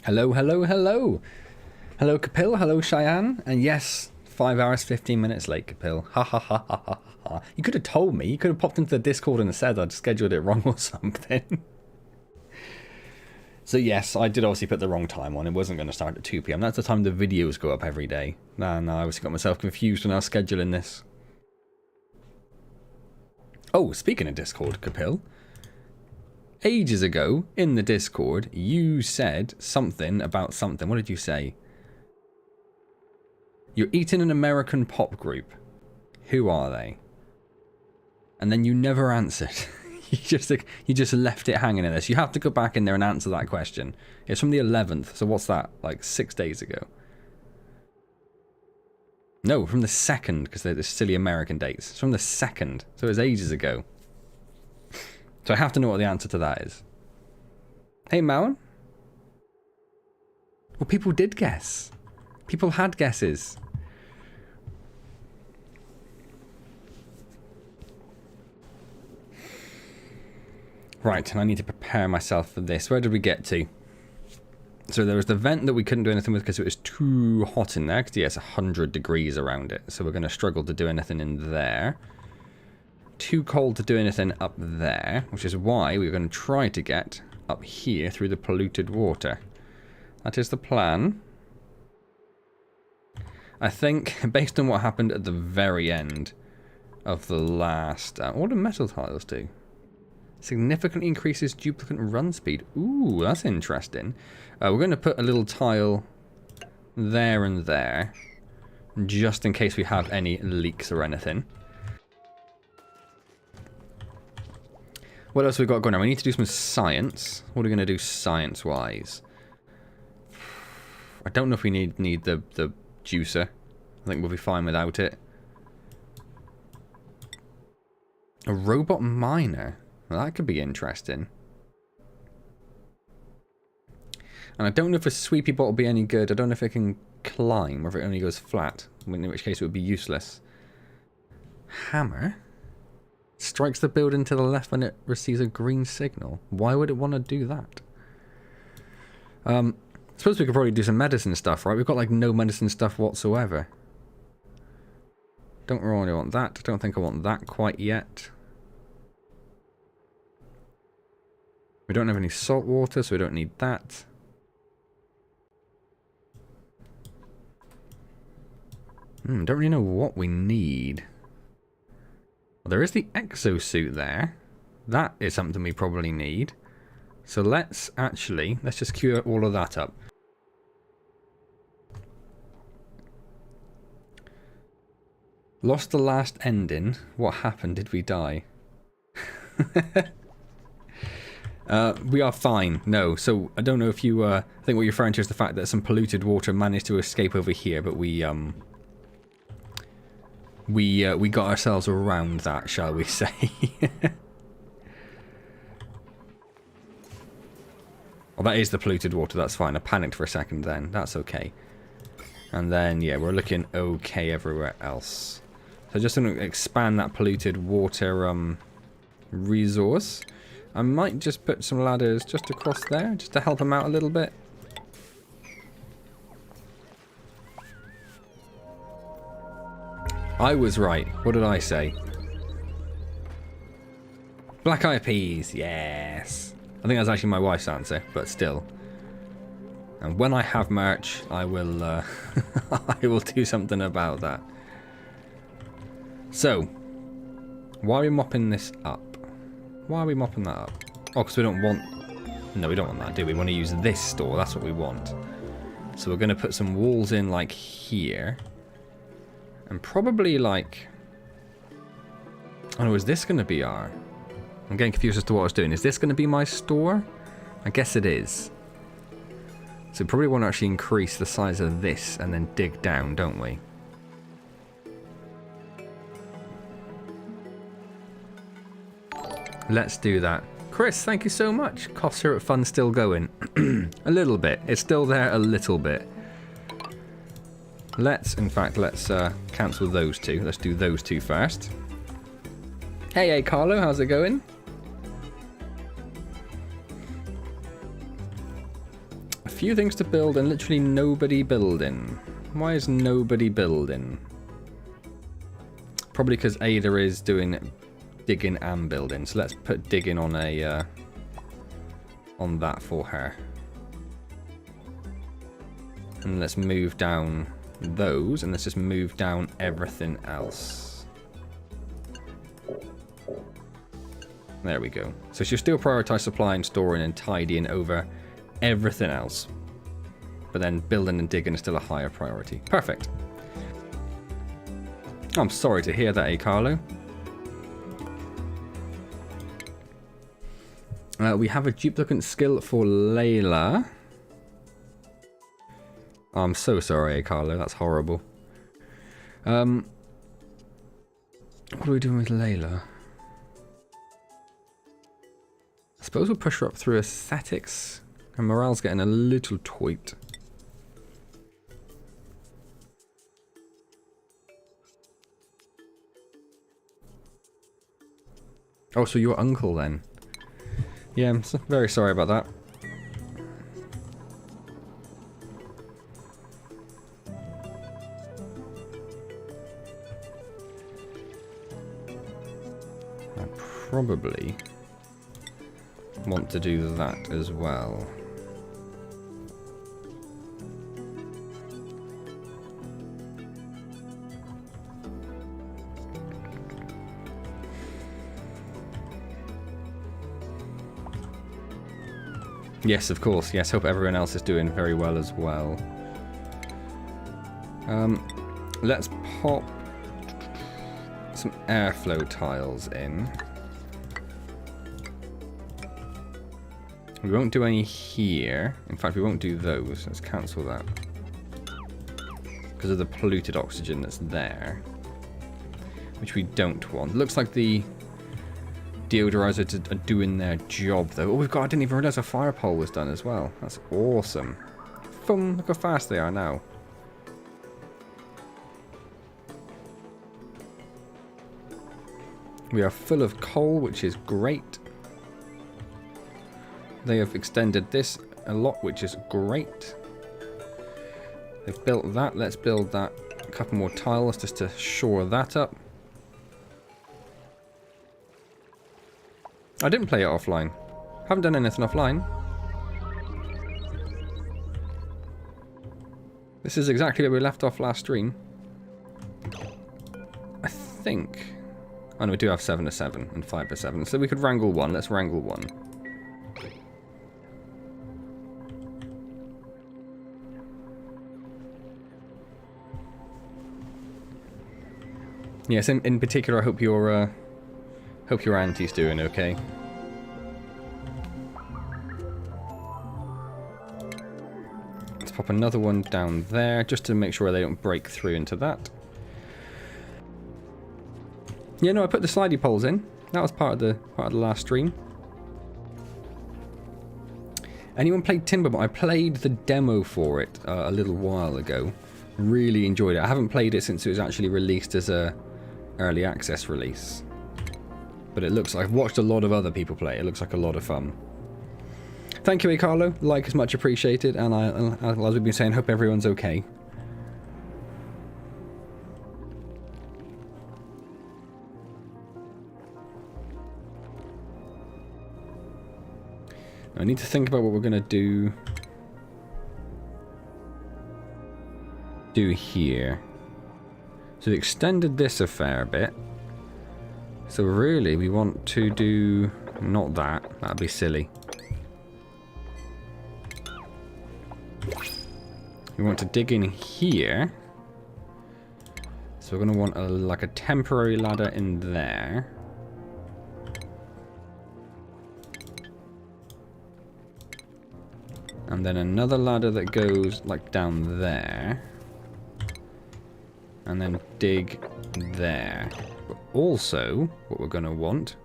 Hello, hello, hello. Hello, Kapil. Hello, Cheyenne. And yes, 5 hours, 15 minutes late, Kapil. Ha ha ha ha ha ha. You could have told me. You could have popped into the Discord and said I'd scheduled it wrong or something. So yes, I did obviously put the wrong time on. It wasn't going to start at 2 PM. That's the time the videos go up every day. And I obviously got myself confused when I was scheduling this. Oh, speaking of Discord, Kapil. Ages ago, in the Discord, you said something about something. What did you say? You're eating an American pop group. Who are they? And then you never answered. you just left it hanging in this. You have to go back in there and answer that question. It's from the 11th, so what's that? Like 6 days ago. No, from the 2nd, because they're the silly American dates. It's from the 2nd, so it was ages ago. So I have to know what the answer to that is. Hey, Mowan? Well, people did guess. People had guesses. Right, and I need to prepare myself for this. Where did we get to? So there was the vent that we couldn't do anything with because it was too hot in there. Because yeah, it's 100 degrees around it. So we're going to struggle to do anything in there. Too cold to do anything up there, which is why we're going to try to get up here through the polluted water. That is the plan. I think, based on what happened at the very end of the last... what do metal tiles do? Significantly increases duplicate run speed. Ooh, that's interesting. We're going to put a little tile there and there, just in case we have any leaks or anything. What else have we got going on? We need to do some science. What are we going to do science-wise? I don't know if we need the juicer. I think we'll be fine without it. A robot miner. Well, that could be interesting. And I don't know if a sweepy bot will be any good. I don't know if it can climb or if it only goes flat. In which case it would be useless. Hammer? Strikes the building to the left when it receives a green signal. Why would it want to do that? I suppose we could probably do some medicine stuff, right? We've got like no medicine stuff whatsoever. Don't really want that. Don't think I want that quite yet. We don't have any salt water, so we don't need that. Don't really know what we need. Well, there is the exosuit there. That is something we probably need. So let's just cure all of that up. Lost the last ending. What happened? Did we die? We are fine. No. So I don't know if you... I think what you're referring to is the fact that some polluted water managed to escape over here, but we got ourselves around that, shall we say. Well, that is the polluted water. That's fine. I panicked for a second then. That's okay. And then, yeah, we're looking okay everywhere else. So just going to expand that polluted water resource. I might just put some ladders just across there, just to help them out a little bit. I was right. What did I say? Black eyed peas. Yes. I think that's actually my wife's answer, but still. And when I have merch, I will I will do something about that. So, why are we mopping this up? Why are we mopping that up? Oh, because we don't want... No, we don't want that, do we? We want to use this store. That's what we want. So we're going to put some walls in, like, here. And probably, like... Oh, no, is this going to be our... I'm getting confused as to what I was doing. Is this going to be my store? I guess it is. So we probably want to actually increase the size of this and then dig down, don't we? Let's do that. Chris, thank you so much. Cough syrup fun still going. A little bit. It's still there a little bit. Let's cancel those two. Let's do those two first. Hey, Carlo, how's it going? few things to build and literally nobody building. Why is nobody building? Probably because Ada is doing digging and building. So let's put digging on a on that for her. And let's move down those, and let's just move down everything else. There we go. So she'll still prioritize supplying, storing, and tidying over everything else. But then building and digging is still a higher priority. Perfect. I'm sorry to hear that, Carlo. We have a duplicate skill for Layla. I'm so sorry, Carlo. That's horrible. What are we doing with Layla? I suppose we'll push her up through aesthetics. Her morale's getting a little tweaked. Oh, so your uncle then? Yeah, I'm very sorry about that. I probably want to do that as well. Yes, of course. Yes, hope everyone else is doing very well as well. Let's pop some airflow tiles in. We won't do any here. In fact, we won't do those. Let's cancel that. Because of the polluted oxygen that's there. Which we don't want. Looks like the deodorizers are doing their job, though. Oh, we've got... I didn't even realize a fire pole was done as well. That's awesome. Boom, look how fast they are now. We are full of coal, which is great. They have extended this a lot, which is great. They've built that. Let's build that. A couple more tiles just to shore that up. I didn't play it offline. Haven't done anything offline. This is exactly where we left off last stream. I think. Oh no, we do have 7 to 7 and 5 to 7. So we could wrangle one. Let's wrangle one. Yes, in particular, I hope your auntie's doing okay. Let's pop another one down there, just to make sure they don't break through into that. Yeah, no, I put the slidey poles in. That was part of the last stream. Anyone played Timber? I played the demo for it a little while ago. Really enjoyed it. I haven't played it since it was actually released as a early access release. But it looks like I've watched a lot of other people play. It looks like a lot of fun. Thank you, Carlo. Like is much appreciated, and as we've been saying, hope everyone's okay. I need to think about what we're gonna do here. So we extended this a fair bit. So really, we want to do not that. That'd be silly. We want to dig in here. So we're going to want like a temporary ladder in there. And then another ladder that goes like down there. And then dig there. But also, what we're going to want,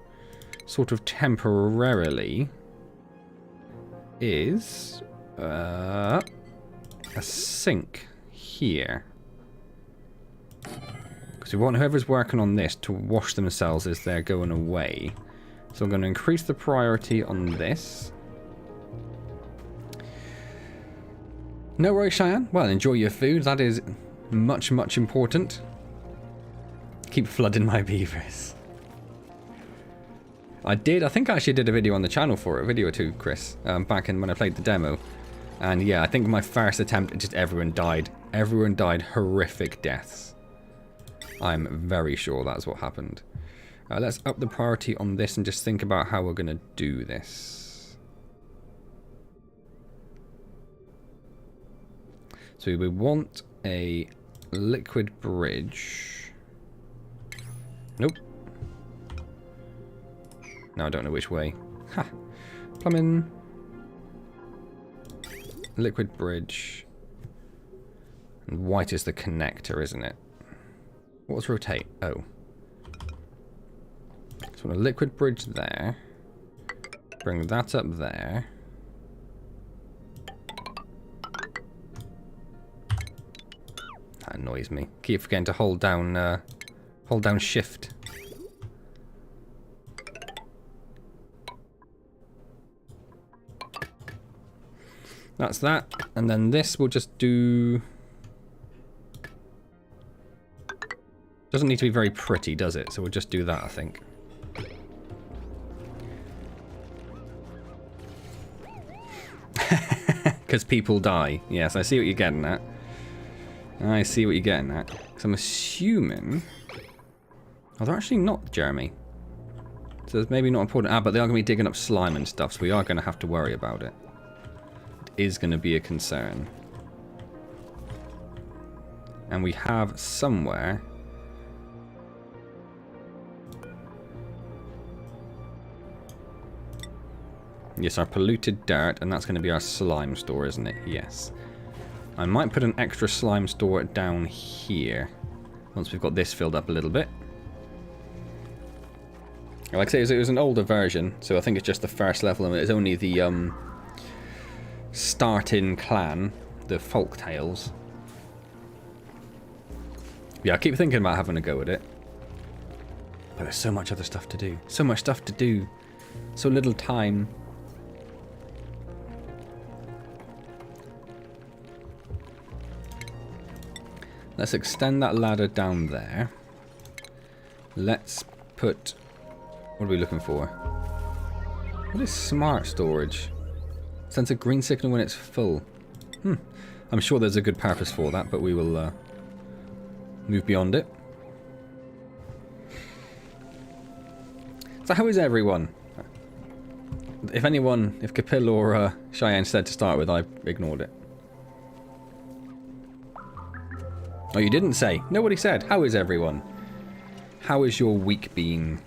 sort of temporarily, is a sink here. Because we want whoever's working on this to wash themselves as they're going away. So I'm going to increase the priority on this. No worries, Cheyenne. Well, enjoy your food. That is much, much important. Keep flooding my beavers. I think I actually did a video on the channel for it, a video or two, Chris, back in when I played the demo. And yeah, I think my first attempt, just everyone died. Everyone died horrific deaths. I'm very sure that's what happened. Let's up the priority on this and just think about how we're going to do this. So we want a liquid bridge. Nope. Now I don't know which way. Ha! Plumbing. Liquid bridge. And white is the connector, isn't it? What's rotate? Oh. So a liquid bridge there. Bring that up there. That annoys me. Keep forgetting to hold down shift. That's that. And then this we'll just do... Doesn't need to be very pretty, does it? So we'll just do that, I think. Because people die. Yes, I see what you're getting at. I see what you're getting at. So I'm assuming... Oh, they're actually not, Jeremy. So it's maybe not important. Ah, but they are going to be digging up slime and stuff, so we are going to have to worry about it. It is going to be a concern. And we have somewhere... Yes, our polluted dirt, and that's going to be our slime store, isn't it? Yes. I might put an extra slime store down here, once we've got this filled up a little bit. Like I say, it was an older version, so I think it's just the first level, and it's only the start-in clan, the Folktales. Yeah, I keep thinking about having a go at it. But there's so much other stuff to do. So much stuff to do. So little time. Let's extend that ladder down there. Let's put... What are we looking for? What is smart storage? Sends a green signal when it's full. I'm sure there's a good purpose for that, but we will move beyond it. So how is everyone? If anyone, if Kapil or Cheyenne said to start with, I ignored it. Oh, you didn't say. Nobody said. How is everyone? How is your week been?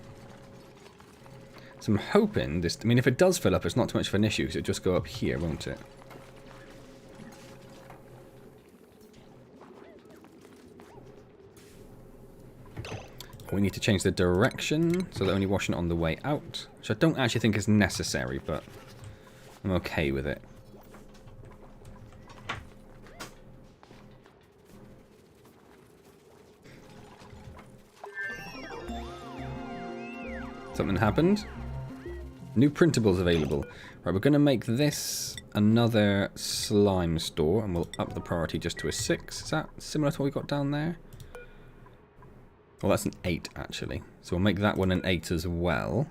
So I'm hoping this... I mean, if it does fill up, it's not too much of an issue, so it'll just go up here, won't it? We need to change the direction, so they're only washing it on the way out. Which I don't actually think is necessary, but I'm okay with it. Something happened. New printables available. Right, we're going to make this another slime store, and we'll up the priority just to a 6. Is that similar to what we got down there? Well, that's an 8, actually. So we'll make that one an 8 as well.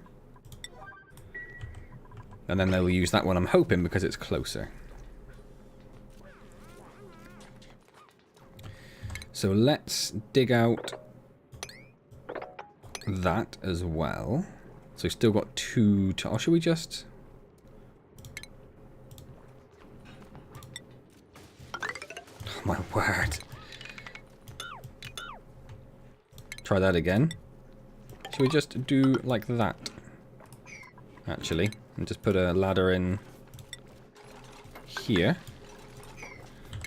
And then they'll use that one, I'm hoping, because it's closer. So let's dig out that as well. So we've still got 2 to... Oh, should we just... Oh, my word. Try that again. Should we just do like that? Actually. And just put a ladder in here.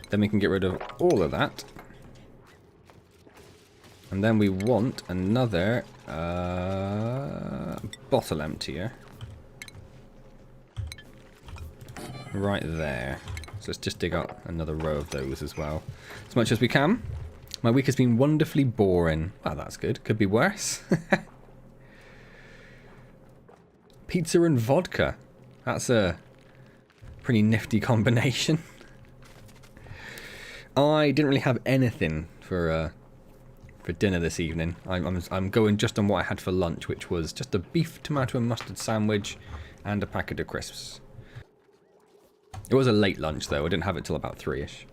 Then we can get rid of all of that. And then we want another bottle emptier. Right there. So let's just dig up another row of those as well. As much as we can. My week has been wonderfully boring. Well, that's good. Could be worse. Pizza and vodka. That's a pretty nifty combination. I didn't really have anything for dinner this evening. I'm going just on what I had for lunch, which was just a beef, tomato and mustard sandwich and a packet of crisps. It was a late lunch though, I didn't have it till about 3ish.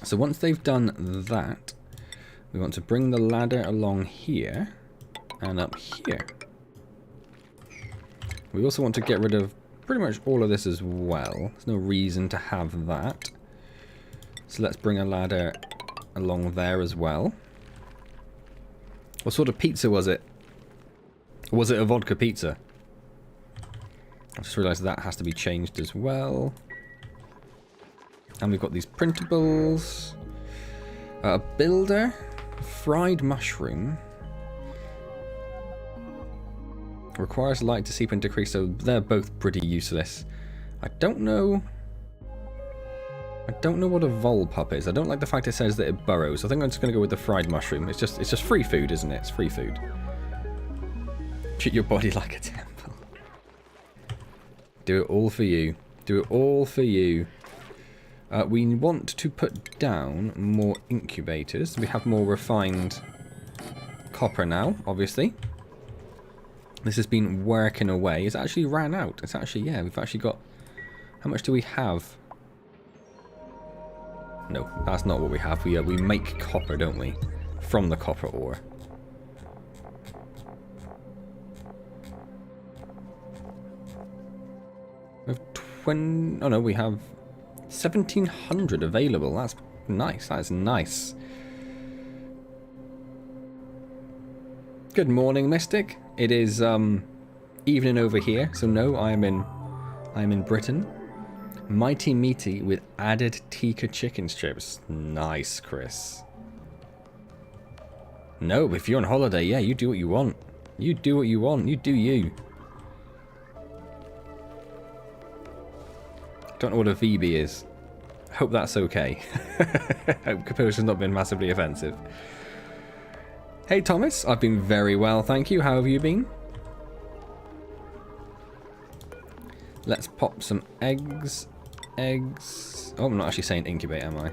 So once they've done that, we want to bring the ladder along here and up here. We also want to get rid of pretty much all of this as well. There's no reason to have that. So let's bring a ladder along there as well. What sort of pizza was it? Was it a vodka pizza? I just realised that has to be changed as well. And we've got these printables. A builder. Fried mushroom. Requires light to seep and decrease, so they're both pretty useless. I don't know what a Volpup is. I don't like the fact it says that it burrows. I think I'm just going to go with the fried mushroom. It's just free food, isn't it? It's free food. Treat your body like a temple. Do it all for you. Do it all for you. We want to put down more incubators. We have more refined copper now, obviously. This has been working away. It's actually ran out. It's actually, yeah, we've actually got... How much do we have? No, that's not what we have. We make copper, don't we? From the copper ore. We have oh no, we have 1,700 available. That's nice. That's nice. Good morning, Mystic. It is evening over here, so no, I'm in Britain. Mighty meaty with added tikka chicken strips. Nice, Chris. No, if you're on holiday, yeah, you do what you want. You do what you want. You do you. Don't know what a VB is. Hope that's okay. Hope Capo's not been massively offensive. Hey Thomas, I've been very well, thank you. How have you been? Let's pop some eggs. Eggs. Oh, I'm not actually saying incubate, am I?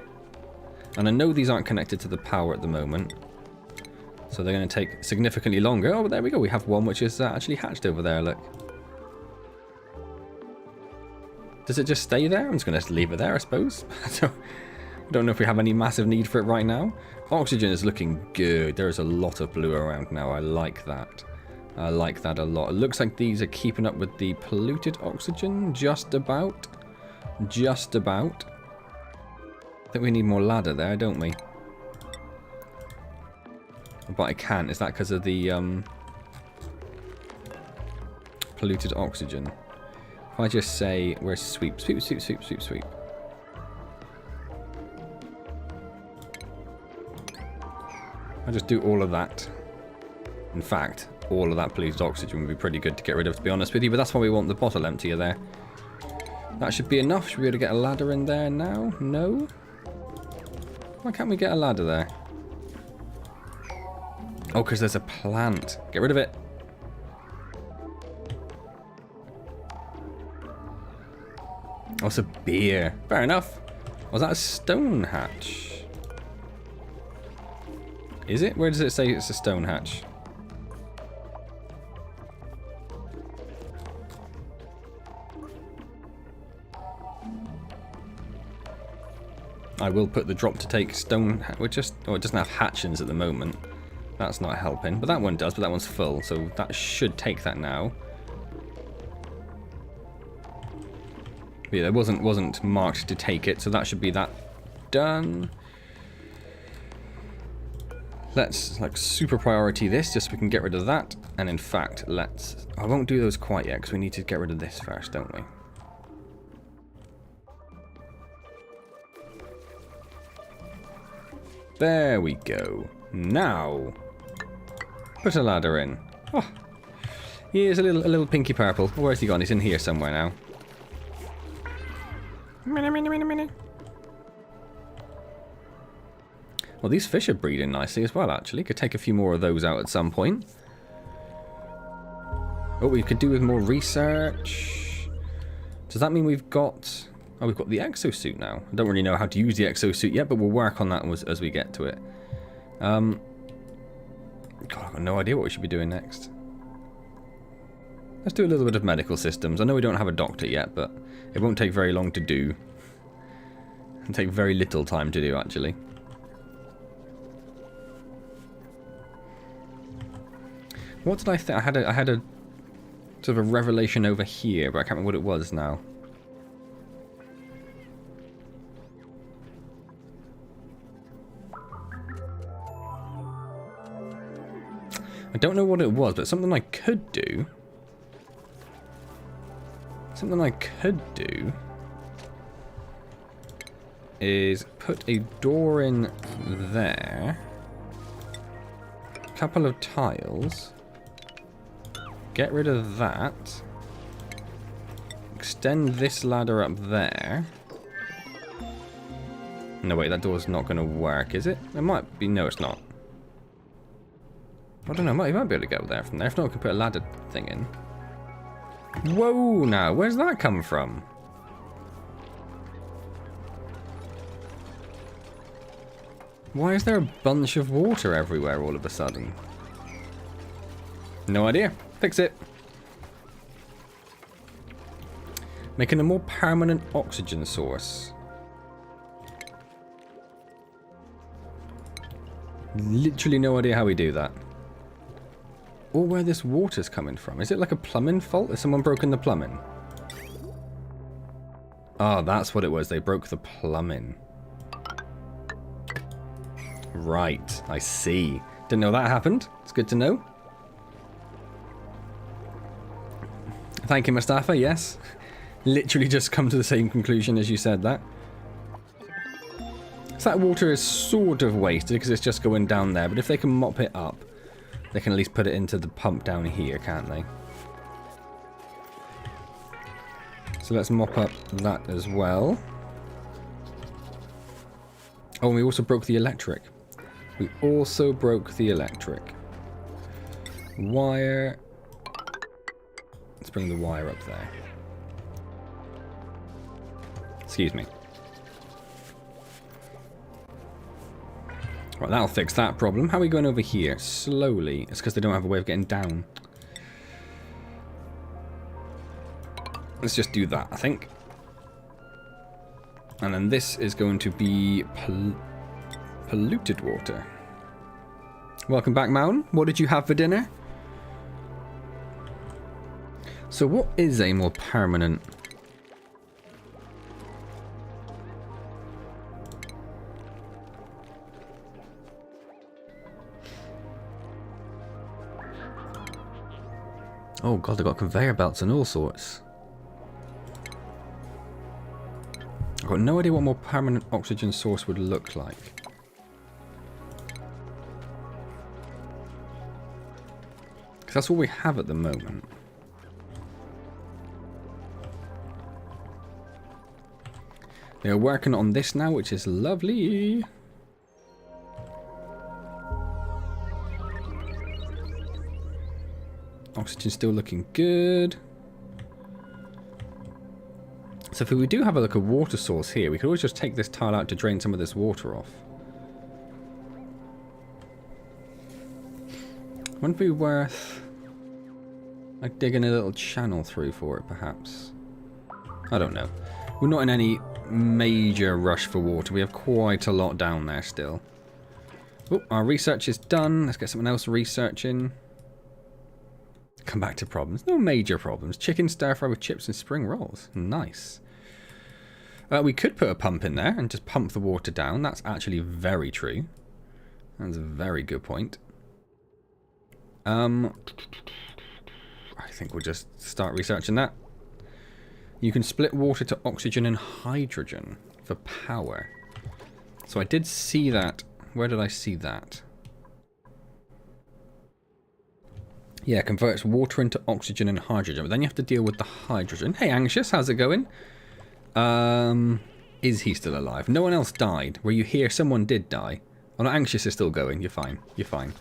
And I know these aren't connected to the power at the moment. So they're going to take significantly longer. Oh, there we go. We have one which is actually hatched over there, look. Does it just stay there? I'm just going to leave it there, I suppose. I don't know if we have any massive need for it right now. Oxygen is looking good. There is a lot of blue around now. I like that. I like that a lot. It looks like these are keeping up with the polluted oxygen. Just about. Just about. I think we need more ladder there, don't we? But I can't. Is that because of the polluted oxygen? If I just say, where's sweep? Sweep, sweep, sweep, sweep, sweep. I'll just do all of that. In fact, all of that polluted oxygen would be pretty good to get rid of, to be honest with you. But that's why we want the bottle emptier there. That should be enough. Should we be able to get a ladder in there now? No? Why can't we get a ladder there? Oh, because there's a plant. Get rid of it. Oh, it's a beer. Fair enough. Was that a stone hatch? Is it? Where does it say it's a stone hatch? I will put the drop to take stone... We're just... Oh, it doesn't have hatchings at the moment. That's not helping. But that one does, but that one's full. So that should take that now. But yeah, there wasn't marked to take it, so that should be that done. Let's like super priority this just so we can get rid of that. And in fact, let's... I won't do those quite yet because we need to get rid of this first, don't we? There we go. Now, put a ladder in. Oh, here's a little pinky purple. Where's he gone? He's in here somewhere now. Well, these fish are breeding nicely as well, actually. Could take a few more of those out at some point. Oh, we could do with more research. Does that mean we've got... Oh, we've got the exosuit now. I don't really know how to use the exosuit yet, but we'll work on that as we get to it. God, I've got no idea what we should be doing next. Let's do a little bit of medical systems. I know we don't have a doctor yet, but it won't take very long to do. It'll take very little time to do, actually. What did I think? I had a sort of a revelation over here, but I can't remember what it was now. I don't know what it was, but something I could do. Something I could do is put a door in there. A couple of tiles. Get rid of that. Extend this ladder up there. No, wait, that door's not going to work, is it? It might be. No, it's not. I don't know, you might be able to go there from there. If not, we can put a ladder thing in. Whoa, now, where's that come from? Why is there a bunch of water everywhere all of a sudden? No idea. Fix it. Making a more permanent oxygen source. Literally no idea how we do that. Or where this water's coming from. Is it like a plumbing fault? Has someone broken the plumbing? Oh, that's what it was. They broke the plumbing. Right. I see. Didn't know that happened. It's good to know. Thank you, Mustafa. Yes. Literally just come to the same conclusion as you said that. So that water is sort of wasted because it's just going down there. But if they can mop it up, they can at least put it into the pump down here, can't they? So let's mop up that as well. Oh, and we also broke the electric. We also broke the electric. Wire. Let's bring the wire up there. Excuse me. Right, that'll fix that problem. How are we going over here? Slowly. It's because they don't have a way of getting down. Let's just do that, I think. And then this is going to be polluted water. Welcome back, Mountain. What did you have for dinner? So what is a more permanent... Oh god, they've got conveyor belts and all sorts. I've got no idea what more permanent oxygen source would look like. Because that's all we have at the moment. They're working on this now, which is lovely. Oxygen's still looking good. So if we do have a water source here, we could always just take this tile out to drain some of this water off. Wouldn't it be worth like digging a little channel through for it, perhaps? I don't know. We're not in any major rush for water. We have quite a lot down there still. Oh, our research is done. Let's get someone else researching. Come back to problems. No major problems. Chicken stir fry with chips and spring rolls. Nice. We could put a pump in there and just pump the water down. That's actually very true. That's a very good point. I think we'll just start researching that. You can split water to oxygen and hydrogen for power. So I did see that. Where did I see that? Yeah, converts water into oxygen and hydrogen. But then you have to deal with the hydrogen. Hey, Anxious, how's it going? Is he still alive? No one else died. Were you here? Someone did die. Oh, no, Anxious is still going. You're fine. You're fine.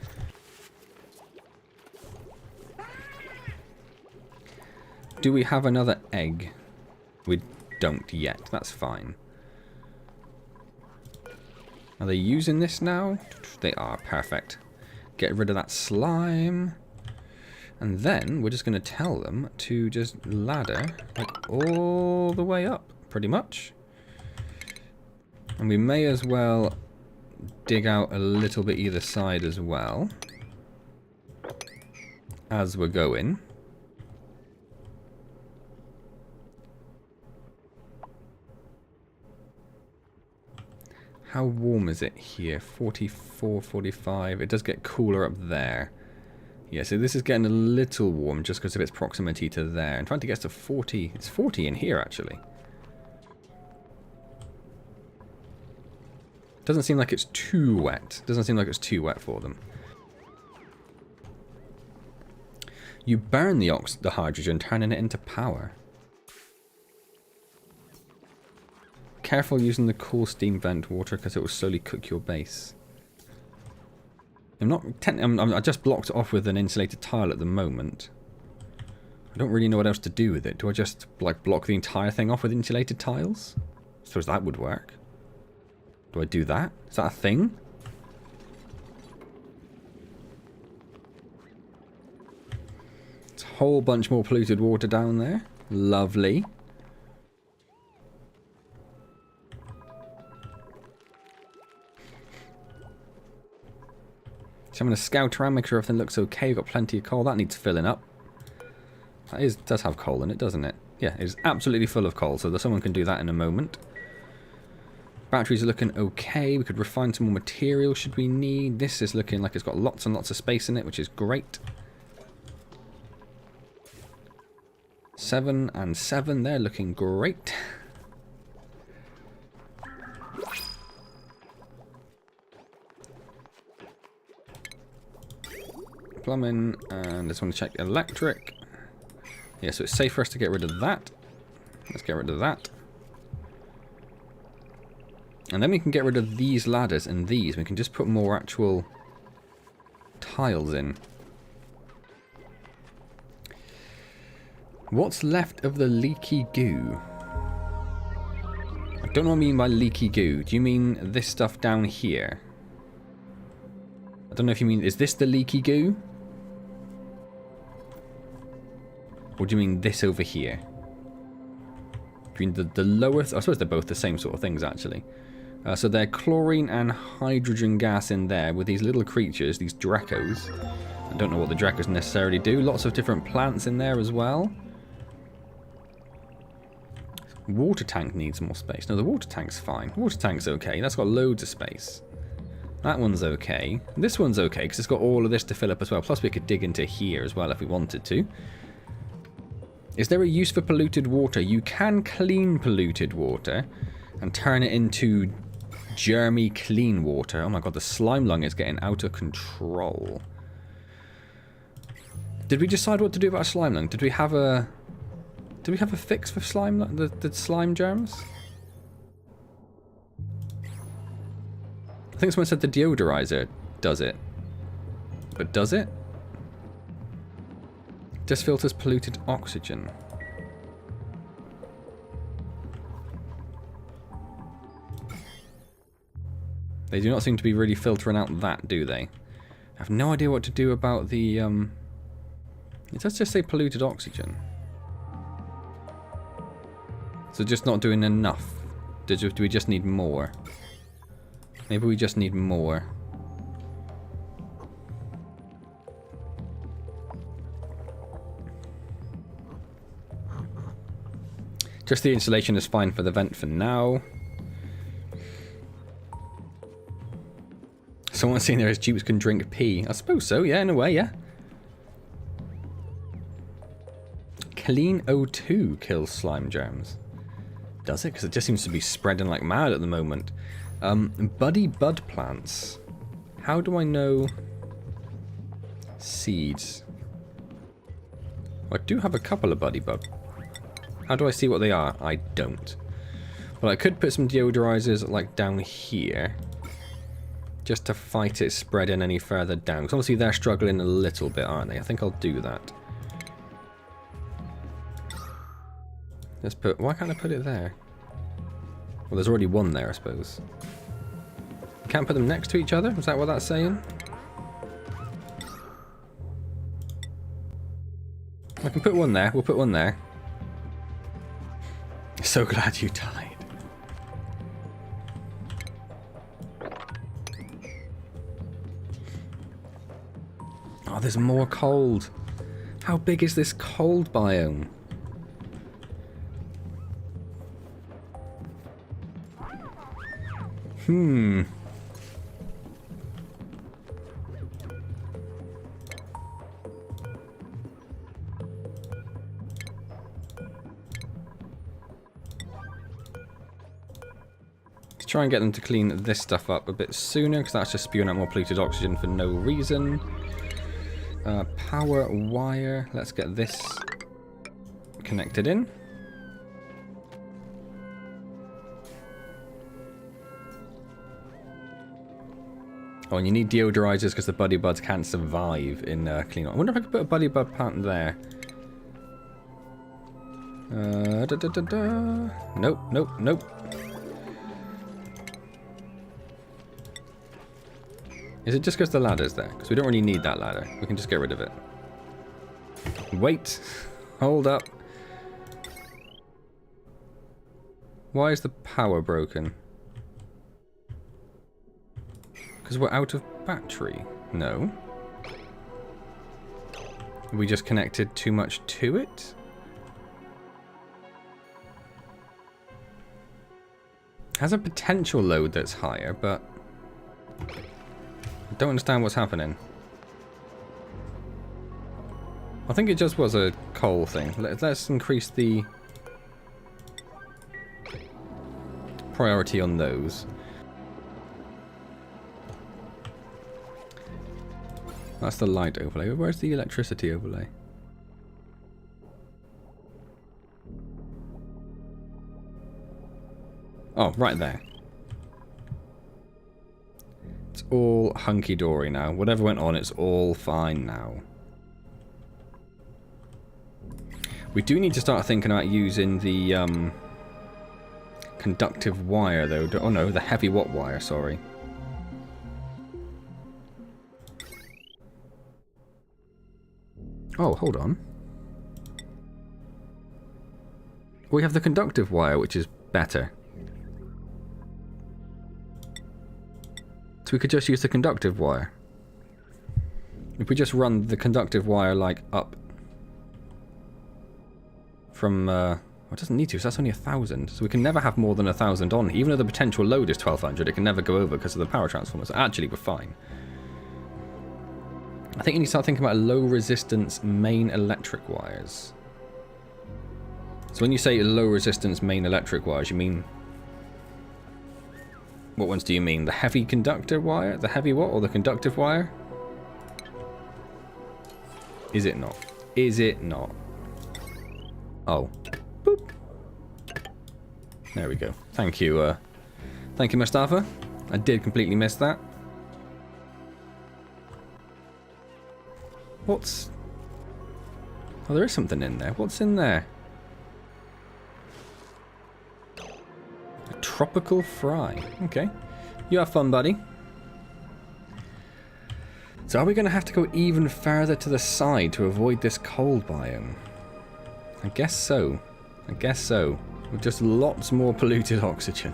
Do we have another egg? We don't yet. That's fine. Are they using this now? They are. Perfect. Get rid of that slime. And then we're just going to tell them to just ladder like all the way up, pretty much. And we may as well dig out a little bit either side as well as we're going. How warm is it here? 44, 45. It does get cooler up there. Yeah, so this is getting a little warm just because of its proximity to there. I'm trying to get to 40. It's 40 in here, actually. Doesn't seem like it's too wet. Doesn't seem like it's too wet for them. You burn the hydrogen, turning it into power. Careful using the cool steam vent water because it will slowly cook your base. I just blocked it off with an insulated tile at the moment. I don't really know what else to do with it. Do I just like block the entire thing off with insulated tiles? I suppose that would work. Do I do that? Is that a thing? It's a whole bunch more polluted water down there. Lovely. So I'm going to scout around, make sure everything looks okay. We've got plenty of coal. That needs filling up. That does have coal in it, doesn't it? Yeah, it is absolutely full of coal, so someone can do that in a moment. Batteries are looking okay. We could refine some more material should we need. This is looking like it's got lots and lots of space in it, which is great. 7 and 7, they're looking great. Plumbing, and I just want to check electric. Yeah, so it's safe for us to get rid of that. Let's get rid of that. And then we can get rid of these ladders and these. We can just put more actual tiles in. What's left of the leaky goo? I don't know what I mean by leaky goo. Do you mean this stuff down here? I don't know if you mean, is this the leaky goo? Or do you mean this over here? Do you mean the lowest? I suppose they're both the same sort of things, actually. So they're chlorine and hydrogen gas in there with these little creatures, these Dracos. I don't know what the Dracos necessarily do. Lots of different plants in there as well. Water tank needs more space. No, the water tank's fine. Water tank's okay. That's got loads of space. That one's okay. This one's okay because it's got all of this to fill up as well. Plus we could dig into here as well if we wanted to. Is there a use for polluted water? You can clean polluted water and turn it into germy clean water. Oh my god, the slime lung is getting out of control. Did we decide what to do about slime lung? Did we have a fix for slime the slime germs? I think someone said the deodorizer does it. But does it? Just filters polluted oxygen. They do not seem to be really filtering out that, do they? I have no idea what to do about the, it does just say polluted oxygen. So just not doing enough. Do we just need more? Maybe we just need more. Just the insulation is fine for the vent for now. Someone's saying there is dupes can drink pee. I suppose so, yeah, in a way, yeah. Clean O2 kills slime germs. Does it? Because it just seems to be spreading like mad at the moment. Buddy bud plants. How do I know seeds? I do have a couple of buddy bud. How do I see what they are? I don't. Well, I could put some deodorizers like down here. Just to fight it spreading any further down. Because obviously they're struggling a little bit, aren't they? I think I'll do that. Let's put... Why can't I put it there? Well, there's already one there, I suppose. You can't put them next to each other? Is that what that's saying? I can put one there. We'll put one there. So glad you died. Oh, there's more cold. How big is this cold biome? Let's try and get them to clean this stuff up a bit sooner, because that's just spewing out more polluted oxygen for no reason. Power wire. Let's get this connected in. Oh, and you need deodorizers because the buddy buds can't survive in clean. I wonder if I could put a buddy bud plant there. Nope, nope, nope. Is it just because the ladder's there? Because we don't really need that ladder. We can just get rid of it. Wait. Hold up. Why is the power broken? Because we're out of battery? No. We just connected too much to it? Has a potential load that's higher, but I don't understand what's happening. I think it just was a coal thing. Let's increase the priority on those. That's the light overlay. Where's the electricity overlay? Oh, right there. It's all hunky-dory now. Whatever went on, it's all fine now. We do need to start thinking about using the conductive wire, though. Oh no, the heavy watt wire, sorry. Oh, hold on. We have the conductive wire, which is better. So we could just use the conductive wire. If we just run the conductive wire, like, up from, well, it doesn't need to, so that's only 1,000. So we can never have more than 1,000 on. Even though the potential load is 1,200, it can never go over because of the power transformers. Actually, we're fine. I think you need to start thinking about low resistance main electric wires. So when you say low resistance main electric wires, you mean... What ones do you mean? The heavy conductor wire? The heavy what? Or the conductive wire? Is it not? Is it not? Oh. Boop. There we go. Thank you, Mustafa. I did completely miss that. What's... Oh, there is something in there. What's in there? A tropical fry. Okay. You have fun, buddy. So are we going to have to go even further to the side to avoid this cold biome? I guess so. I guess so. With just lots more polluted oxygen.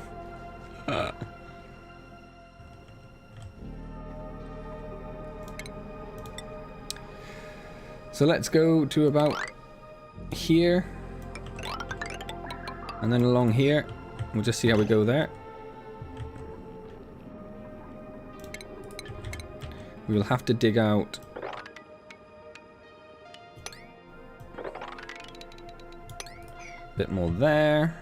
So let's go to about here. And then along here. We'll just see how we go there. We will have to dig out a bit more there.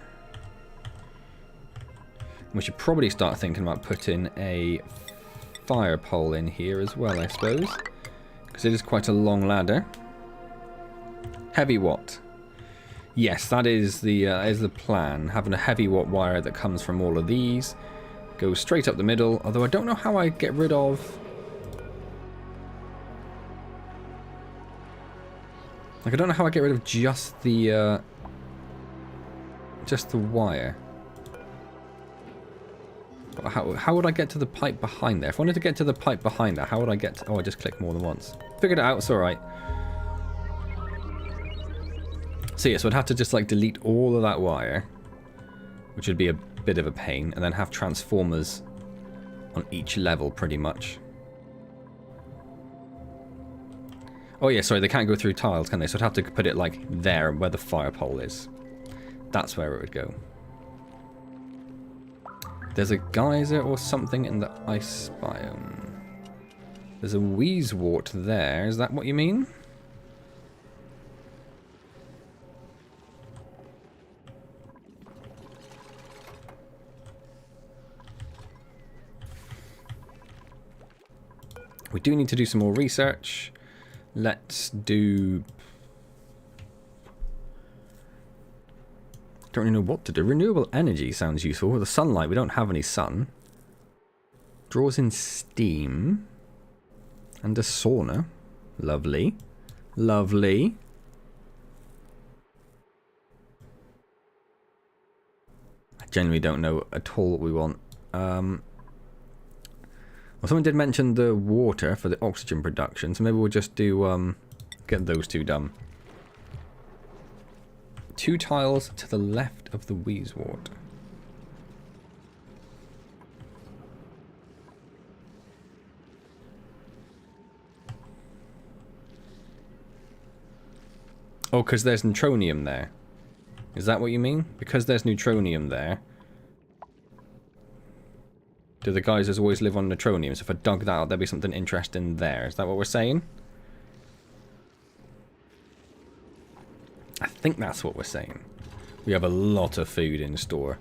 We should probably start thinking about putting a fire pole in here as well, I suppose. Because it is quite a long ladder. Heavy watt. Yes, that is the plan. Having a heavy watt wire that comes from all of these. Goes straight up the middle. Although I don't know how I get rid of... Like, I don't know how I get rid of just the just the wire? How would I get to the pipe behind there? If I wanted to get to the pipe behind there, how would I get to... Oh, I just clicked more than once. Figured it out, it's alright. So yeah, so I'd have to just like delete all of that wire, which would be a bit of a pain, and then have transformers on each level pretty much. Oh yeah, sorry, they can't go through tiles, can they? So I'd have to put it like there, where the fire pole is. That's where it would go. There's a geyser or something in the ice biome. There's a wheezewort there. Is that what you mean? We do need to do some more research. Let's do... Don't really know what to do. Renewable energy sounds useful. With the sunlight, we don't have any sun. Draws in steam. And a sauna. Lovely. Lovely. I genuinely don't know at all what we want. Well, someone did mention the water for the oxygen production, so maybe we'll just do get those two done. 2 tiles to the left of the wheezewort. Oh, because there's neutronium there. Is that what you mean? Because there's neutronium there. Do the geysers always live on neutronium? So if I dug that out, there'd be something interesting there. Is that what we're saying? I think that's what we're saying. We have a lot of food in store.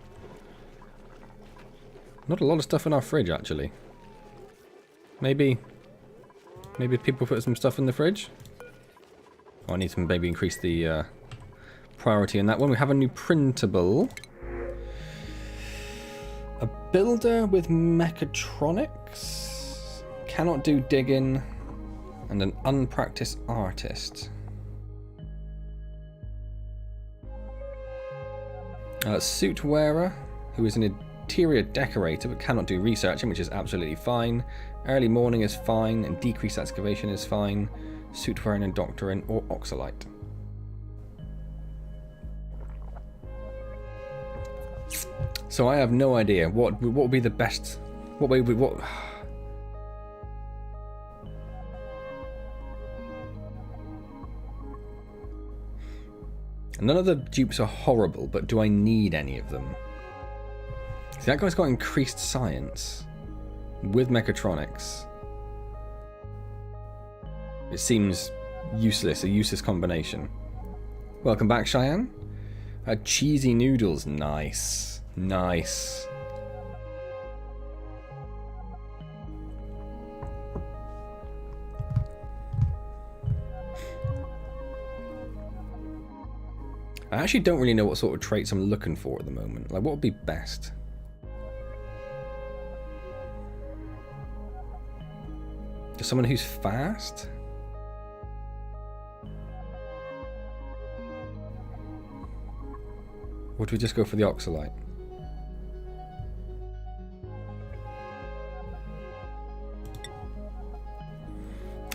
Not a lot of stuff in our fridge, actually. Maybe people put some stuff in the fridge? Oh, I need to maybe increase the priority in that one. We have a new printable. A builder with mechatronics. Cannot do digging. And an unpracticed artist. Suit wearer, who is an interior decorator but cannot do researching, which is absolutely fine. Early morning is fine, and decreased excavation is fine. Suit wearing and doctoring or oxalite. So I have no idea what would be the best. What. None of the dupes are horrible, but do I need any of them? See, that guy's got increased science with mechatronics. It seems useless, a useless combination. Welcome back, Cheyenne. Cheesy noodles, nice, nice. I actually don't really know what sort of traits I'm looking for at the moment. Like, what would be best? Just someone who's fast? Or do we just go for the oxalite?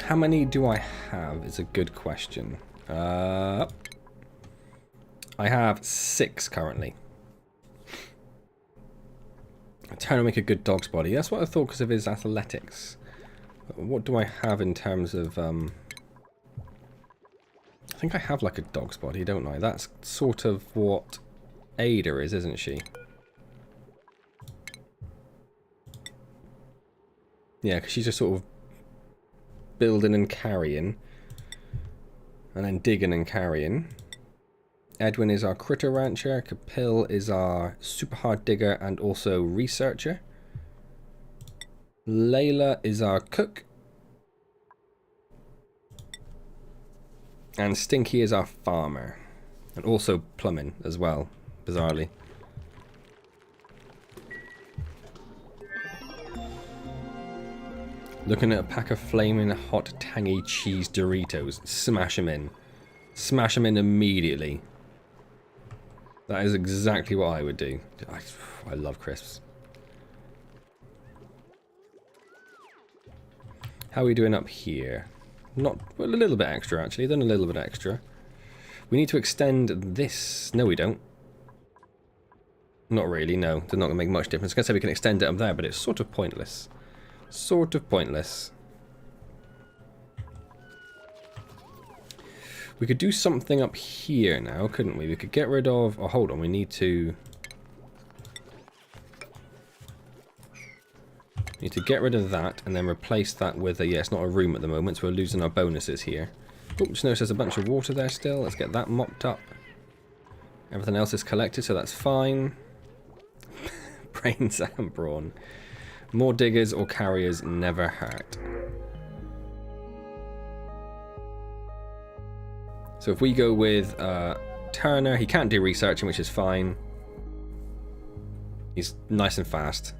How many do I have is a good question. I have 6 currently. I'm trying to make a good dog's body. That's what I thought because of his athletics. What do I have in terms of... I think I have like a dog's body, don't I? That's sort of what Ada is, isn't she? Yeah, because she's just sort of building and carrying. And then digging and carrying. Edwin is our critter rancher. Capil is our super hard digger and also researcher. Layla is our cook. And Stinky is our farmer. And also plumbing as well, bizarrely. Looking at a pack of flaming hot tangy cheese Doritos. Smash them in. Smash them in immediately. That is exactly what I would do. I love crisps. How are we doing up here? Not, well, a little bit extra actually, then a little bit extra. We need to extend this. No, we don't. Not really, no. They're not going to make much difference. I was going to say we can extend it up there, but it's sort of pointless. Sort of pointless. We could do something up here now, couldn't we? We could get rid of... Oh, hold on. We need to... Need to get rid of that and then replace that with a... Yeah, it's not a room at the moment, so we're losing our bonuses here. Oh, just notice there's a bunch of water there still. Let's get that mopped up. Everything else is collected, so that's fine. Brains and brawn. More diggers or carriers never hurt. So if we go with Turner, he can't do researching, which is fine. He's nice and fast.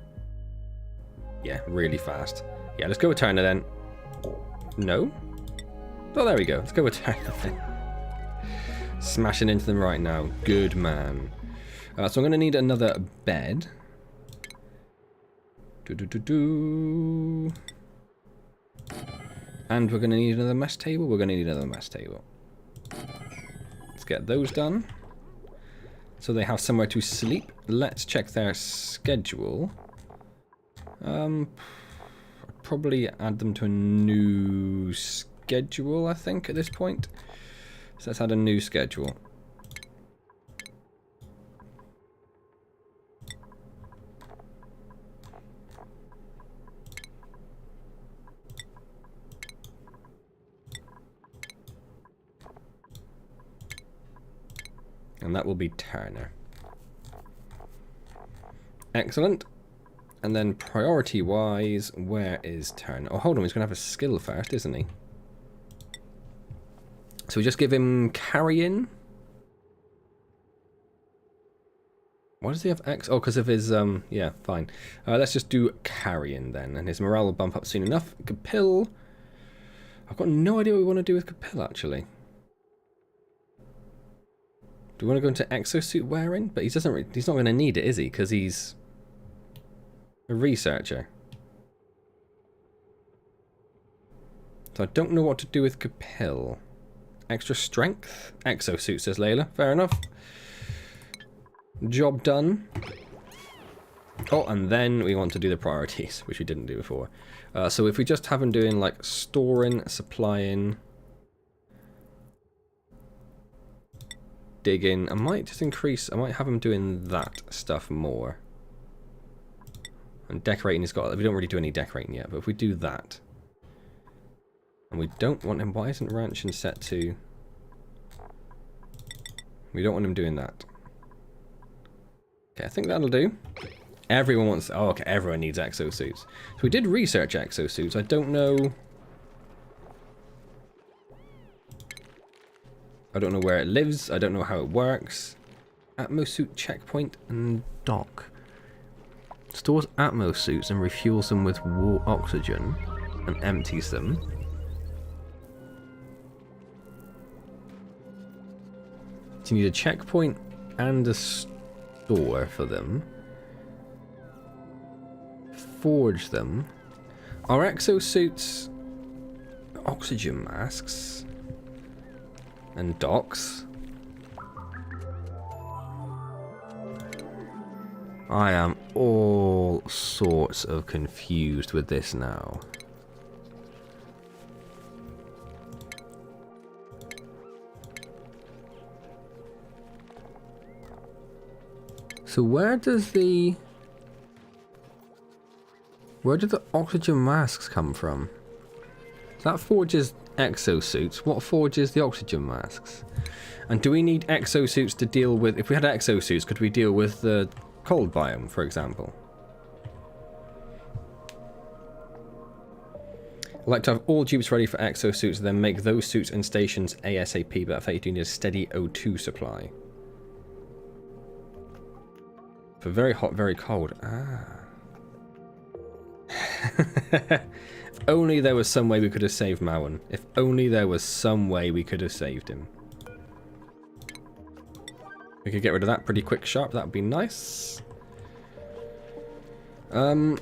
Yeah, really fast. Yeah, let's go with Turner then. No? Oh, there we go. Let's go with Turner then. Smashing into them right now. Good man. So I'm going to need another bed. And we're going to need another mess table. We're going to need another mess table. Let's get those done. So they have somewhere to sleep. Let's check their schedule. I'd probably add them to a new schedule, I think, at this point. So let's add a new schedule. And that will be Turner. Excellent. And then priority-wise, where is Turner? Oh, hold on, he's going to have a skill first, isn't he? So we just give him carrying. Why does he have X? Oh, because of his, yeah, fine. Let's just do carrying then, and his morale will bump up soon enough. Capil. I've got no idea what we want to do with Capil, actually. Do we want to go into exosuit wearing? But he doesn't. He's not going to need it, is he? Because he's a researcher. So I don't know what to do with Capil. Extra strength? Exosuit, says Layla. Fair enough. Job done. Oh, and then we want to do the priorities, which we didn't do before. So if we just have him doing like storing, supplying, digging, I might just increase, I might have him doing that stuff more. And decorating has got, we don't really do any decorating yet, but if we do that. And we don't want him, why isn't ranching set to? We don't want him doing that. Okay, I think that'll do. Everyone wants, oh okay, everyone needs exosuits. So we did research exosuits, I don't know. I don't know where it lives, I don't know how it works. Atmosuit checkpoint and dock. Stores atmosuits and refuels them with raw oxygen and empties them. So you need a checkpoint and a store for them. Forge them. Are exosuits oxygen masks and docks? I am all sorts of confused with this now. So where do the oxygen masks come from? That forges exosuits. What forges the oxygen masks? And do we need exosuits to deal with... If we had exosuits, could we deal with the cold biome, for example? I'd like to have all dupes ready for exosuits, then make those suits and stations ASAP, but I think you need a steady O2 supply. For very hot, very cold. Ah. If only there was some way we could have saved Mauen. If only there was some way we could have saved him. We could get rid of that pretty quick sharp. That would be nice. I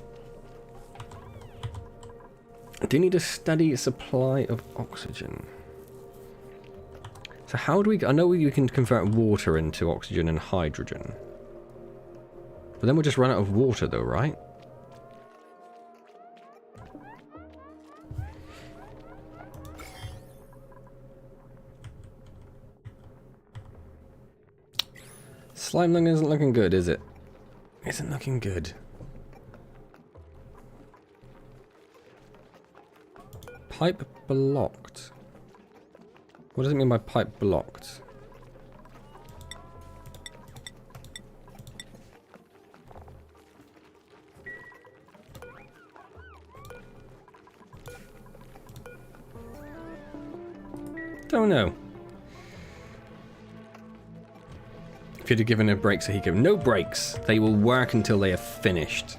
do need a steady supply of oxygen. So how do we... I know we can convert water into oxygen and hydrogen. But then we'll just run out of water though, right? Slime lung isn't looking good, is it? Isn't looking good. Pipe blocked. What does it mean by pipe blocked? Don't know. If you'd have given a break so he could... No breaks! They will work until they are finished.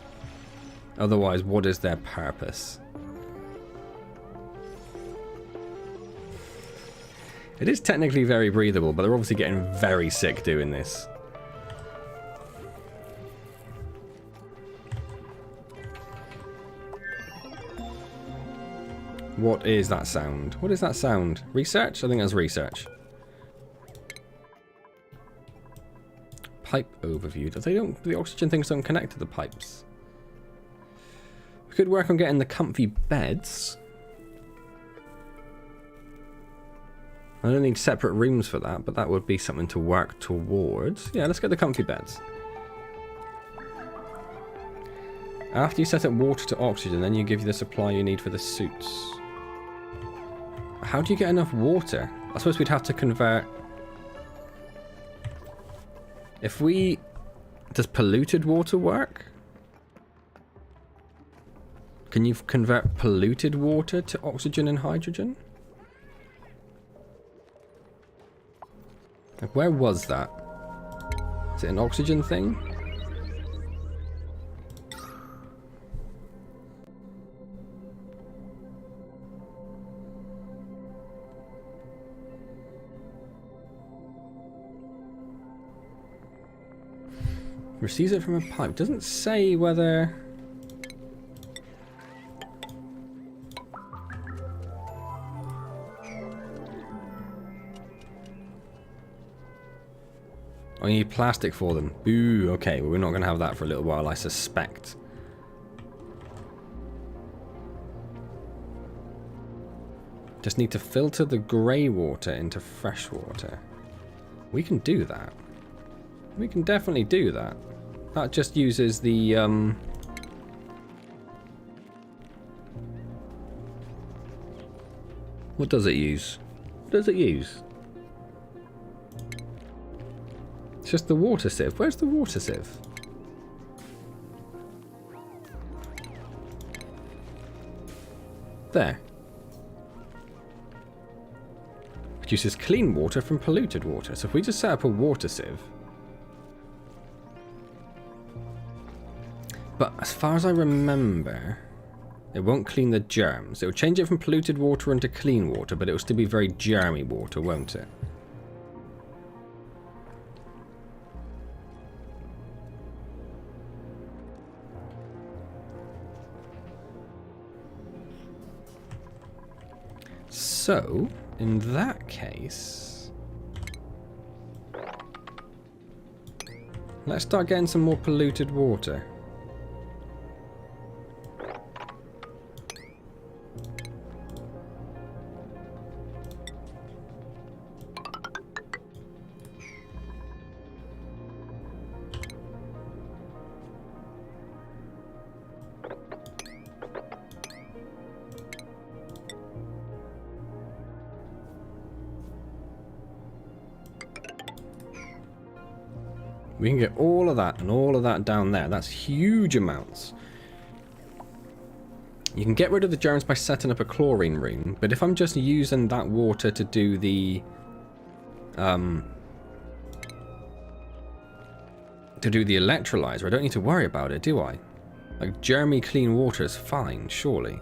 Otherwise, what is their purpose? It is technically very breathable, but they're obviously getting very sick doing this. What is that sound? What is that sound? Research? I think that's research. Pipe overview. The oxygen things don't connect to the pipes. We could work on getting the comfy beds. I don't need separate rooms for that, but that would be something to work towards. Yeah, let's get the comfy beds. After you set up water to oxygen, then you give you the supply you need for the suits. How do you get enough water? I suppose we'd have to convert... If we... Does polluted water work? Can you convert polluted water to oxygen and hydrogen? Like, where was that? Is it an oxygen thing? Receives it from a pipe. Doesn't say whether... Oh, you need plastic for them. Ooh, okay. Well, we're not going to have that for a little while, I suspect. Just need to filter the grey water into fresh water. We can do that. We can definitely do that. That just uses the, What does it use? What does it use? It's just the water sieve. Where's the water sieve? There. Produces clean water from polluted water. So if we just set up a water sieve... But as far as I remember, it won't clean the germs. It will change it from polluted water into clean water, but it will still be very germy water, won't it? So, in that case, let's start getting some more polluted water. We can get all of that and all of that down there. That's huge amounts. You can get rid of the germs by setting up a chlorine room, but if I'm just using that water to do the electrolyzer, I don't need to worry about it, do I? Like, germy clean water is fine, surely.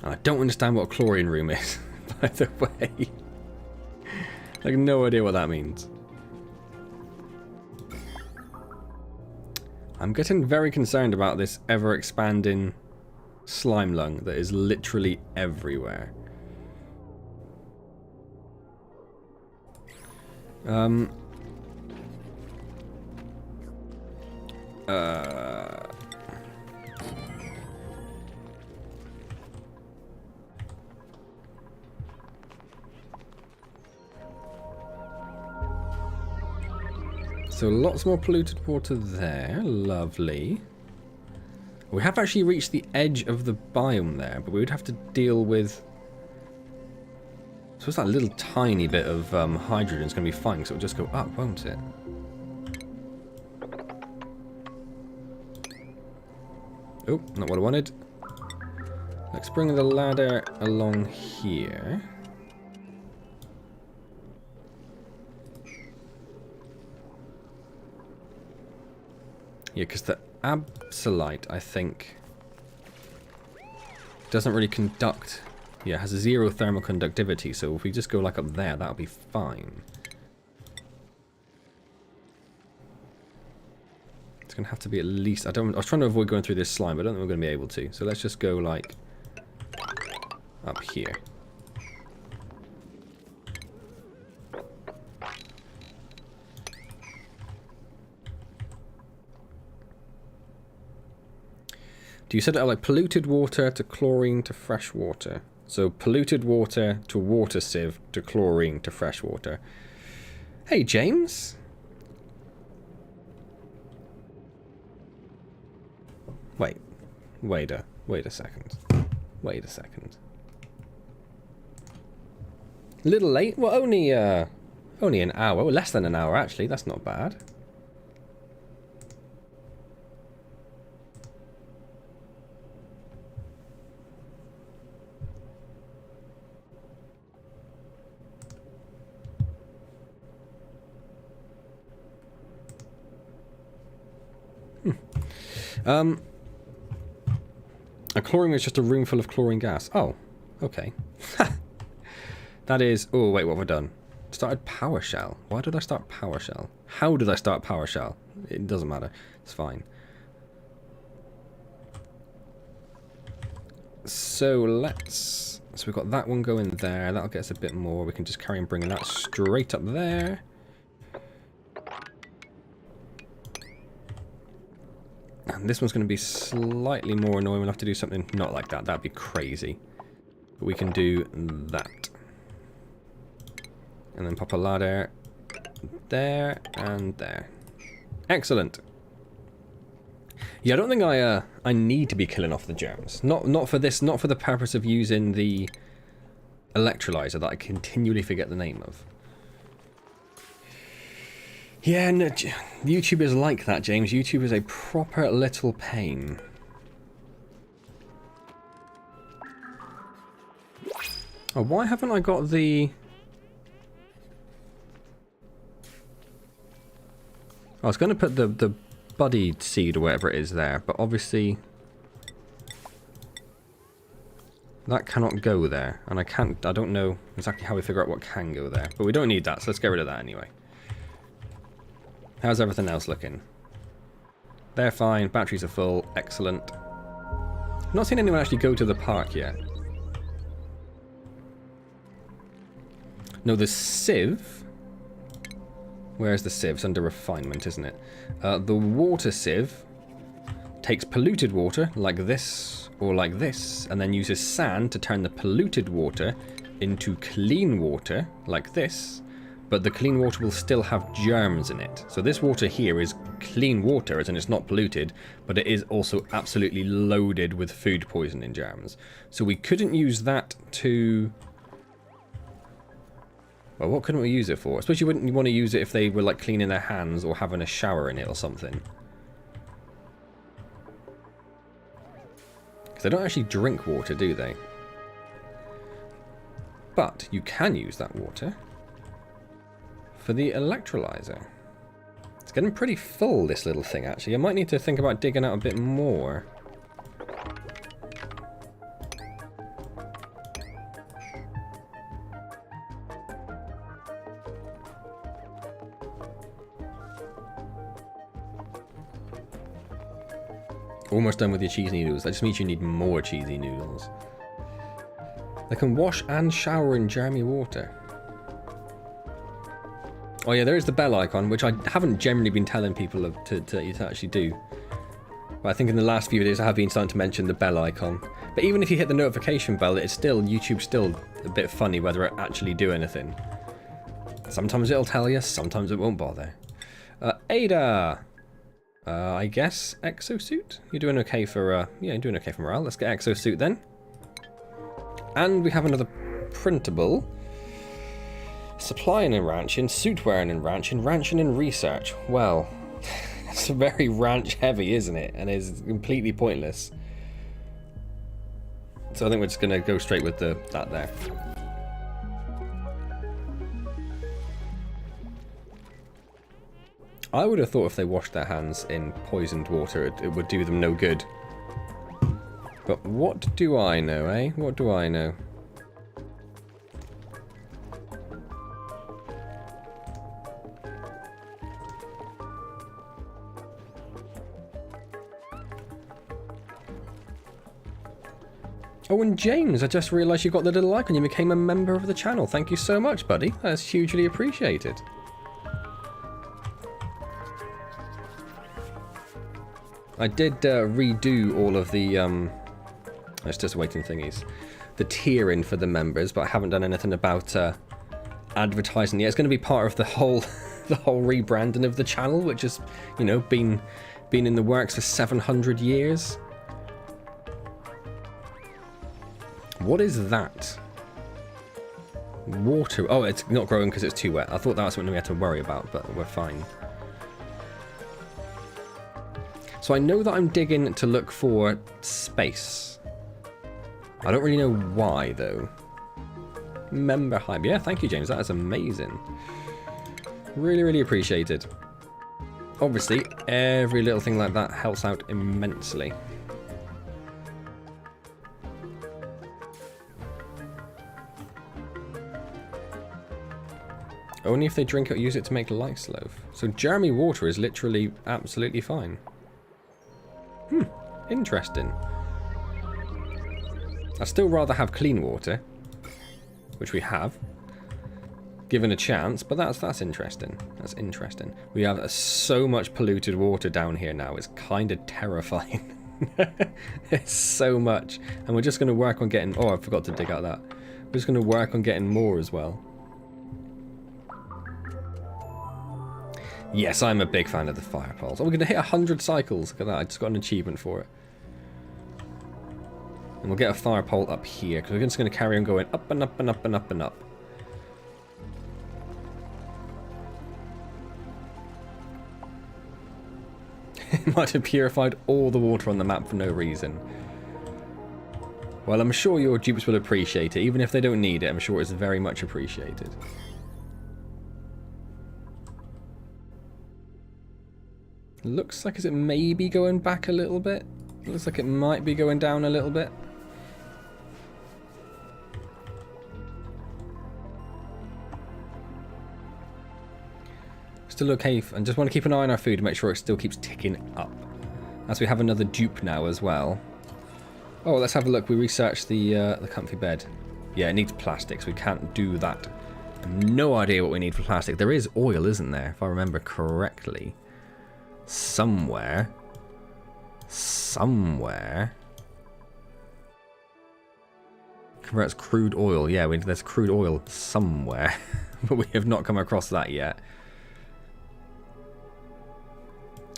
I don't understand what a chlorine room is, by the way. I have no idea what that means. I'm getting very concerned about this ever-expanding slime lung that is literally everywhere. So lots more polluted water there. Lovely. We have actually reached the edge of the biome there, but we would have to deal with... So it's that little tiny bit of hydrogen is going to be fine, so it'll just go up, won't it? Oh, not what I wanted. Let's bring the ladder along here. Yeah, because the absolite, I think, doesn't really conduct. Yeah, it has a 0 thermal conductivity, so if we just go like up there, that'll be fine. It's going to have to be at least... I was trying to avoid going through this slime, but I don't think we're going to be able to. So let's just go like up here. You said it like polluted water to chlorine to fresh water. So polluted water to water sieve to chlorine to fresh water. Hey, James. Wait a second. Wait a second. A little late? Well, only an hour. Well, less than an hour, actually. That's not bad. A chlorine is just a room full of chlorine gas. Oh, okay. That is... Oh, wait, what have I done? Started PowerShell. Why did I start PowerShell? How did I start PowerShell? It doesn't matter. It's fine. So let's... So we've got that one going there. That'll get us a bit more. We can just carry on bringing that straight up there. And this one's going to be slightly more annoying. We'll have to do something not like that. That'd be crazy. But we can do that. And then pop a ladder there and there. Excellent. Yeah, I don't think I need to be killing off the germs. Not for this. Not for the purpose of using the electrolyzer that I continually forget the name of. Yeah, no, YouTube is like that, James. YouTube is a proper little pain. Oh, why haven't I got the... I was going to put the buddy seed or whatever it is there, but obviously that cannot go there, and I don't know exactly how we figure out what can go there, but we don't need that, so let's get rid of that anyway. How's everything else looking? They're fine, batteries are full, excellent. I've not seen anyone actually go to the park yet. No, the sieve. Where's the sieve? It's under refinement, isn't it? The water sieve takes polluted water, like this, or like this, and then uses sand to turn the polluted water into clean water, like this. But the clean water will still have germs in it. So this water here is clean water, as in it's not polluted, but it is also absolutely loaded with food poisoning germs. So we couldn't use that to... Well, what couldn't we use it for? Especially wouldn't you want to use it if they were like cleaning their hands or having a shower in it or something. Because they don't actually drink water, do they? But you can use that water for the electrolyzer. It's getting pretty full, this little thing, actually. I might need to think about digging out a bit more. Almost done with your cheesy noodles. That just means you need more cheesy noodles. They can wash and shower in Jeremy water. Oh yeah, there is the bell icon, which I haven't generally been telling people to actually do. But I think in the last few videos I have been starting to mention the bell icon. But even if you hit the notification bell, it's still, YouTube's still a bit funny whether it actually do anything. Sometimes it'll tell you, sometimes it won't bother. Ada! I guess exosuit? You're doing okay for, yeah, you're doing okay for morale. Let's get exosuit then. And we have another printable. Supplying and ranching, suit wearing and ranching and research. Well, it's very ranch heavy, isn't it? And it's completely pointless. So I think we're just going to go straight with that there. I would have thought if they washed their hands in poisoned water, it would do them no good. But what do I know, eh? What do I know? Oh, and James, I just realised you got the little icon. You became a member of the channel. Thank you so much, buddy. That's hugely appreciated. I did redo all of the, it's just waiting thingies, the tiering for the members, but I haven't done anything about advertising yet. It's going to be part of the whole, the whole rebranding of the channel, which has, you know, been in the works for 700 years. What is that? Water. Oh, it's not growing because it's too wet. I thought that was something we had to worry about, but we're fine. So I know that I'm digging to look for space. I don't really know why, though. Member hype. Yeah, thank you, James. That is amazing. Really, really appreciated. Obviously, every little thing like that helps out immensely. Only if they drink it or use it to make lice loaf. So Jeremy water is literally absolutely fine. Interesting. I'd still rather have clean water, which we have, given a chance, but that's interesting. That's interesting. We have so much polluted water down here now, it's kind of terrifying. It's so much. And we're just going to work on getting... Oh, I forgot to dig out that. We're just going to work on getting more as well. Yes, I'm a big fan of the fire poles. Oh, we're going to hit 100 cycles. Look at that, I just got an achievement for it. And we'll get a fire pole up here, because we're just going to carry on going up and up and up and up and up. It might have purified all the water on the map for no reason. Well, I'm sure your dupes will appreciate it. Even if they don't need it, I'm sure it's very much appreciated. Looks like, is it maybe going back a little bit? Looks like it might be going down a little bit. Still okay, and just want to keep an eye on our food to make sure it still keeps ticking up. As we have another dupe now as well. Oh, let's have a look. We researched the comfy bed. Yeah, it needs plastic, so we can't do that. I have no idea what we need for plastic. There is oil, isn't there? If I remember correctly. Somewhere. Converts crude oil. Yeah, there's crude oil somewhere. But we have not come across that yet.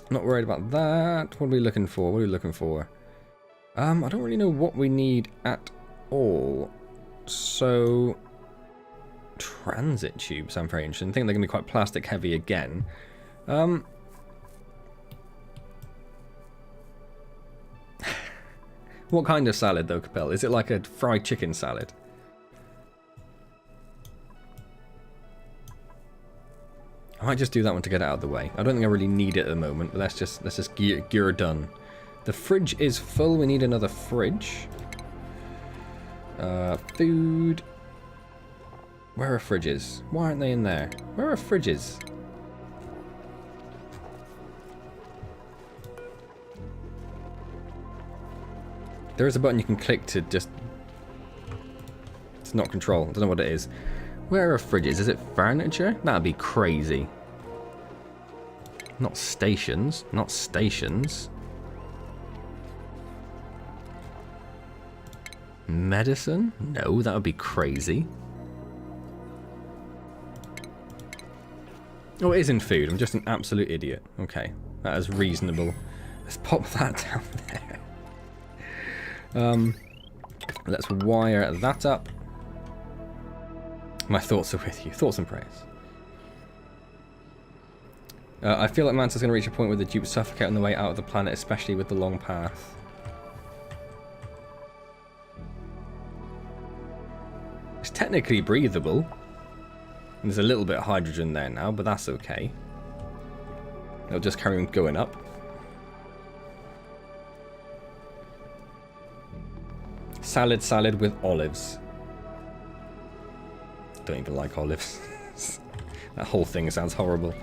Not worried about that. What are we looking for? What are we looking for? I don't really know what we need at all. So, transit tubes sound very interesting. I think they're going to be quite plastic heavy again. What kind of salad though, Capel? Is it like a fried chicken salad? I might just do that one to get it out of the way. I don't think I really need it at the moment, but let's just gear done. The fridge is full. We need another fridge. Food. Where are fridges? Why aren't they in there? Where are fridges? There is a button you can click to just... It's not control. I don't know what it is. Where are fridges? Is it furniture? That'd be crazy. Not stations. Not stations. Medicine? No, that would be crazy. Oh, it is in food. I'm just an absolute idiot. Okay, that is reasonable. Let's pop that down there. Let's wire that up. My thoughts are with you. Thoughts and prayers. I feel like Manta's going to reach a point where the dupes suffocate on the way out of the planet, especially with the long path. It's technically breathable. And there's a little bit of hydrogen there now, but that's okay. It'll just carry on going up. Salad with olives. Don't even like olives. That whole thing sounds horrible.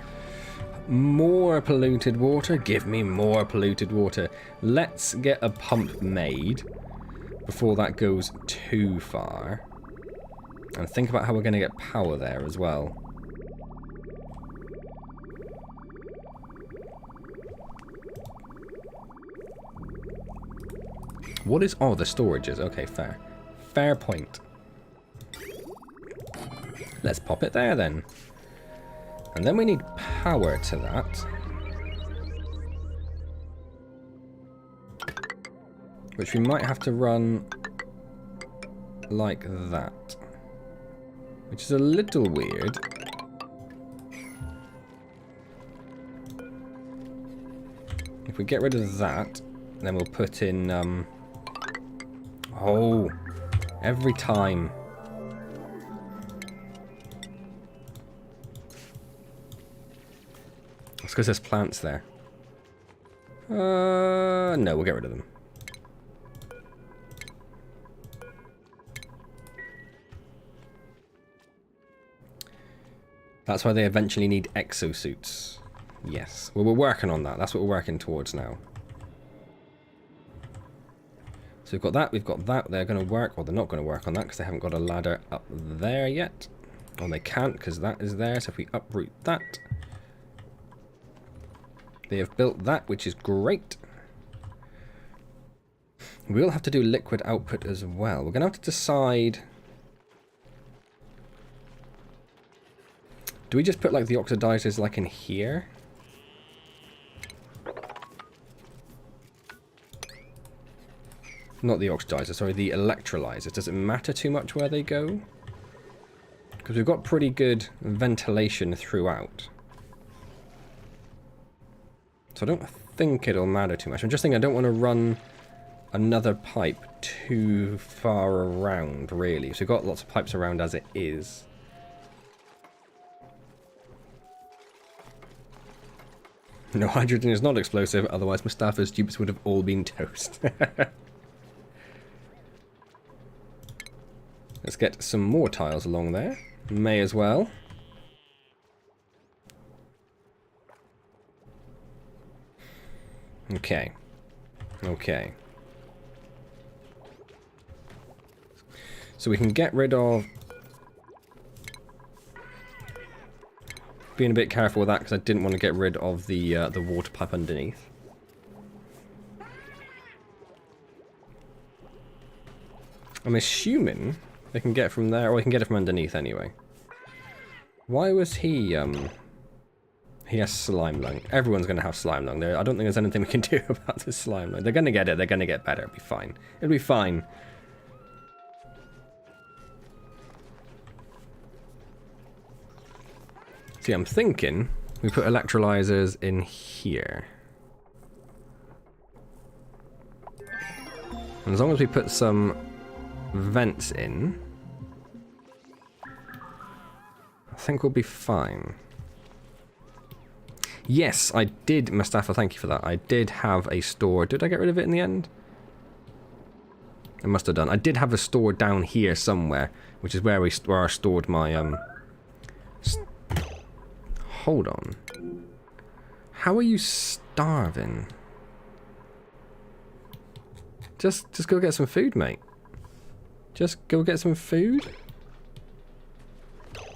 More polluted water. Give me more polluted water. Let's get a pump made before that goes too far. And think about how we're going to get power there as well. What is... Oh, the storages. Okay, fair. Fair point. Let's pop it there then. And then we need power to that. Which we might have to run like that. Which is a little weird. If we get rid of that, then we'll put in... Oh, every time. It's because there's plants there. No, we'll get rid of them. That's why they eventually need exosuits. Yes. Well, we're working on that. That's what we're working towards now. So we've got that. They're going to work. Well, they're not going to work on that because they haven't got a ladder up there yet. Well, they can't because that is there. So if we uproot that... They have built that, which is great. We'll have to do liquid output as well. We're going to have to decide... Do we just put like the oxidizers like in here? Not the oxidizer, sorry, the electrolyzers. Does it matter too much where they go? Because we've got pretty good ventilation throughout. So I don't think it'll matter too much. I'm just thinking I don't want to run another pipe too far around, really. So we've got lots of pipes around as it is. No, hydrogen is not explosive, otherwise Mustafa's dupes would have all been toast. Let's get some more tiles along there. May as well. Okay. Okay. So we can get rid of... Being a bit careful with that because I didn't want to get rid of the water pipe underneath. I'm assuming they can get from there, or they can get it from underneath anyway. Why was he He has slime lung. Everyone's going to have slime lung. I don't think there's anything we can do about the slime lung. They're going to get it. They're going to get better. It'll be fine. It'll be fine. See, I'm thinking we put electrolyzers in here. And as long as we put some vents in, I think we'll be fine. Yes, I did, Mustafa, thank you for that. I did have a store. Did I get rid of it in the end? I must have done. I did have a store down here somewhere, which is where I stored my Hold on. How are you starving? Just go get some food, mate. Just go get some food.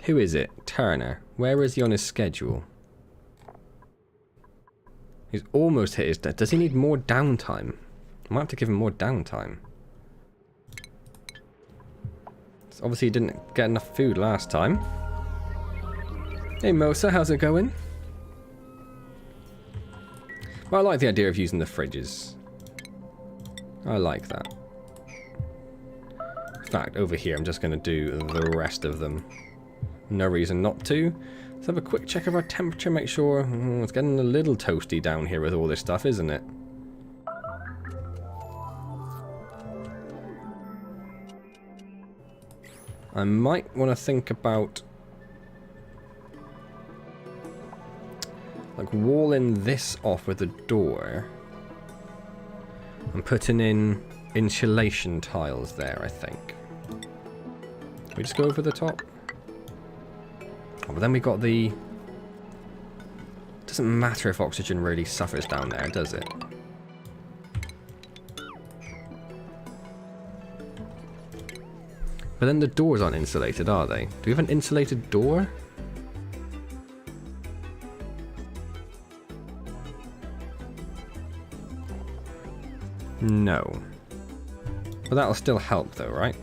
Who is it? Turner. Where is he on his schedule? He's almost hit his death. Does he need more downtime? I might have to give him more downtime. So obviously he didn't get enough food last time. Hey Mosa, how's it going? Well, I like the idea of using the fridges. I like that. In fact, over here I'm just going to do the rest of them. No reason not to. Let's have a quick check of our temperature, make sure... it's getting a little toasty down here with all this stuff, isn't it? I might want to think about... like walling this off with a door. And putting in insulation tiles there, I think. Can we just go over the top? Oh, but then we got the... doesn't matter if oxygen really suffers down there, does it? But then the doors aren't insulated, are they? Do we have an insulated door? No. But that'll still help though, right?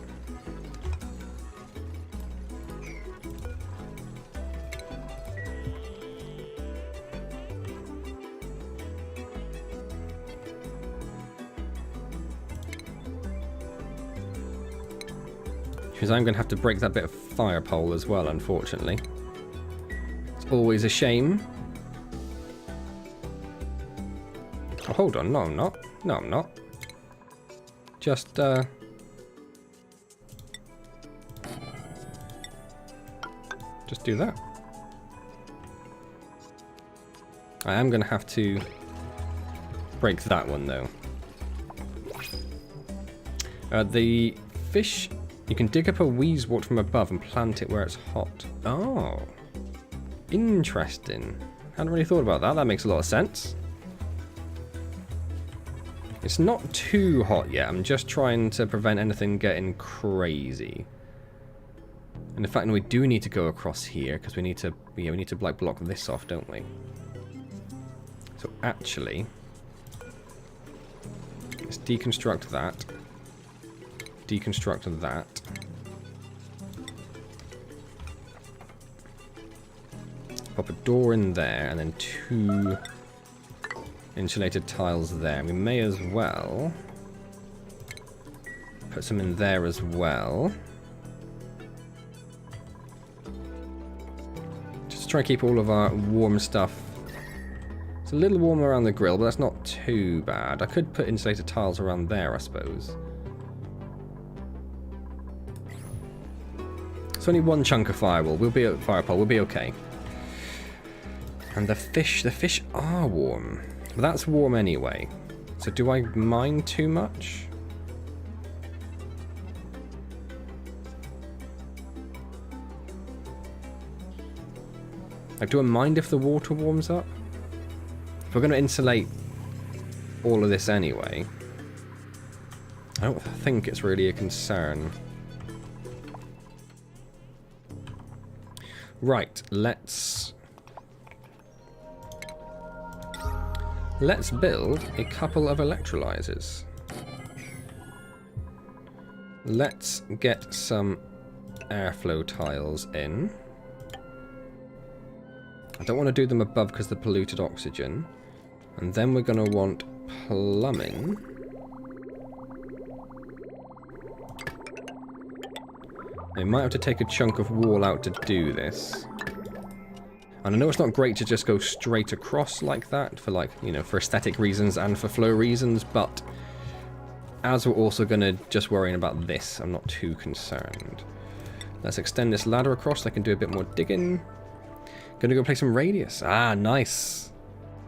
Because I'm going to have to break that bit of fire pole as well, unfortunately. It's always a shame. Oh, hold on. No, I'm not. No, I'm not. Just, just do that. I am going to have to break that one, though. The fish... you can dig up a wheezewort from above and plant it where it's hot. Oh. Interesting. Hadn't really thought about that. That makes a lot of sense. It's not too hot yet. I'm just trying to prevent anything getting crazy. And in fact, we do need to go across here because we need to, yeah, we need to like block this off, don't we? So actually, let's deconstruct that. Deconstruct that. Pop a door in there and then 2 insulated tiles there. We may as well put some in there as well. Just to try and keep all of our warm stuff. It's a little warmer around the grill, but that's not too bad. I could put insulated tiles around there, I suppose. It's only one chunk of firewall. We'll be firepole. We'll be okay. And the fish are warm. But that's warm anyway. So do I mind too much? Like, do I mind if the water warms up? If we're going to insulate all of this anyway, I don't think it's really a concern. Right, let's build a couple of electrolyzers. Let's get some airflow tiles in. I don't want to do them above because of the polluted oxygen. And then we're going to want plumbing. I might have to take a chunk of wall out to do this. And I know it's not great to just go straight across like that for, like, you know, for aesthetic reasons and for flow reasons, but as we're also going to just worrying about this, I'm not too concerned. Let's extend this ladder across so I can do a bit more digging. Gonna go play some Radius. Ah, nice.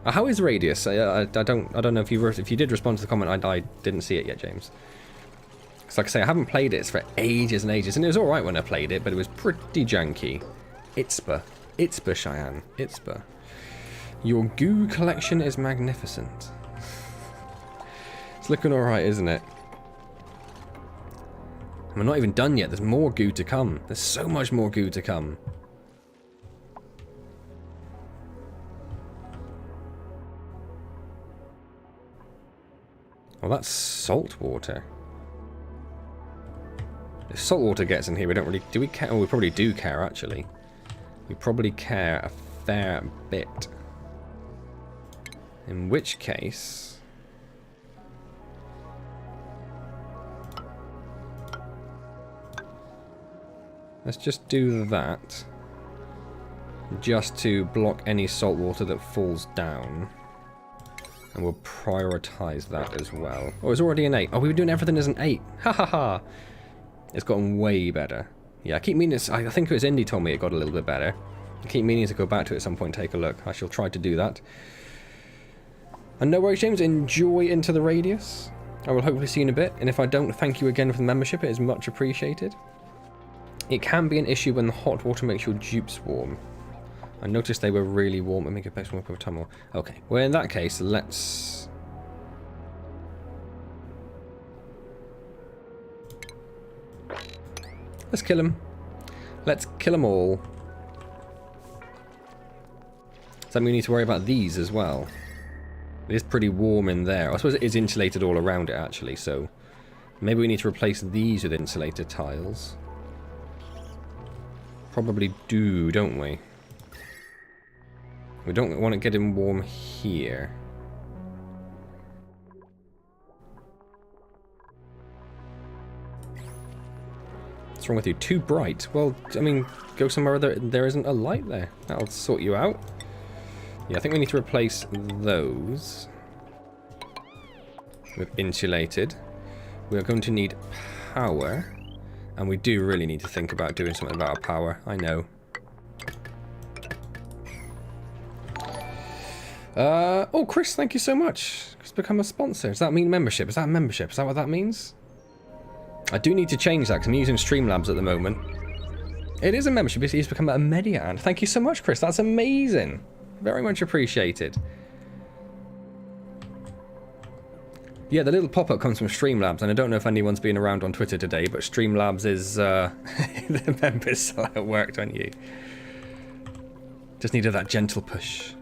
How is Radius? I don't know if you did respond to the comment. I didn't see it yet, James. Because like I say, I haven't played it for ages and ages, and it was alright when I played it, but it was pretty janky. Itzba, Cheyenne. Itzba. Your goo collection is magnificent. It's looking alright, isn't it? And we're not even done yet. There's more goo to come. There's so much more goo to come. Well, that's salt water. If salt water gets in here, we don't really... Do we care? Oh, we probably do care, actually. We probably care a fair bit. In which case... let's just do that. Just to block any salt water that falls down. And we'll prioritise that as well. Oh, it's already an 8. Oh, we were doing everything as an 8. Ha ha ha! It's gotten way better. Yeah, I keep meaning to... I think it was Indy told me it got a little bit better. I keep meaning to go back to it at some point and take a look. I shall try to do that. And no worries, James. Enjoy Into the Radius. I will hopefully see you in a bit. And if I don't, thank you again for the membership. It is much appreciated. It can be an issue when the hot water makes your dupes warm. I noticed they were really warm and make a best one per time more. Okay, well in that case, let's... let's kill them. Let's kill them all. So we need to worry about these as well. It is pretty warm in there. I suppose it is insulated all around it actually, so... maybe we need to replace these with insulated tiles. Probably do, don't we? We don't want to get him warm here. What's wrong with you? Too bright? Well, I mean, go somewhere there isn't a light there. That'll sort you out. Yeah, I think we need to replace those with insulated. We are going to need power. And we do really need to think about doing something about our power. I know. Oh, Chris, thank you so much. It's become a sponsor. Does that mean membership? Is that membership? Is that what that means? I do need to change that because I'm using Streamlabs at the moment. It is a membership. He's become a Median. Thank you so much, Chris. That's amazing. Very much appreciated. Yeah, the little pop-up comes from Streamlabs, and I don't know if anyone's been around on Twitter today, but Streamlabs is the members sell it worked on you. Just needed that gentle push.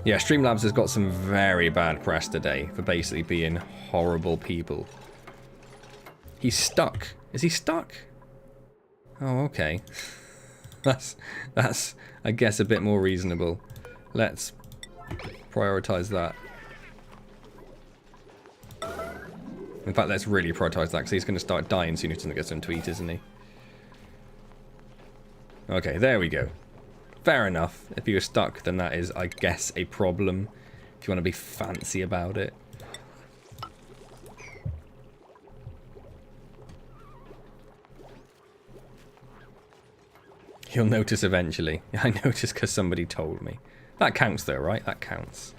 Yeah, Streamlabs has got some very bad press today for basically being horrible people. He's stuck. Is he stuck? Oh, okay. That's I guess a bit more reasonable. Let's prioritize that. In fact, let's really prioritise that because he's going to start dying soon if he doesn't get some tweet, isn't he? Okay, there we go. Fair enough. If you're stuck, then that is, I guess, a problem. If you want to be fancy about it. You'll notice eventually. I noticed because somebody told me. That counts though, right? That counts.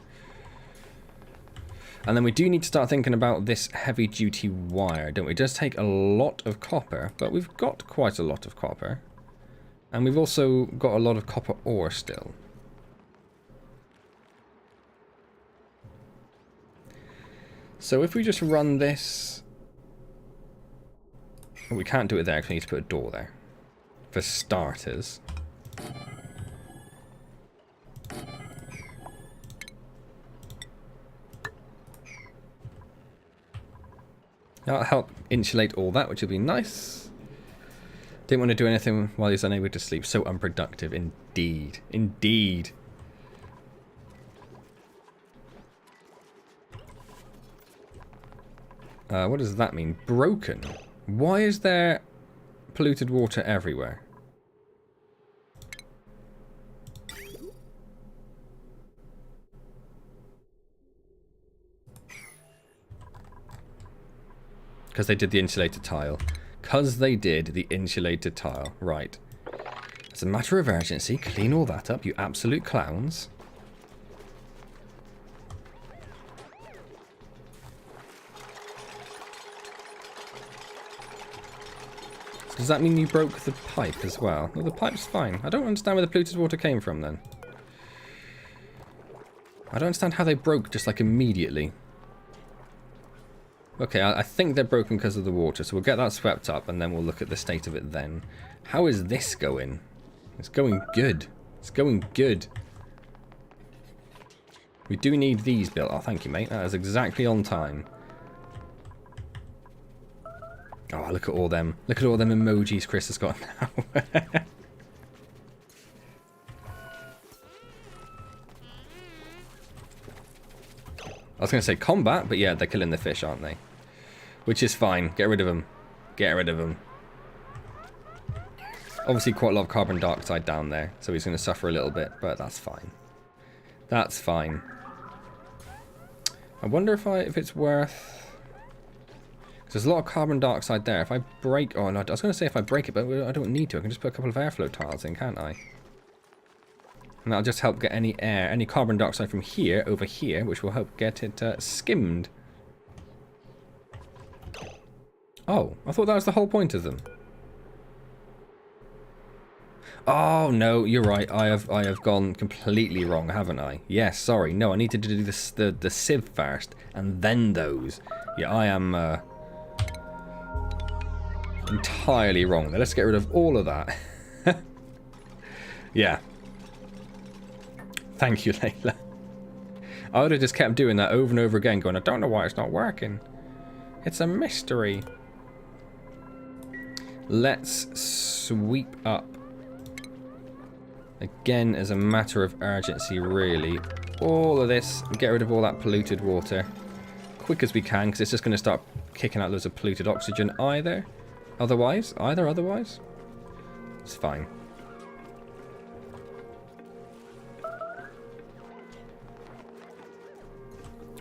And then we do need to start thinking about this heavy-duty wire, don't we? It does take a lot of copper, but we've got quite a lot of copper. And we've also got a lot of copper ore still. So if we just run this... oh, we can't do it there because we need to put a door there. For starters. That'll help insulate all that, which will be nice. Didn't want to do anything while he's unable to sleep. So unproductive, indeed. Indeed. What does that mean? Broken. Why is there polluted water everywhere? Because they did the insulated tile. Because they did the insulated tile. Right. As a matter of urgency, clean all that up, you absolute clowns. So does that mean you broke the pipe as well? Well, the pipe's fine. I don't understand where the polluted water came from then. I don't understand how they broke just like immediately. Okay, I think they're broken because of the water, so we'll get that swept up and then we'll look at the state of it then. How is this going? It's going good. It's going good. We do need these built. Oh, thank you, mate. That is exactly on time. Oh, look at all them. Look at all them emojis Chris has got now. I was going to say combat, but yeah, they're killing the fish, aren't they? Which is fine. Get rid of them. Get rid of them. Obviously quite a lot of carbon dioxide down there, so he's going to suffer a little bit, but that's fine. That's fine. I wonder if it's worth... There's a lot of carbon dioxide there. If I break... Oh, no, I was going to say if I break it, but I don't need to. I can just put a couple of airflow tiles in, can't I? And that'll just help get any air, any carbon dioxide from here over here, which will help get it skimmed. Oh, I thought that was the whole point of them. Oh, no, you're right. I have gone completely wrong, haven't I? Yes, sorry. No, I needed to do this, the sieve first, and then those. Yeah, I am entirely wrong. Now, let's get rid of all of that. Yeah. Thank you, Layla. I would have just kept doing that over and over again, going, I don't know why it's not working. It's a mystery. Let's sweep up. Again, as a matter of urgency, really. All of this, get rid of all that polluted water. Quick as we can, because it's just going to start kicking out loads of polluted oxygen otherwise. It's fine.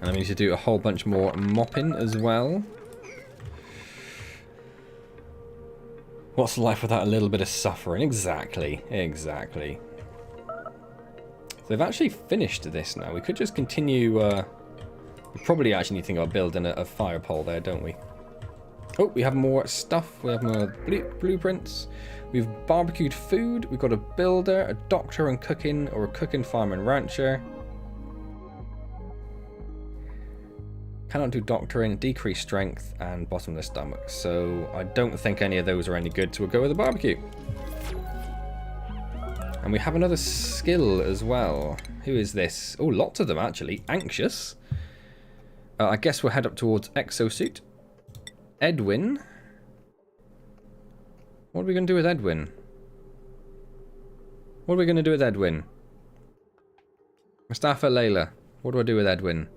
And we need to do a whole bunch more mopping as well. What's life without a little bit of suffering? Exactly. Exactly. So they've actually finished this now. We could just continue... we probably actually need to think about building a fire pole there, don't we? Oh, we have more stuff. We have more blueprints. We've barbecued food. We've got a builder, a doctor and cooking, or a cooking farm and rancher. Cannot do doctoring, decreased strength, and bottomless stomach. So I don't think any of those are any good, so we'll go with the barbecue. And we have another skill as well. Who is this? Oh, lots of them actually. Anxious. I guess we'll head up towards exosuit. Edwin. What are we going to do with Edwin? What are we going to do with Edwin? Mustafa, Layla. What do I do with Edwin?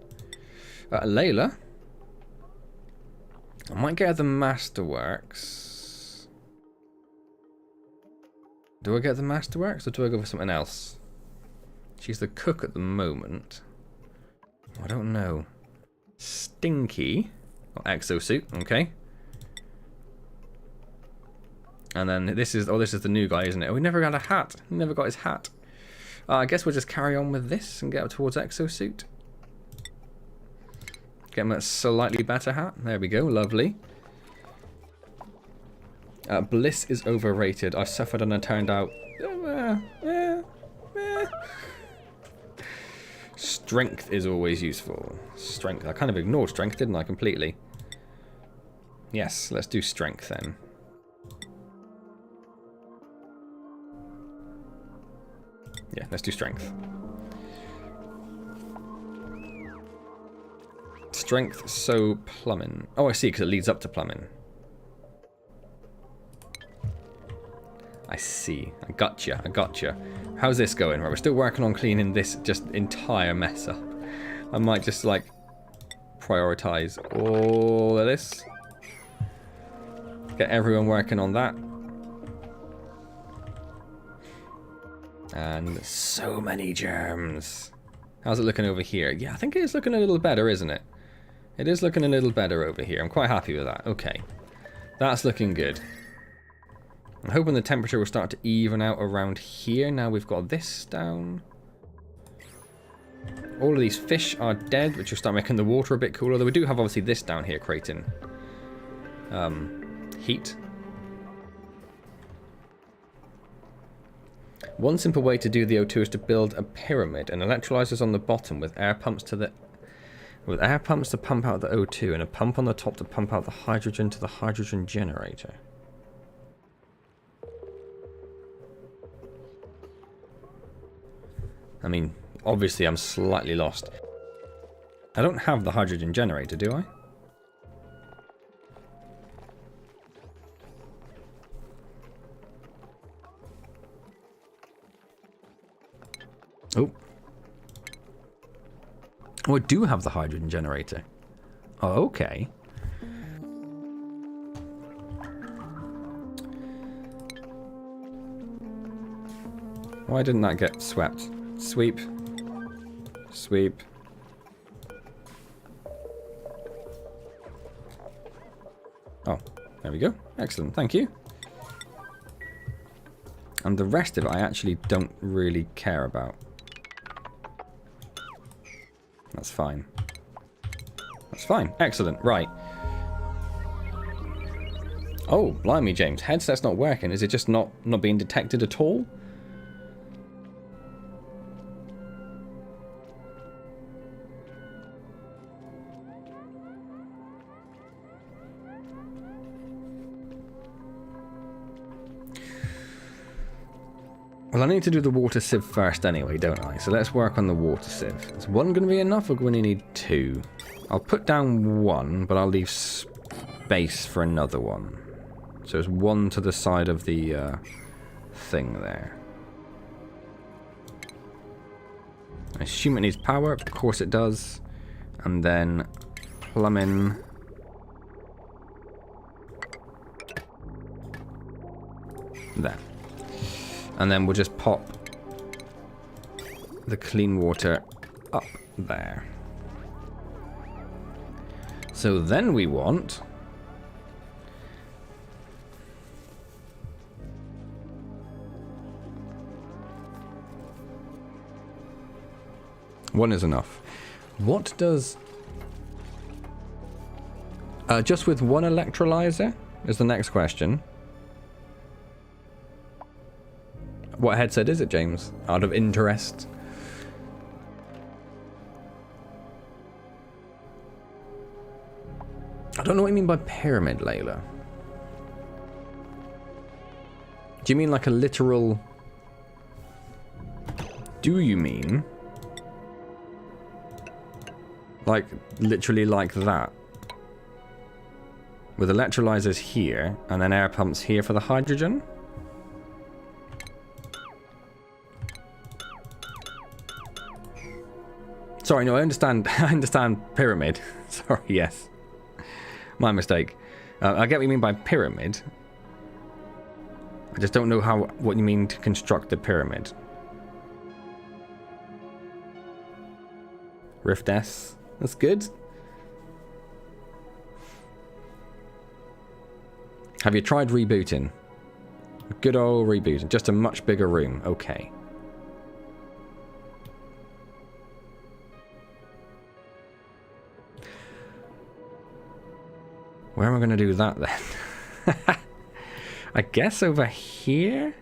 Layla. I might get her the Masterworks. Do I get the Masterworks or do I go for something else? She's the cook at the moment. I don't know. Stinky. Or exosuit, okay. And then this is the new guy, isn't it? Oh, he never got a hat. He never got his hat. I guess we'll just carry on with this and get up towards exosuit. Get him a slightly better hat. There we go. Lovely. Bliss is overrated. I suffered and I turned out... Strength is always useful. Strength. I kind of ignored strength, didn't I, completely? Yes, let's do strength then. Yeah, let's do strength. Strength, so plumbing. Oh, I see, because it leads up to plumbing. I see. I gotcha. How's this going? Right, we're still working on cleaning this just entire mess up. I might just, like, prioritize all of this. Get everyone working on that. And so many germs. How's it looking over here? Yeah, I think it is looking a little better, isn't it? It is looking a little better over here. I'm quite happy with that. Okay. That's looking good. I'm hoping the temperature will start to even out around here. Now we've got this down. All of these fish are dead, which will start making the water a bit cooler. Though we do have obviously this down here creating heat. One simple way to do the O2 is to build a pyramid and electrolyzers on the bottom with air pumps to the With air pumps to pump out the O2 and a pump on the top to pump out the hydrogen to the hydrogen generator. I mean, obviously I'm slightly lost. I don't have the hydrogen generator, do I? Oh. Oh, I do have the hydrogen generator. Oh, okay. Why didn't that get swept? Sweep. Sweep. Oh, there we go. Excellent, thank you. And the rest of it I actually don't really care about. That's fine. That's fine. Excellent. Right. Oh, blimey, James. Headset's not working. Is it just not being detected at all? Well, I need to do the water sieve first anyway, don't I? So let's work on the water sieve. Is one going to be enough, or going to need two? I'll put down one, but I'll leave space for another one. So there's one to the side of the thing there. I assume it needs power. Of course it does. And then plumbing. There. And then we'll just pop the clean water up there. So then we want one is enough. What does just with one electrolyzer is the next question. What headset is it, James? Out of interest. I don't know what you mean by pyramid, Layla. Do you mean like a literal... Do you mean... like, literally like that? With electrolyzers here, and then air pumps here for the hydrogen? Sorry, no, I understand. I understand pyramid. Sorry, yes. My mistake. I get what you mean by pyramid. I just don't know what you mean to construct a pyramid. Rift S. That's good. Have you tried rebooting? Good old rebooting. Just a much bigger room. Okay. Where am I going to do that then? I guess over here?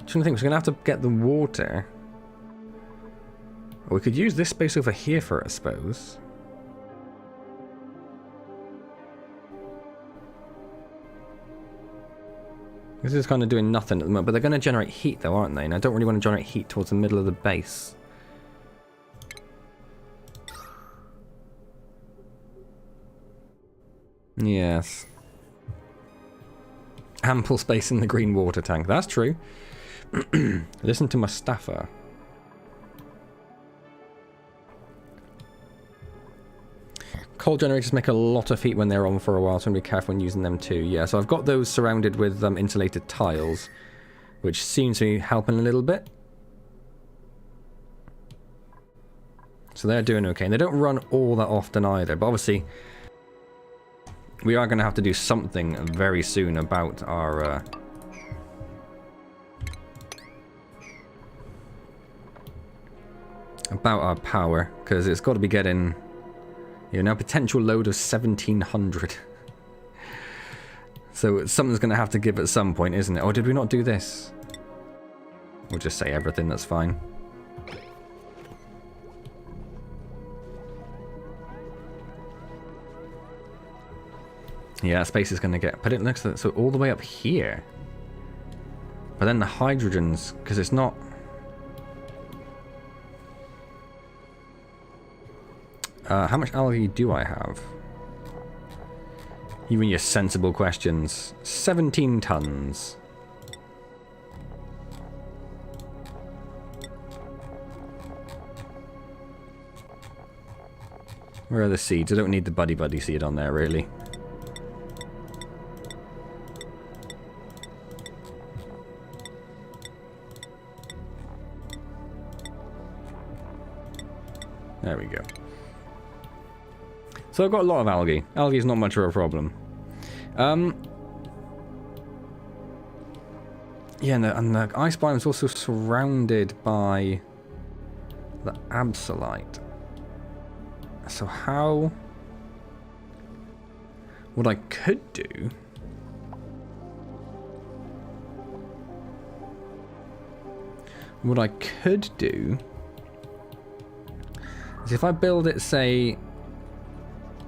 I'm trying to think, we're going to have to get the water. We could use this space over here for it, I suppose. This is kind of doing nothing at the moment, but they're going to generate heat though, aren't they? And I don't really want to generate heat towards the middle of the base. Yes. Ample space in the green water tank. That's true. Listen to Mustafa. Coal generators make a lot of heat when they're on for a while, so I'm going to be careful when using them too. Yeah, so I've got those surrounded with insulated tiles, which seems to be helping a little bit. So they're doing okay. And they don't run all that often either, but obviously we are going to have to do something very soon about our about our power, because it's got to be getting, you know, now potential load of 1700. So something's going to have to give at some point, isn't it? Or did we not do this? We'll just say everything, that's fine. Yeah, space is going to get... But it looks like... So all the way up here. But then the hydrogens... Because it's not... how much algae do I have? Even your sensible questions. 17 tons. Where are the seeds? I don't need the buddy buddy seed on there, really. There we go. So I've got a lot of algae. Algae is not much of a problem. Yeah, and the ice biome is also surrounded by the absolite. So how... What I could do... What I could do... is if I build it, say...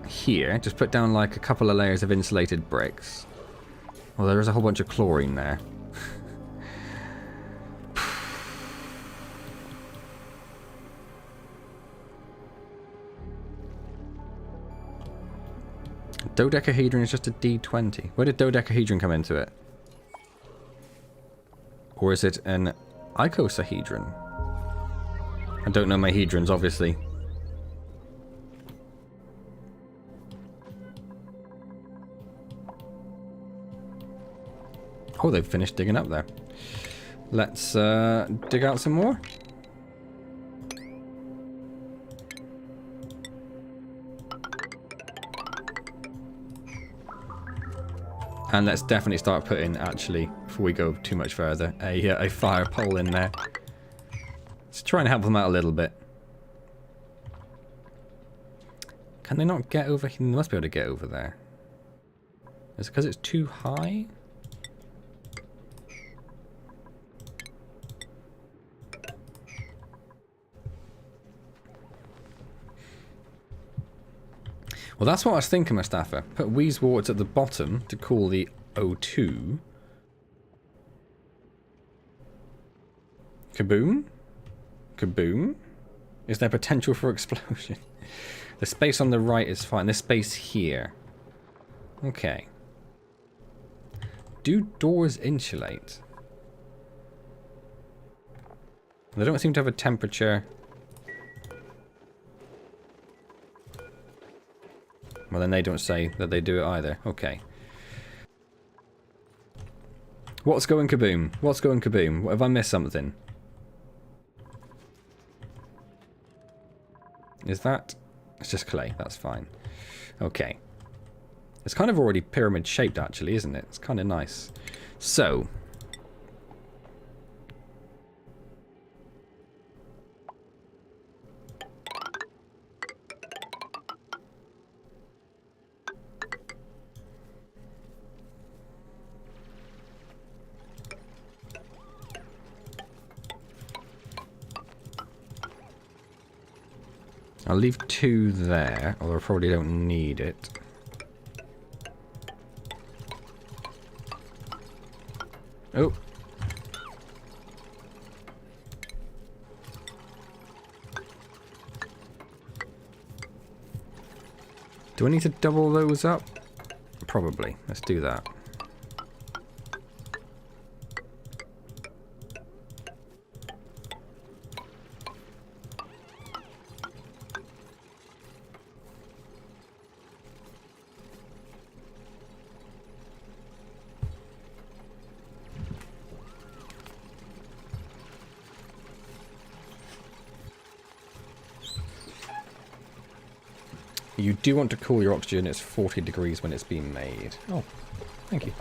here, just put down like a couple of layers of insulated bricks. Well, there is a whole bunch of chlorine there. Dodecahedron is just a D20. Where did dodecahedron come into it? Or is it an icosahedron? I don't know my hedrons, obviously. Oh, they've finished digging up there. Let's dig out some more. And let's definitely start putting, actually, before we go too much further, a fire pole in there. Let's try and help them out a little bit. Can they not get over here? They must be able to get over there. Is it because it's too high? Well, that's what I was thinking, Mustafa. Put Wheezewarts at the bottom to cool the O2. Kaboom? Kaboom? Is there potential for explosion? The space on the right is fine. This space here. Okay. Do doors insulate? They don't seem to have a temperature. Well, then they don't say that they do it either. Okay. What's going kaboom? What's going kaboom? What, have I missed something? Is that... It's just clay. That's fine. Okay. It's kind of already pyramid shaped, actually, isn't it? It's kind of nice. So... I'll leave 2 there, although I probably don't need it. Oh. Do I need to double those up? Probably. Let's do that. You do want to cool your oxygen. It's 40 degrees when it's being made. Oh, thank you.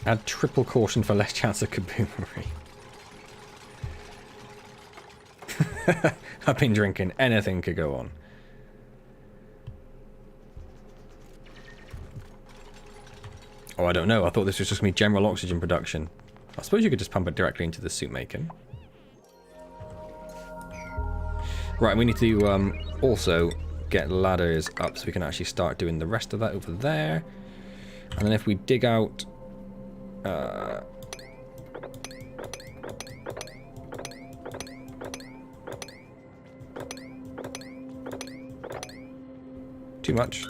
Add triple caution for less chance of kaboomery. I've been drinking. Anything could go on. Oh, I don't know. I thought this was just going to be general oxygen production. I suppose you could just pump it directly into the soup making. Right, we need to also get ladders up so we can actually start doing the rest of that over there. And then if we dig out... too much.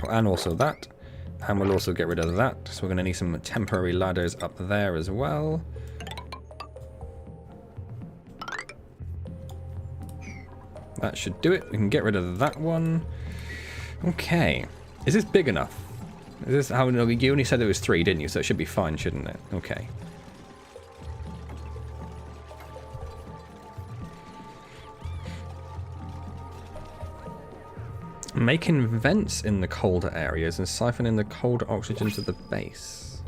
And also that. And we'll also get rid of that. So we're going to need some temporary ladders up there as well. That should do it. We can get rid of that one. Okay. Is this big enough? Is this how... No, you only said there was 3, didn't you? So it should be fine, shouldn't it? Okay. Making vents in the colder areas and siphoning the colder oxygen to the base.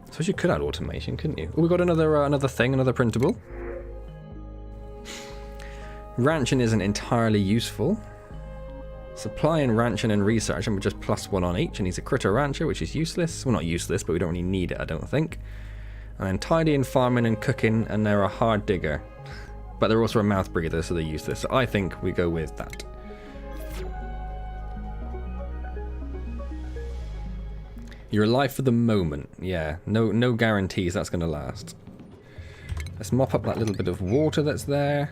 So you could add automation, couldn't you? Oh, we got another thing, another printable. Ranching isn't entirely useful. Supplying, ranching, and research, and we're just +1 on each. And he's a critter rancher, which is useless. Well, not useless, but we don't really need it, I don't think. And then tidying, farming, and cooking, and they're a hard digger. But they're also a mouth breather, so they're useless. So I think we go with that. You're alive for the moment. Yeah, no guarantees that's going to last. Let's mop up that little bit of water that's there.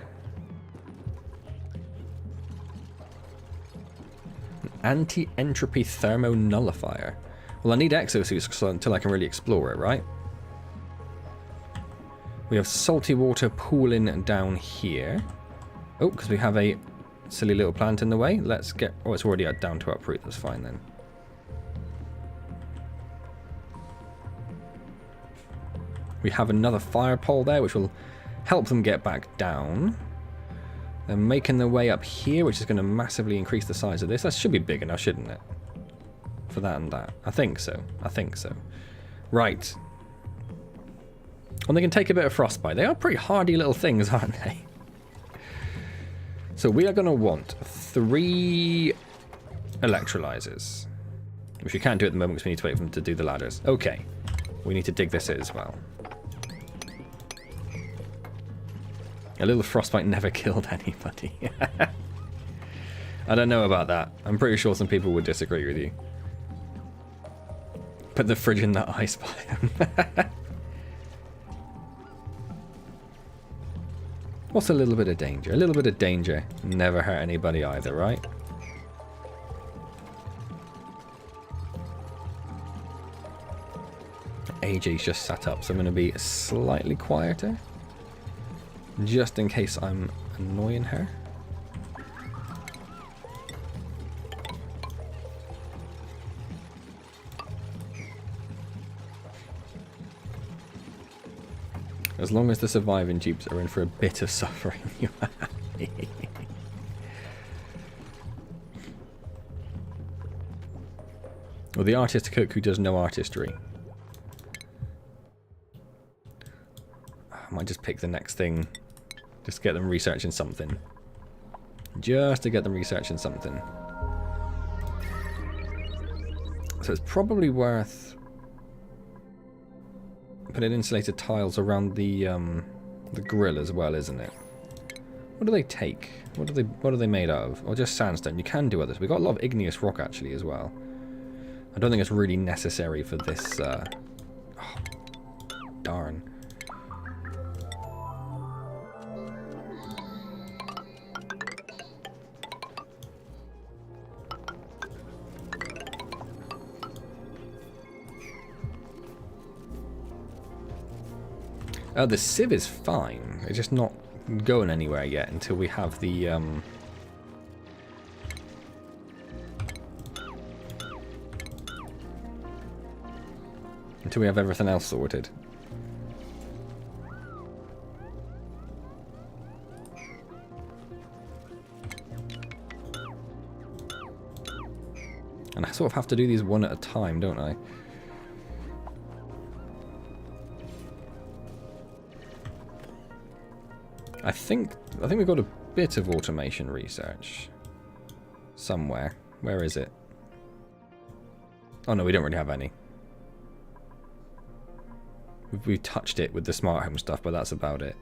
Anti-entropy thermo-nullifier. Well, I need exosuits until I can really explore it, right? We have salty water pooling down here. Oh, because we have a silly little plant in the way. Let's get... Oh, it's already down to uproot. That's fine then. We have another fire pole there, which will help them get back down. They're making their way up here, which is going to massively increase the size of this. That should be big enough, shouldn't it? For that and that. I think so. I think so. Right. Well, they can take a bit of frostbite. They are pretty hardy little things, aren't they? So we are going to want 3 electrolyzers. Which we can't do at the moment because we need to wait for them to do the ladders. Okay. We need to dig this in as well. A little frostbite never killed anybody. I don't know about that. I'm pretty sure some people would disagree with you. Put the fridge in that ice biome. What's a little bit of danger? A little bit of danger never hurt anybody either, right? AJ's just sat up, so I'm going to be slightly quieter. Just in case I'm annoying her. As long as the surviving dupes are in for a bit of suffering, you are happy. Well, the artist cook who does no artistry. I might just pick the next thing. Just to get them researching something. Just to get them researching something. So it's probably worth putting insulated tiles around the grill as well, isn't it? What do they take? What are they made out of? Or just sandstone? You can do others. We've got a lot of igneous rock actually as well. I don't think it's really necessary for this. Oh, darn. Oh, the sieve is fine. It's just not going anywhere yet until we have the until we have everything else sorted. And I sort of have to do these one at a time, don't I? I think we've got a bit of automation research somewhere. Where is it? Oh no, we don't really have any. We've touched it with the smart home stuff, but that's about it.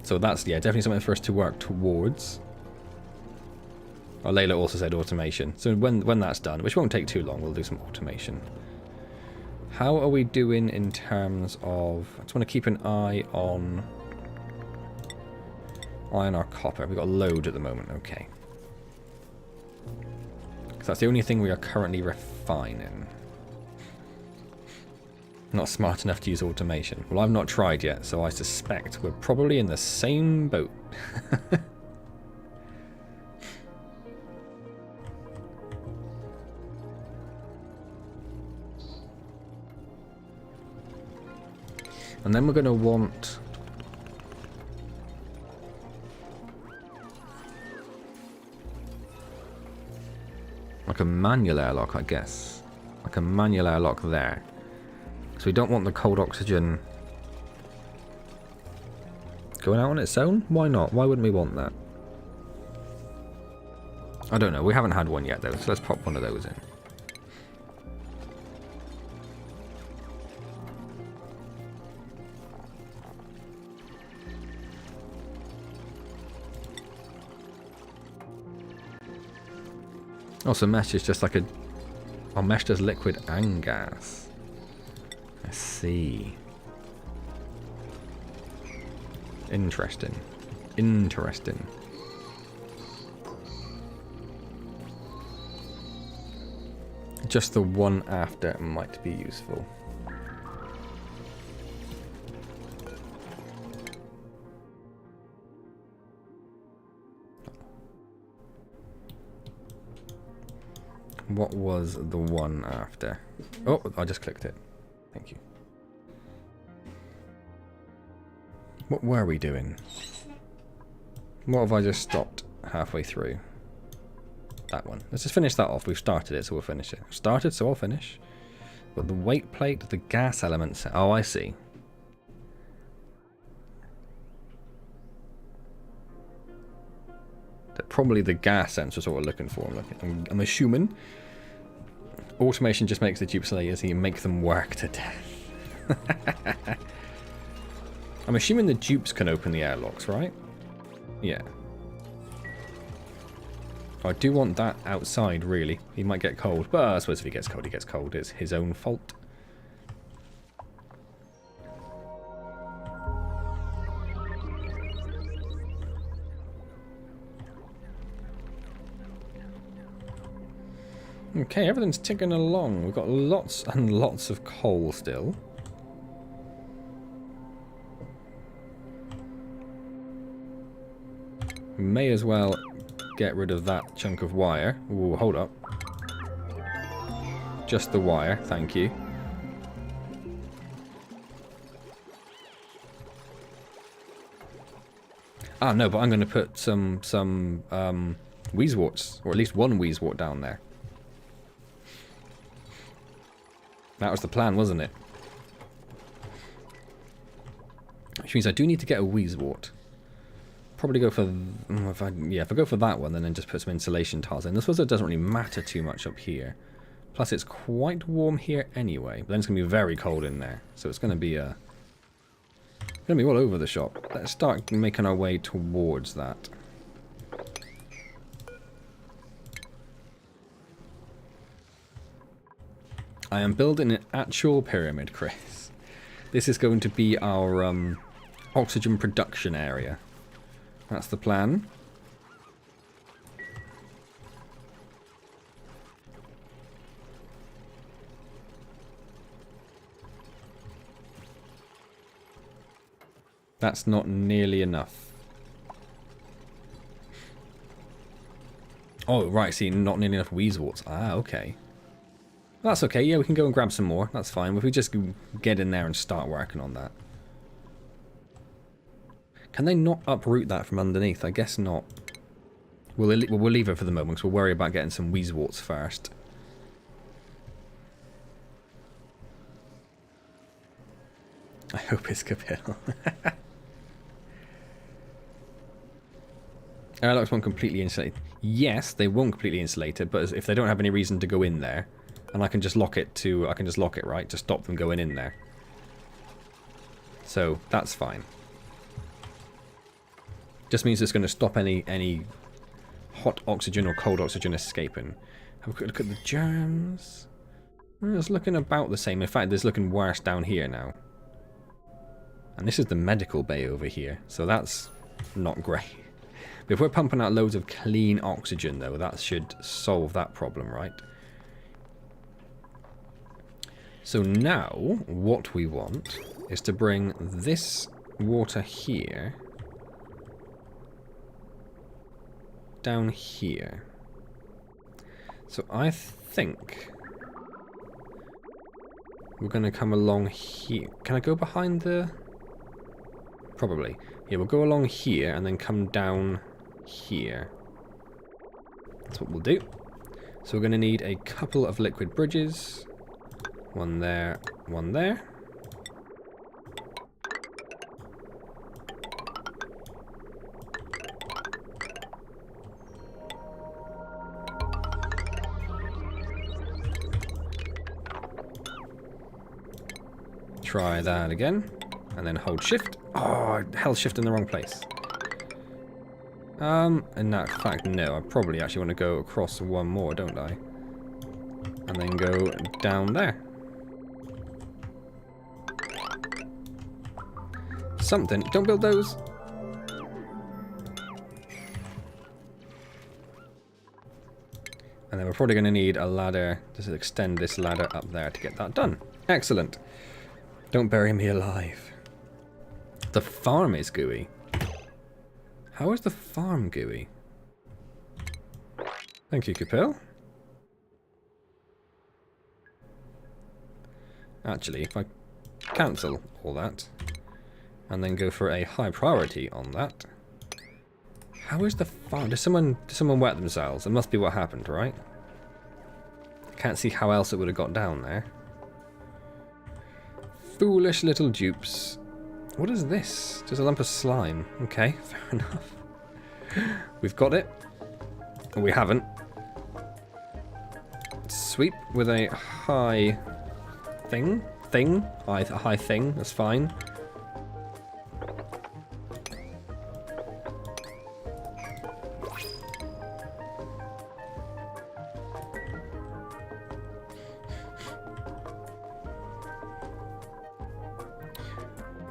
So that's, yeah, definitely something for us to work towards. Oh, Layla also said automation. So when that's done, which won't take too long, we'll do some automation. How are we doing in terms of... I just want to keep an eye on our copper. We've got a load at the moment, okay. Because that's the only thing we are currently refining. Not smart enough to use automation. Well, I've not tried yet, so I suspect we're probably in the same boat. And then we're going to want... like a manual airlock, I guess. Like a manual airlock there. So we don't want the cold oxygen going out on its own? Why not? Why wouldn't we want that? I don't know. We haven't had one yet, though, so let's pop one of those in. Oh, so mesh is just like a... oh, mesh does liquid and gas. I see. Interesting. Interesting. Just the one after might be useful. What was the one after? Oh, I just clicked it. Thank you. What were we doing? What have I just stopped halfway through? That one. Let's just finish that off. We've started it, so we'll finish it. Started, so I'll finish. But the weight plate, the gas elements... oh, I see. Probably the gas sensors what we're looking for. I'm assuming automation just makes the dupes layers, you make them work to death. I'm assuming the dupes can open the airlocks, right? Yeah. I do want that outside, really. He might get cold, but I suppose if he gets cold, he gets cold. It's his own fault. Okay, everything's ticking along. We've got lots and lots of coal still. We may as well get rid of that chunk of wire. Ooh, hold up. Just the wire, thank you. Ah, no, but I'm going to put some Wheezeworts, or at least one Wheezewort down there. That was the plan, wasn't it? Which means I do need to get a Wheezewort. Probably go for... if I go for that one, then just put some insulation tiles in. I suppose it doesn't really matter too much up here. Plus, it's quite warm here anyway. But then it's going to be very cold in there. So it's going to be all over the shop. Let's start making our way towards that. I am building an actual pyramid, Chris. This is going to be our oxygen production area. That's the plan. That's not nearly enough. Oh, right, see, not nearly enough Wheezeworts. Ah, okay. That's okay, yeah, we can go and grab some more. That's fine. If we just get in there and start working on that. Can they not uproot that from underneath? I guess not. We'll leave it for the moment, because we'll worry about getting some weezeworts first. I hope it's Capel. Airlocks won't completely insulate. Yes, they won't completely insulate it, but if they don't have any reason to go in there, and I can just lock it to, right, to stop them going in there. So that's fine. Just means it's going to stop any hot oxygen or cold oxygen escaping. Have a quick look at the germs. It's looking about the same. In fact, it's looking worse down here now. And this is the medical bay over here, so that's not great. But if we're pumping out loads of clean oxygen, though, that should solve that problem, right? So now, what we want is to bring this water here down here. So I think we're going to come along here. Can I go behind the... Probably. Yeah, we'll go along here and then come down here. That's what we'll do. So we're going to need a couple of liquid bridges. One there, one there. Try that again. And then hold shift. Oh, I held shift in the wrong place. In that fact, no. I probably actually want to go across one more, don't I? And then go down there. Something. Don't build those. And then we're probably going to need a ladder to extend this ladder up there to get that done. Excellent. Don't bury me alive. The farm is gooey. How is the farm gooey? Thank you, Capel. Actually, if I cancel all that and then go for a high priority on that. How is the farm? Did someone wet themselves? That must be what happened, right? I can't see how else it would have got down there. Foolish little dupes. What is this? Just a lump of slime. Okay, fair enough. We've got it. Or we haven't. Sweep with a high thing. A high thing, that's fine.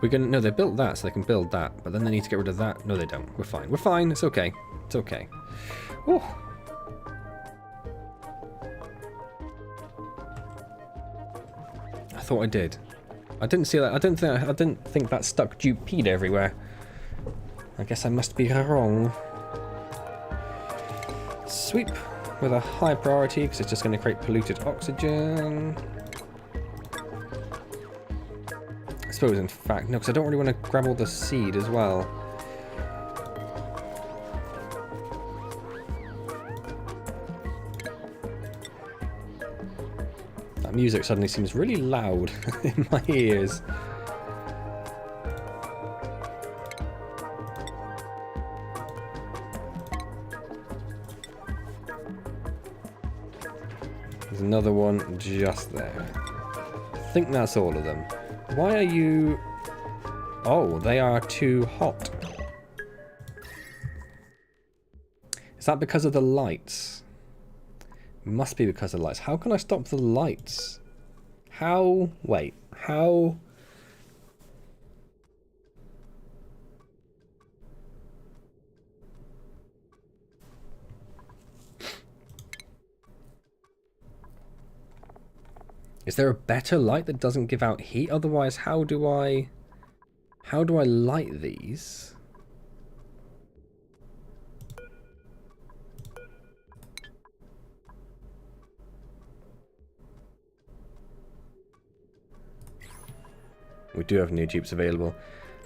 We're gonna... No, they built that so they can build that, but then they need to get rid of that. No, they don't. We're fine. We're fine. It's okay. It's okay. Ooh. I thought I did. I didn't see that. I didn't think that stuck dupe everywhere. I guess I must be wrong. Sweep with a high priority because it's just going to create polluted oxygen. I suppose, in fact, no, because I don't really want to grab all the seed as well. That music suddenly seems really loud in my ears. There's another one just there. I think that's all of them. Why are you... Oh, they are too hot. Is that because of the lights? It must be because of the lights. How can I stop the lights? How... Wait. How... Is there a better light that doesn't give out heat? Otherwise, how do I light these? We do have new dupes available.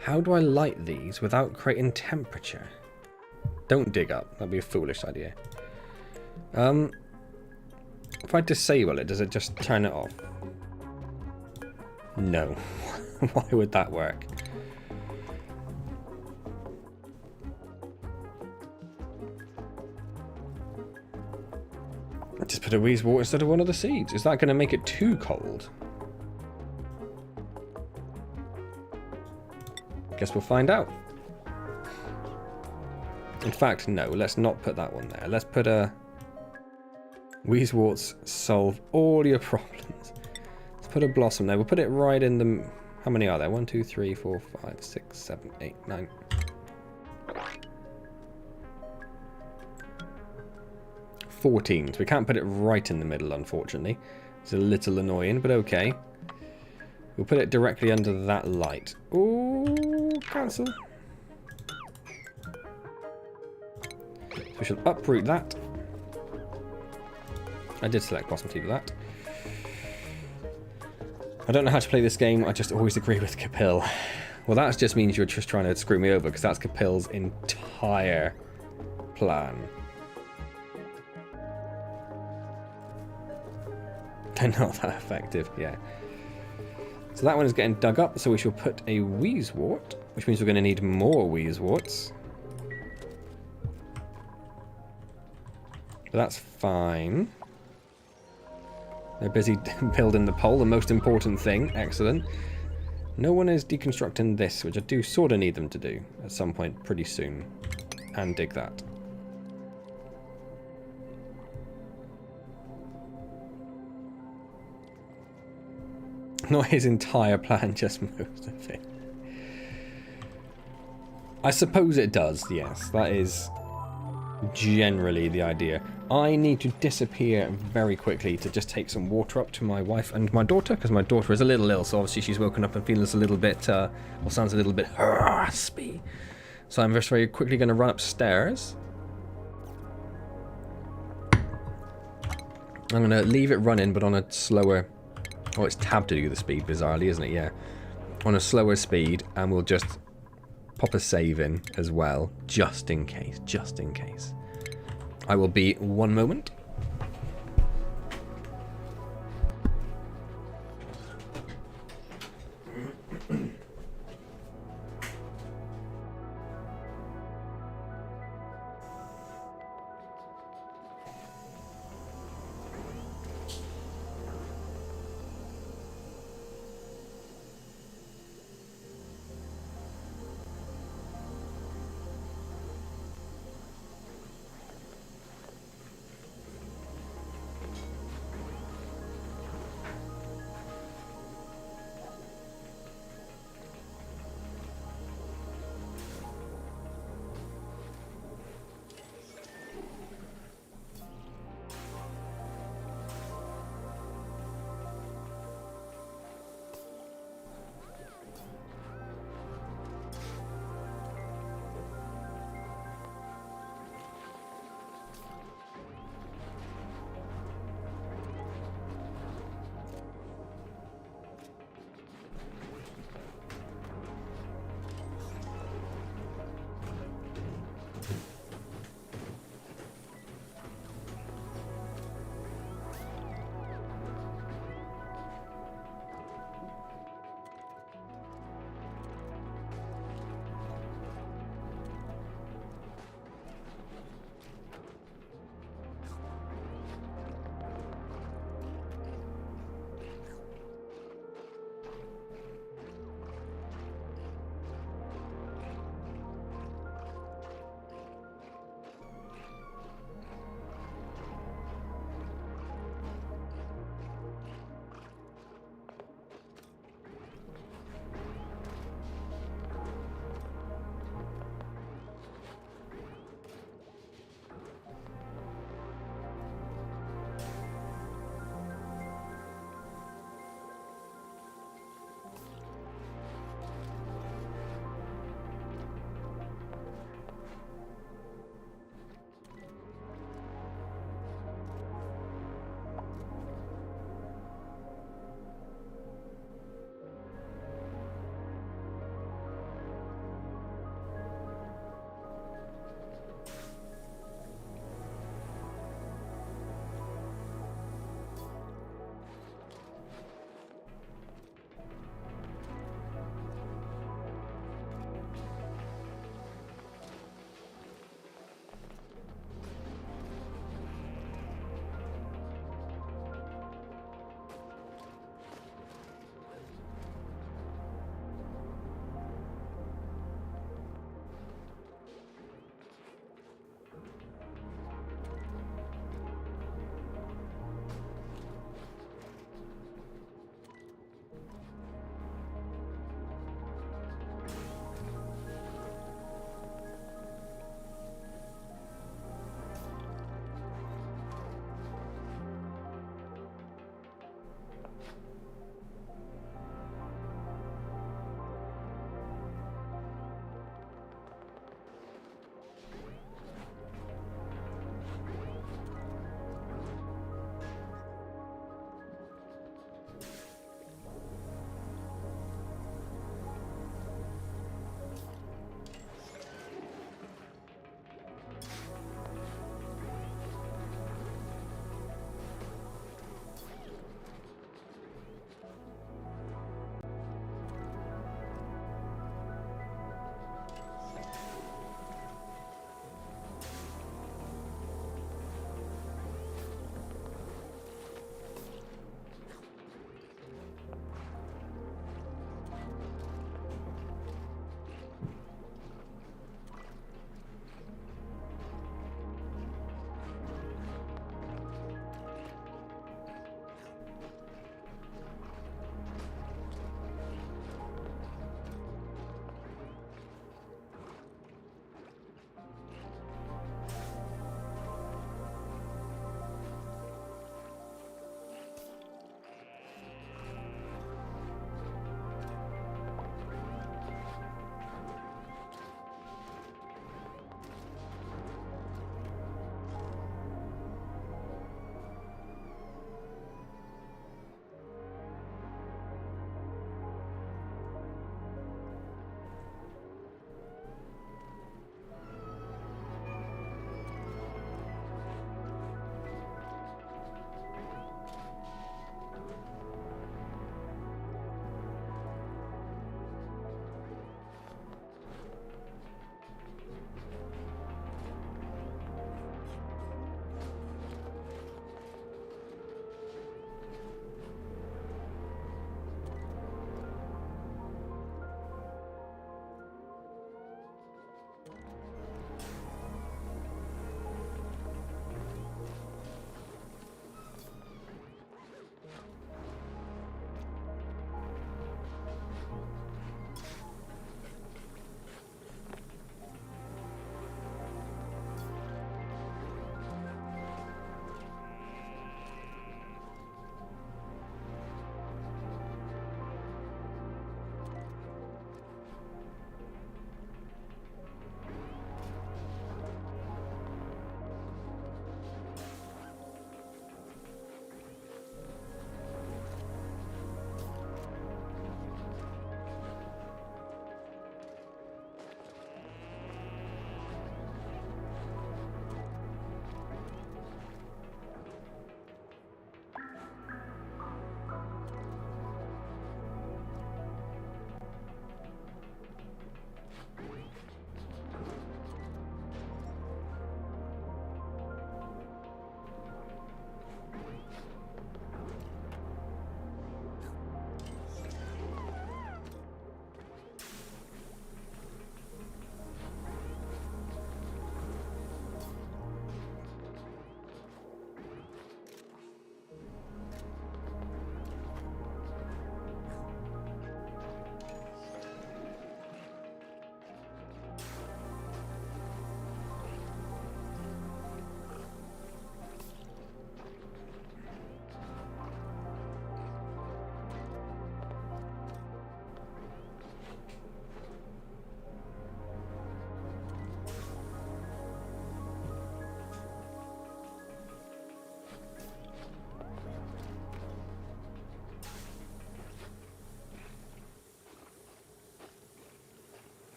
How do I light these without creating temperature? Don't dig up. That'd be a foolish idea. If I disable it, does it just turn it off? No. Why would that work? Just put a wheeze water instead of one of the seeds. Is that going to make it too cold? Guess we'll find out. In fact, no, let's not put that one there. Let's put a Wheezeworts solve all your problems. Let's put a blossom there. We'll put it right in the... How many are there? 1, 2, 3, 4, 5, 6, 7, 8, 9. 14. So we can't put it right in the middle, unfortunately. It's a little annoying, but okay. We'll put it directly under that light. Ooh, cancel. So we shall uproot that. I did select Blossom Tea for that. I don't know how to play this game, I just always agree with Capil. Well, that just means you're just trying to screw me over, because that's Capil's entire plan. They're not that effective, yeah. So that one is getting dug up, so we shall put a Wheezewort, which means we're going to need more Wheezeworts. But that's fine. They're busy building the pole, the most important thing. Excellent. No one is deconstructing this, which I do sort of need them to do at some point pretty soon. And dig that. Not his entire plan, just most of it. I suppose it does, yes. That is generally the idea. I need to disappear very quickly to just take some water up to my wife and my daughter, because my daughter is a little ill, so obviously she's woken up and feels a little bit, or sounds a little bit raspy. So I'm just very quickly going to run upstairs. I'm going to leave it running, but on a slower... Oh, it's tab to do the speed, bizarrely, isn't it? Yeah. On a slower speed, and we'll just pop a save in as well, just in case, just in case. I will be 1 moment.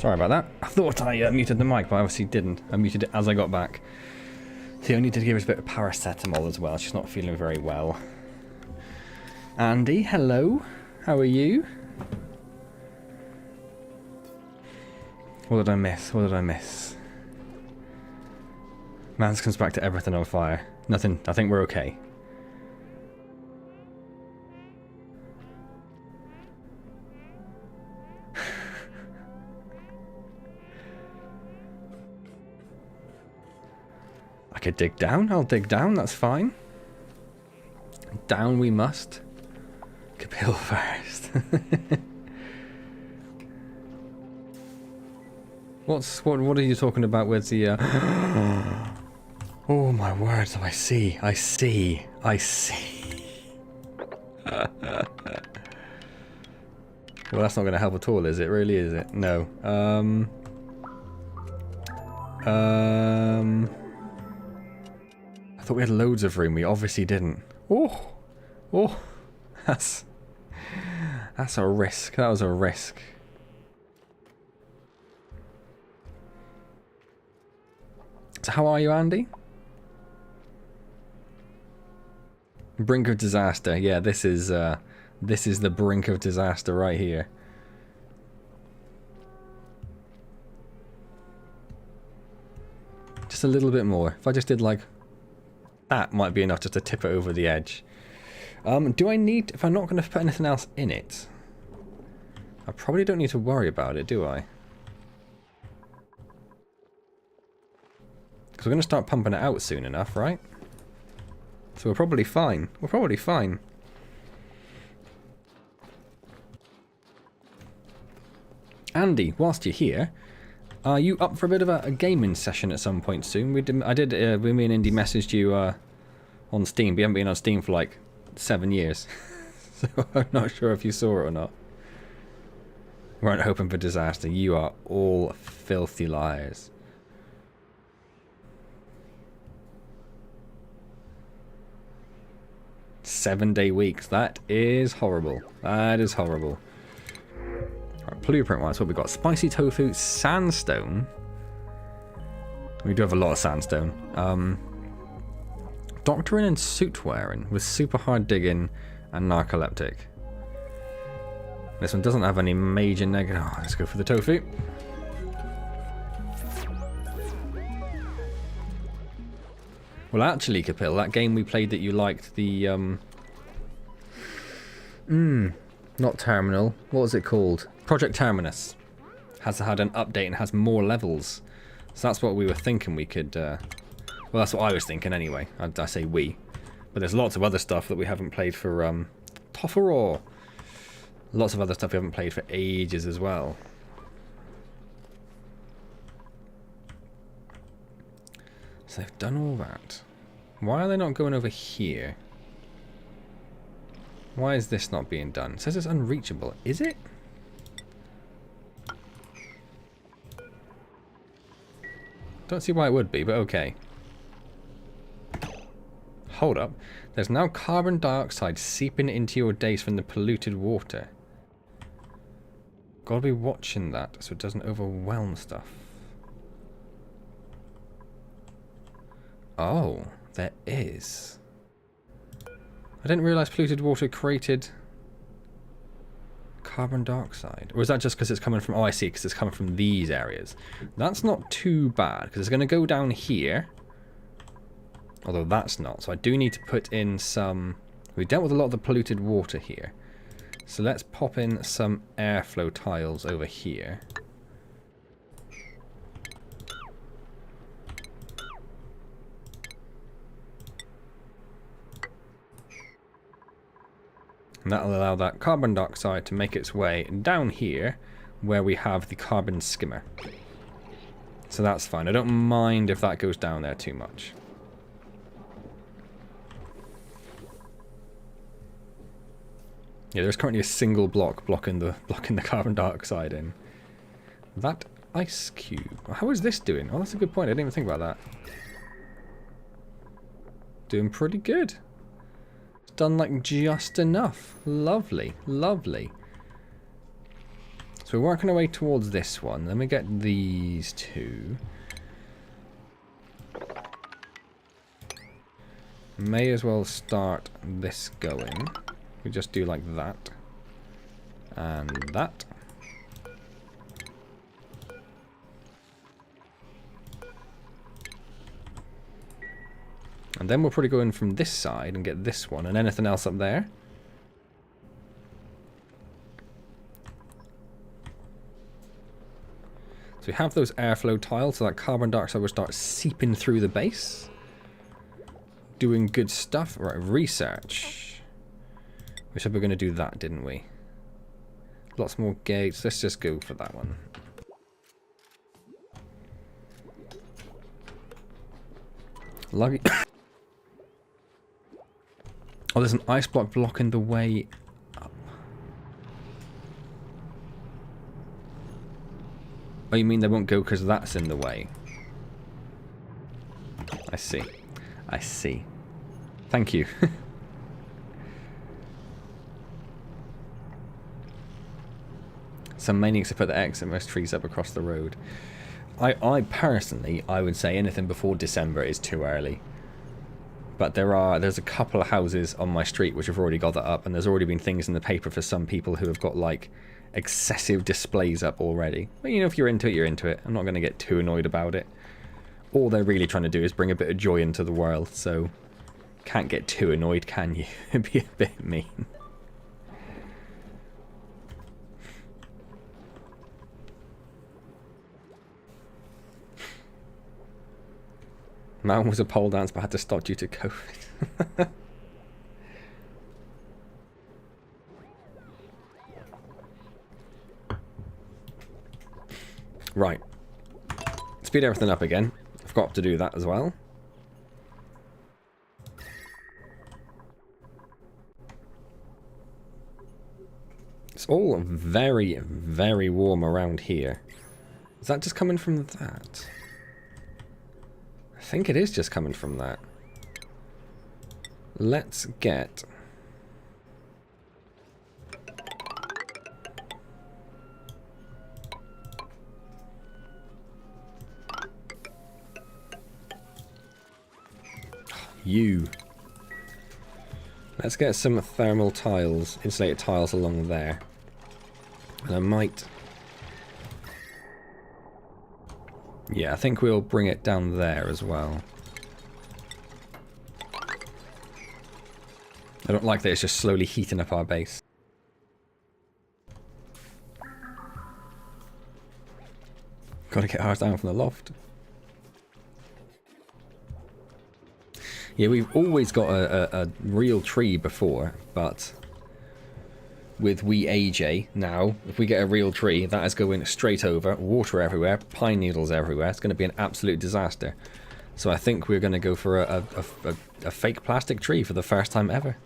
Sorry about that. I thought I muted the mic, but I obviously didn't. I muted it as I got back. So I need to give us a bit of paracetamol as well. She's not feeling very well. Andy, hello. How are you? What did I miss? What did I miss? Mans comes back to everything on fire. Nothing. I think we're okay. I could dig down. I'll dig down. That's fine. Down we must. Capil first. What are you talking about with the oh my words, I see. Well, that's not going to help at all, is it? Really, is it? No. I thought we had loads of room. We obviously didn't. Oh, that's a risk. That was a risk. So how are you, Andy? Brink of disaster. Yeah, this is the brink of disaster right here. Just a little bit more. If I just did like that, might be enough just to tip it over the edge. Do I need? If I'm not going to put anything else in it, I probably don't need to worry about it, do I? Because we're going to start pumping it out soon enough, right? So we're probably fine. We're probably fine. Andy, whilst you're here, are you up for a bit of a gaming session at some point soon? Me and Indy messaged you on Steam. We haven't been on Steam for like 7 years. So I'm not sure if you saw it or not. We weren't hoping for disaster. You are all filthy liars. Seven-day weeks. That is horrible. That is horrible. Right, blueprint-wise, what we got? Spicy tofu, sandstone. We do have a lot of sandstone. Doctoring and suit wearing with super hard digging and narcoleptic. This one doesn't have any major negative. Oh, let's go for the tofu. Well, actually, Capil, that game we played that you liked, the not Terminal. What was it called? Project Terminus has had an update and has more levels. So that's what we were thinking we could. Well, that's what I was thinking anyway. I say we, but there's lots of other stuff that we haven't played for Tofferor. Lots of other stuff we haven't played for ages as well. So they've done all that. Why are they not going over here? Why is this not being done? It says it's unreachable. Is it? Don't see why it would be, but okay. Hold up. There's now carbon dioxide seeping into your days from the polluted water. Gotta be watching that so it doesn't overwhelm stuff. Oh, there is. I didn't realise polluted water created carbon dioxide. Or is that just because it's coming from... Oh, I see, because it's coming from these areas. That's not too bad, because it's going to go down here. Although that's not. So I do need to put in some... We dealt with a lot of the polluted water here. So let's pop in some airflow tiles over here. And that'll allow that carbon dioxide to make its way down here where we have the carbon skimmer. So that's fine. I don't mind if that goes down there too much. Yeah, there's currently a single block blocking the carbon dioxide in. That ice cube. How is this doing? Oh, that's a good point. I didn't even think about that. Doing pretty good. Done like just enough. Lovely, lovely. So So we're working our way towards this one. Then we get these two. May as well start this going. We just do like that. And that. And then we'll probably go in from this side and get this one. And anything else up there. So we have those airflow tiles, so that carbon dioxide will start seeping through the base. Doing good stuff. Right, research. We said we were going to do that, didn't we? Lots more gates. Let's just go for that one. Lucky. Oh, there's an ice block blocking the way up. Oh, you mean they won't go because that's in the way? I see. I see. Thank you. Some maniacs have put the exit trees up across the road. I personally, I would say anything before December is too early. But there's a couple of houses on my street which have already got that up, and there's already been things in the paper for some people who have got like excessive displays up already. But you know, if you're into it, you're into it. I'm not going to get too annoyed about it. All they're really trying to do is bring a bit of joy into the world, so can't get too annoyed, can you? It'd be a bit mean. Mountain was a pole dance but had to stop due to COVID. Right. Speed everything up again. I forgot to do that as well. It's all very, very warm around here. Is that just coming from that? I think it is just coming from that. Let's get... You. Let's get some thermal tiles, insulated tiles along there. And I might... Yeah, I think we'll bring it down there as well. I don't like that it's just slowly heating up our base. Gotta get ours down from the loft. Yeah, we've always got a real tree before, but with wee AJ now, if we get a real tree, that is going straight over, water everywhere, pine needles everywhere. It's going to be an absolute disaster. So I think we're going to go for a fake plastic tree for the first time ever.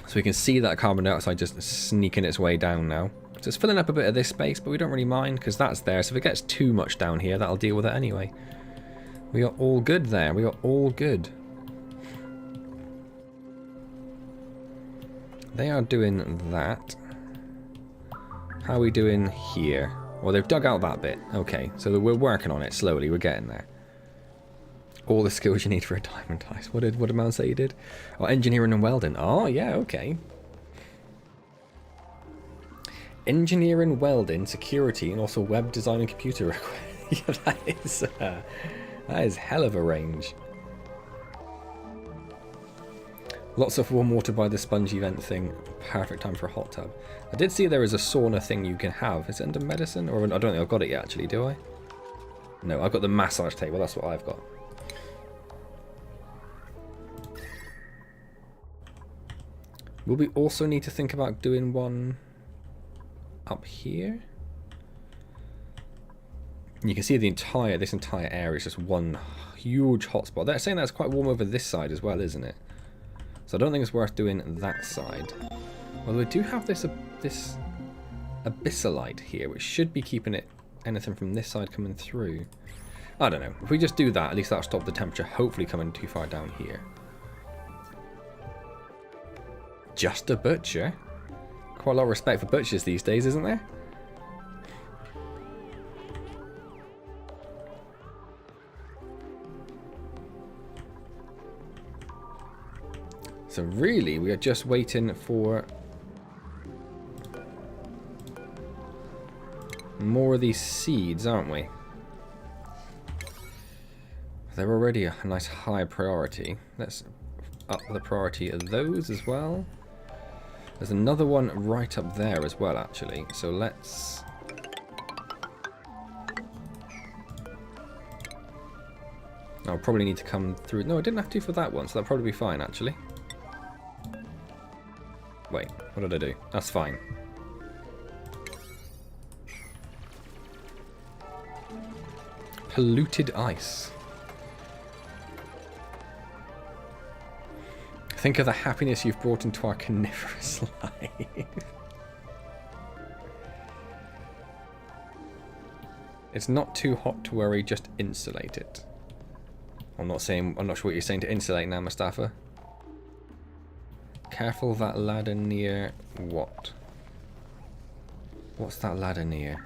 So we can see that carbon dioxide just sneaking its way down now. So it's filling up a bit of this space, but we don't really mind because that's there. So if it gets too much down here, that'll deal with it anyway. We are all good there. We are all good. They are doing that. How are we doing here? Well, they've dug out that bit. Okay, so we're working on it slowly. We're getting there. All the skills you need for a diamond dice. What did man say you did? Oh, engineering and welding. Oh, yeah, okay. Engineering, welding, security, and also web design and computer. Yeah, that is hell of a range. Lots of warm water by the spongy vent thing. Perfect time for a hot tub. I did see there is a sauna thing you can have. Is it under medicine? Or I don't think I've got it yet, actually, do I? No, I've got the massage table. That's what I've got. Will we also need to think about doing one up here? You can see this entire area is just one huge hotspot. They're saying that's quite warm over this side as well, isn't it? So I don't think it's worth doing that side. Although we do have this abyssalite here, which should be keeping anything from this side coming through. I don't know. If we just do that, at least that'll stop the temperature hopefully coming too far down here. just a butcher? Quite a lot of respect for butchers these days, isn't there? So really, we are just waiting for more of these seeds, aren't we? They're already a nice high priority. Let's up the priority of those as well. There's another one right up there as well, actually. So let's... I'll probably need to come through... No, I didn't have to for that one, so that'll probably be fine, actually. Wait, what did I do? That's fine. Polluted ice. Think of the happiness you've brought into our carnivorous life. It's not too hot to worry, just insulate it. I'm not sure what you're saying to insulate now, Mustafa. Careful that ladder near what? What's that ladder near?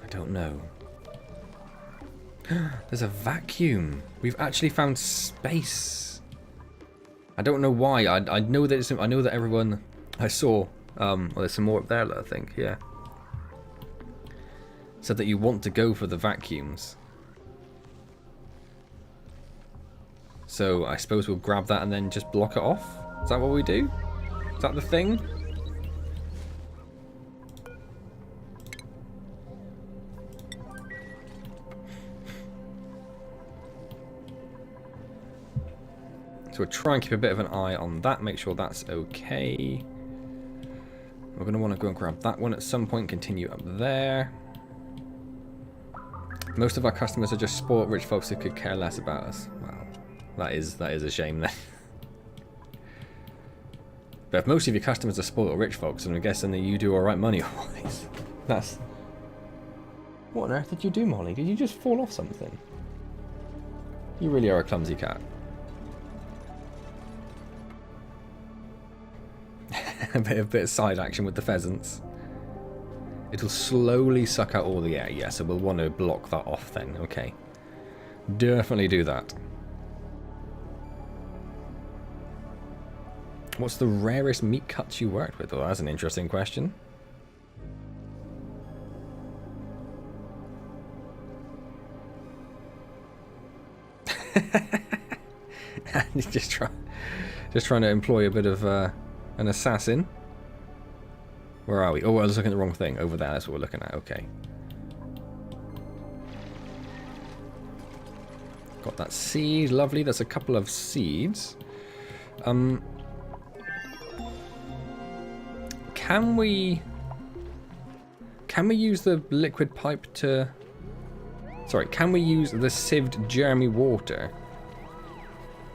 I don't know. There's a vacuum. We've actually found space. I don't know why. I know that I know that everyone I saw. Well, there's some more up there, I think. Yeah. Said that you want to go for the vacuums. So I suppose we'll grab that and then just block it off? Is that what we do? Is that the thing? So we'll try and keep a bit of an eye on that, make sure that's okay. We're going to want to go and grab that one at some point, continue up there. Most of our customers are just spoiled rich folks who could care less about us. Wow. That is a shame then. But if most of your customers are spoiled rich folks, then I'm guessing that you do alright money-wise. That's... What on earth did you do, Molly? Did you just fall off something? You really are a clumsy cat. a bit of side action with the pheasants. It'll slowly suck out all the air, yeah, so we'll want to block that off then, okay. Definitely do that. What's the rarest meat cuts you worked with? Well, that's an interesting question. just trying to employ a bit of an assassin. Where are we? Oh, I was looking at the wrong thing. Over there, that's what we're looking at. Okay. Got that seed. Lovely. There's a couple of seeds. Can we use the liquid pipe to... Sorry, can we use the sieved Jeremy water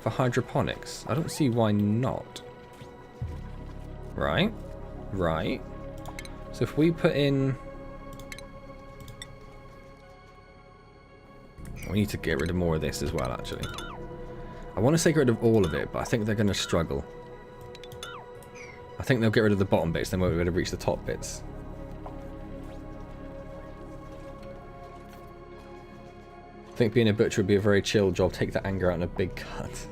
for hydroponics? I don't see why not. Right. Right. So if we put in... We need to get rid of more of this as well, actually. I want to say get rid of all of it, but I think they're going to struggle. I think they'll get rid of the bottom bits, then we'll be able to reach the top bits. I think being a butcher would be a very chill job. Take the anger out in a big cut.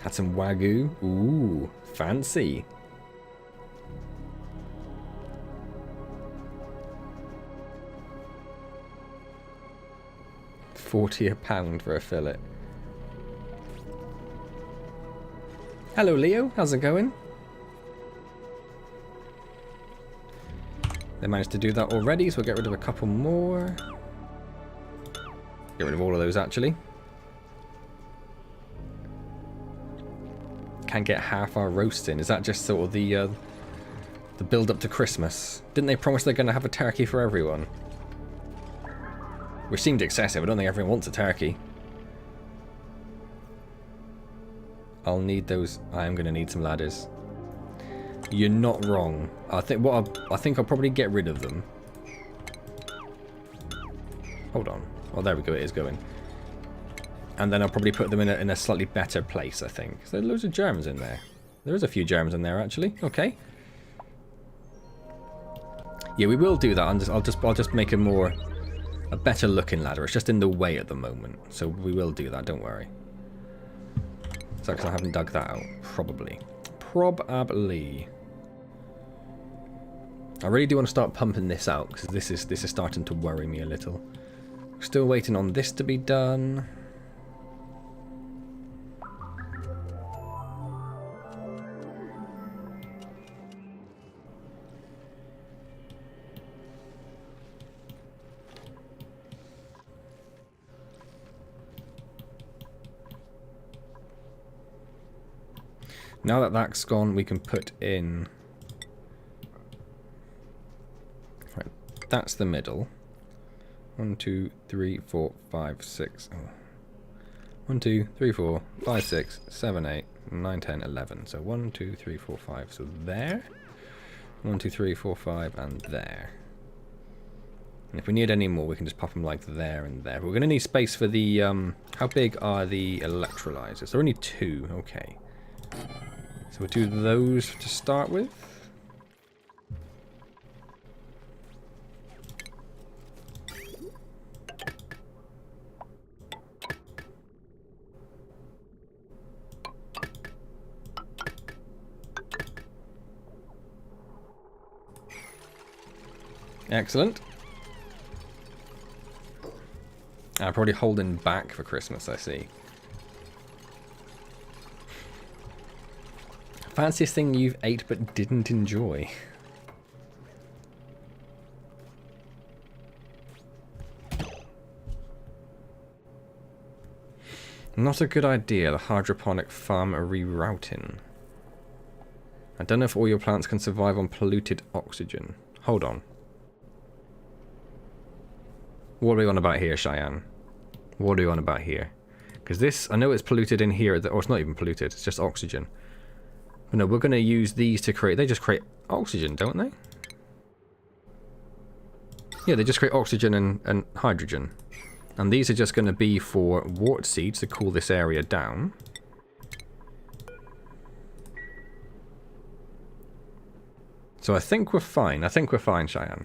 Had some Wagyu. Ooh, fancy. $40 a pound for a fillet. Hello, Leo. How's it going? They managed to do that already, so we'll get rid of a couple more. Get rid of all of those, actually. Can get half our roast in. Is that just sort of the build up to Christmas? Didn't they promise they're going to have a turkey for everyone? Which seemed excessive. I don't think everyone wants a turkey. I'll need those. I am going to need some ladders. You're not wrong. I think I'll probably get rid of them. Hold on. Oh, there we go. It is going. And then I'll probably put them in a slightly better place, I think. So there are loads of germs in there. There is a few germs in there, actually. Okay. Yeah, we will do that. I'll just make a better looking ladder. It's just in the way at the moment. So we will do that, don't worry. So because I haven't dug that out. Probably. Probably. I really do want to start pumping this out, because this is starting to worry me a little. Still waiting on this to be done. Now that that's gone, we can put in... Right, that's the middle. 1, 2, 3, 4, 5, 6. Oh. 1, 2, 3, 4, 5, 6, 7, 8, 9, 10, 11. So 1, 2, 3, 4, 5. So there. 1, 2, 3, 4, 5, and there. And if we need any more, we can just pop them like there and there. But we're going to need space for the... how big are the electrolyzers? There are only 2. Okay. So we'll do those to start with. Excellent. I'm probably holding back for Christmas, I see. Fanciest thing you've ate but didn't enjoy? Not a good idea, the hydroponic farm rerouting. I don't know if all your plants can survive on polluted oxygen. Hold on. What are we on about here, Cheyenne? What are we on about here? Because this, I know it's polluted in here, or it's not even polluted, it's just oxygen. But no, we're going to use these to create, they just create oxygen, don't they? Yeah, they just create oxygen and hydrogen. And these are just going to be for wart seeds to cool this area down. So I think we're fine. I think we're fine, Cheyenne.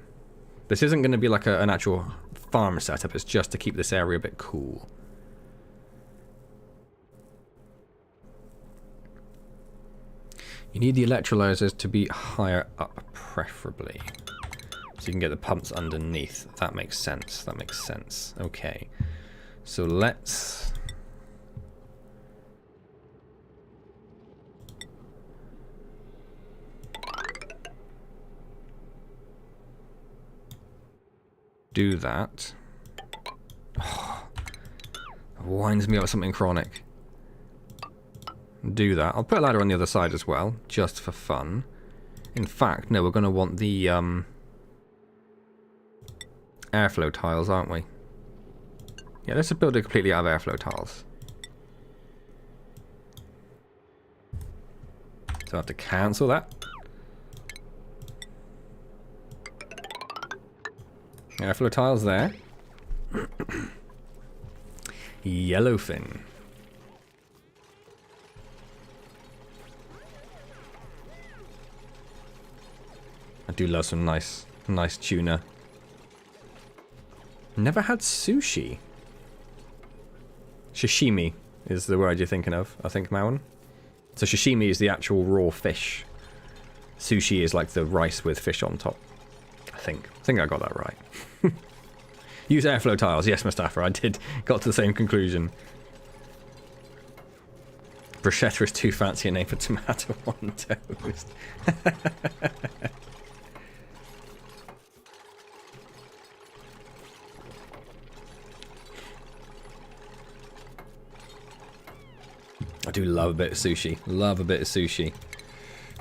This isn't going to be like an actual farm setup. It's just to keep this area a bit cool. You need the electrolyzers to be higher up, preferably. So you can get the pumps underneath. That makes sense. That makes sense. Okay. So let's... do that. Oh, winds me up with something chronic. Do that. I'll put a ladder on the other side as well, just for fun. In fact, no, we're going to want the airflow tiles, aren't we? Yeah, let's just build it completely out of airflow tiles. So I have to cancel that. Airflow tiles there. Yellowfin. I do love some nice tuna. Never had sushi. Sashimi is the word you're thinking of, I think, Mauen. So sashimi is the actual raw fish. Sushi is like the rice with fish on top. I think I got that right. Use airflow tiles. Yes, Mustafa, I did. Got to the same conclusion. Bruschetta is too fancy a name for tomato on toast. I do love a bit of sushi. Love a bit of sushi.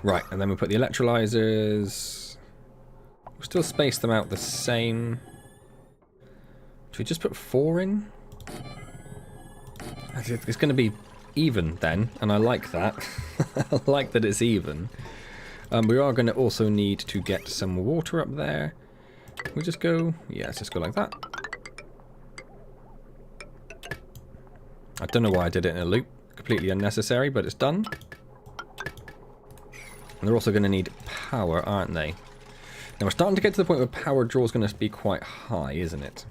Right, and then we put the electrolyzers. We'll still space them out the same. Should we just put 4 in? It's going to be even then, and I like that. I like that it's even. We are going to also need to get some water up there. We just go, yeah, let's just go like that. I don't know why I did it in a loop. Completely unnecessary, but it's done. And they're also going to need power, aren't they? Now we're starting to get to the point where power draw is going to be quite high, isn't it?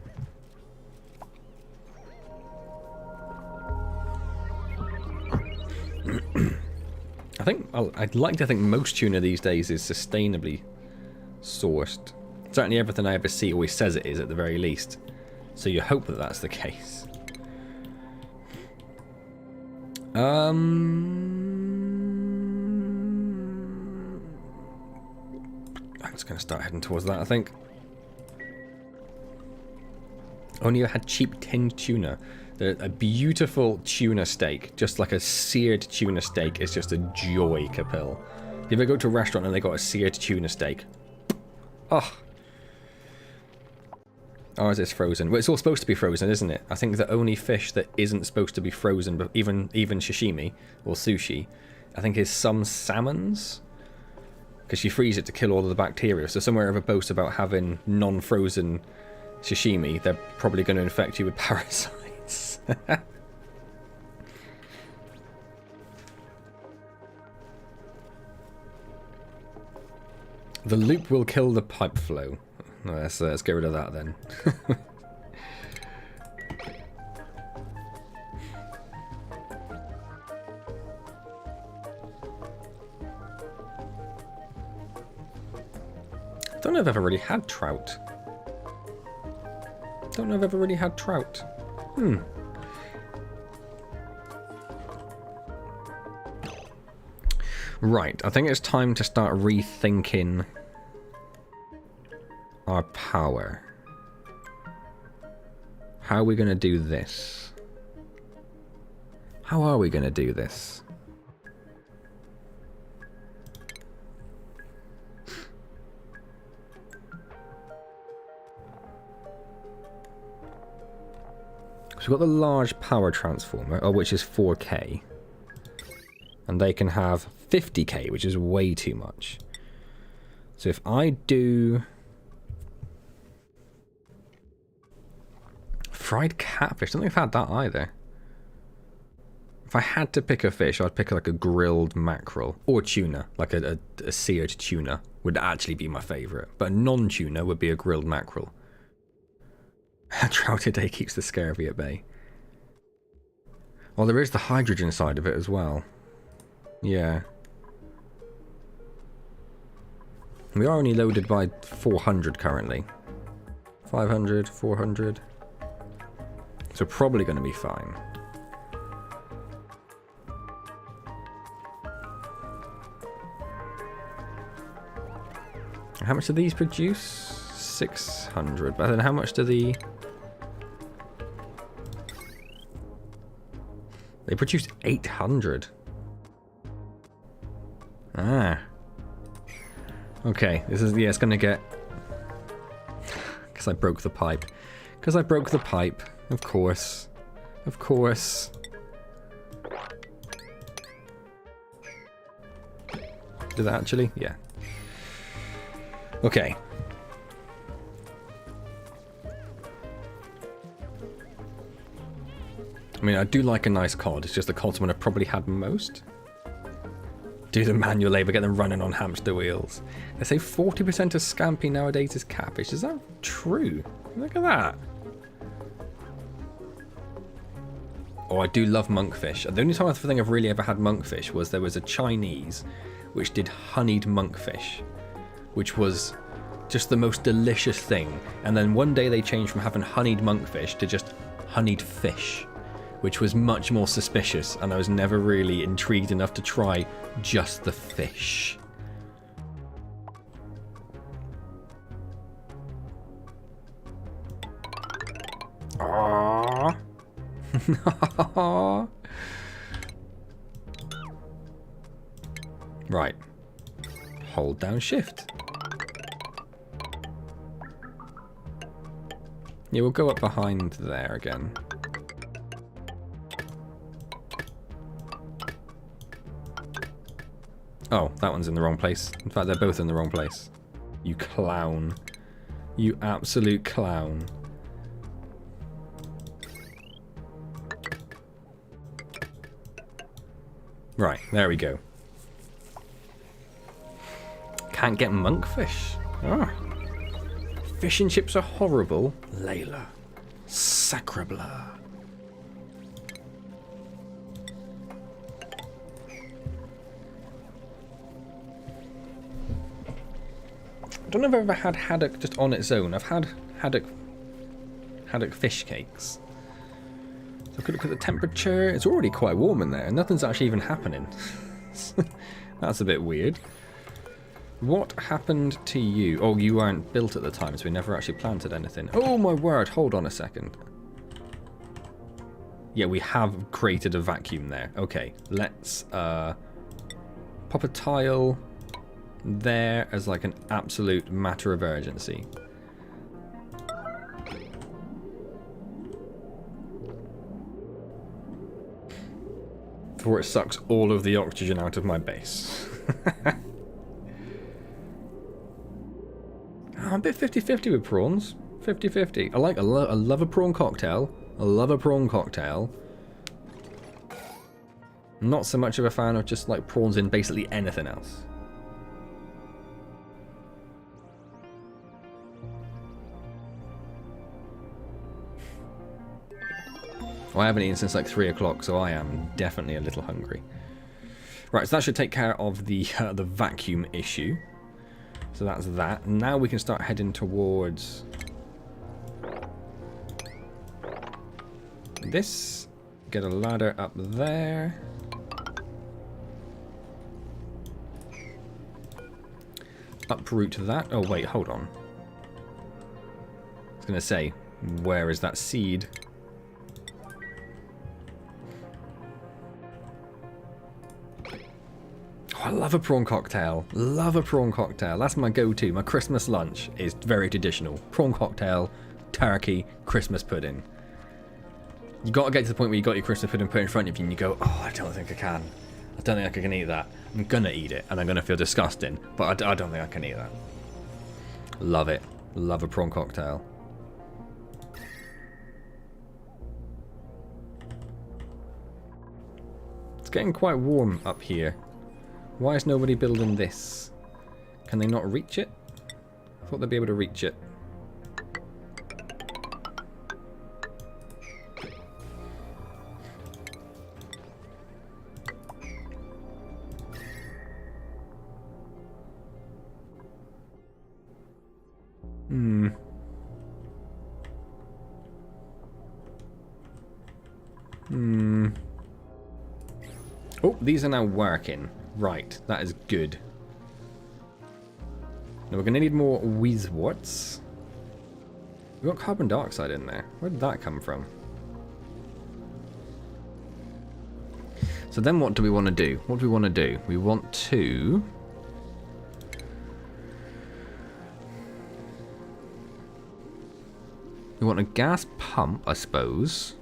I'd like to think most tuna these days is sustainably sourced. Certainly everything I ever see always says it is, at the very least. So you hope that that's the case. I'm just going to start heading towards that, I think. Only I had cheap tinned tuna. A beautiful tuna steak, just like a seared tuna steak, is just a joy, Capel. If you ever go to a restaurant and they got a seared tuna steak, oh. Ours is frozen. Well, it's all supposed to be frozen, isn't it? I think the only fish that isn't supposed to be frozen, but even sashimi or sushi, I think is some salmons. Because you freeze it to kill all of the bacteria. So somewhere ever boasts about having non-frozen sashimi, they're probably going to infect you with parasites. The loop will kill the pipe flow. Let's get rid of that then. I don't know if I've ever really had trout. Right, I think it's time to start rethinking our power. How are we going to do this? How are we going to do this? So we've got the large power transformer, which is 4K. And they can have 50K, which is way too much. So if I do... fried catfish, I don't think I've had that either. If I had to pick a fish, I'd pick like a grilled mackerel. Or tuna, like a seared tuna would actually be my favourite. But a non-tuna would be a grilled mackerel. A trout a day keeps the scurvy at bay. Well, there is the hydrogen side of it as well. Yeah. We are only loaded by 400 currently. 500, 400. So probably going to be fine. How much do these produce? 600. But then how much do the... They produce 800. Ah. Okay, this is... yeah, it's going to get... Because I broke the pipe. Because I broke the pipe. Of course. Of course. Did that actually? Yeah. Okay. I mean, I do like a nice cod. It's just the cod's one I've probably had most. Do the manual labour, get them running on hamster wheels. They say 40% of scampi nowadays is catfish. Is that true? Look at that. Oh, I do love monkfish. The only time I think I've really ever had monkfish was there was a Chinese which did honeyed monkfish, which was just the most delicious thing. And then one day they changed from having honeyed monkfish to just honeyed fish, which was much more suspicious, and I was never really intrigued enough to try just the fish. Aww. Right. Hold down shift. Yeah, we'll go up behind there again. Oh, that one's in the wrong place. In fact, they're both in the wrong place. You clown. You absolute clown. Right, there we go. Can't get monkfish. Ah. Fish and chips are horrible. Layla. Sacre bleu. I don't know if I've ever had haddock just on its own. I've had haddock fish cakes. So I could look at the temperature. It's already quite warm in there. Nothing's actually even happening. That's a bit weird. What happened to you? Oh, you weren't built at the time, so we never actually planted anything. Oh my word, hold on a second. Yeah, we have created a vacuum there. Okay, let's pop a tile there as like an absolute matter of urgency. Before it sucks all of the oxygen out of my base. I'm a bit 50-50 with prawns. 50-50. I love a prawn cocktail. I love a prawn cocktail. Not so much of a fan of just like prawns in basically anything else. Well, I haven't eaten since like 3 o'clock, so I am definitely a little hungry. Right, so that should take care of the vacuum issue. So that's that. Now we can start heading towards this. Get a ladder up there. Uproot that. Oh wait, hold on. I was going to say, where is that seed? I love a prawn cocktail. Love a prawn cocktail. That's my go-to. My Christmas lunch is very traditional. Prawn cocktail, turkey, Christmas pudding. You got to get to the point where you got your Christmas pudding put in front of you and you go, oh, I don't think I can. I don't think I can eat that. I'm going to eat it and I'm going to feel disgusting, but I don't think I can eat that. Love it. Love a prawn cocktail. It's getting quite warm up here. Why is nobody building this? Can they not reach it? I thought they'd be able to reach it. Oh, these are now working. Right, that is good. Now we're going to need more Weezworts. We've got carbon dioxide in there. Where did that come from? So then what do we want to do? What do we want to do? We want to... We want a gas pump, I suppose.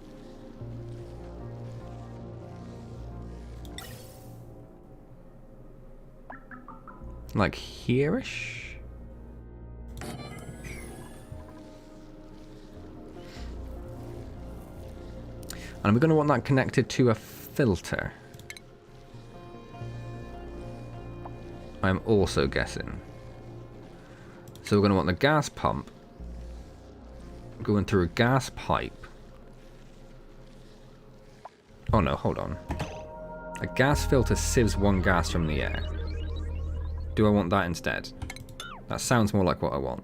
Like here-ish? And we're going to want that connected to a filter. I'm also guessing. So we're going to want the gas pump going through a gas pipe. Oh no, hold on. A gas filter sieves one gas from the air. Do I want that instead? That sounds more like what I want.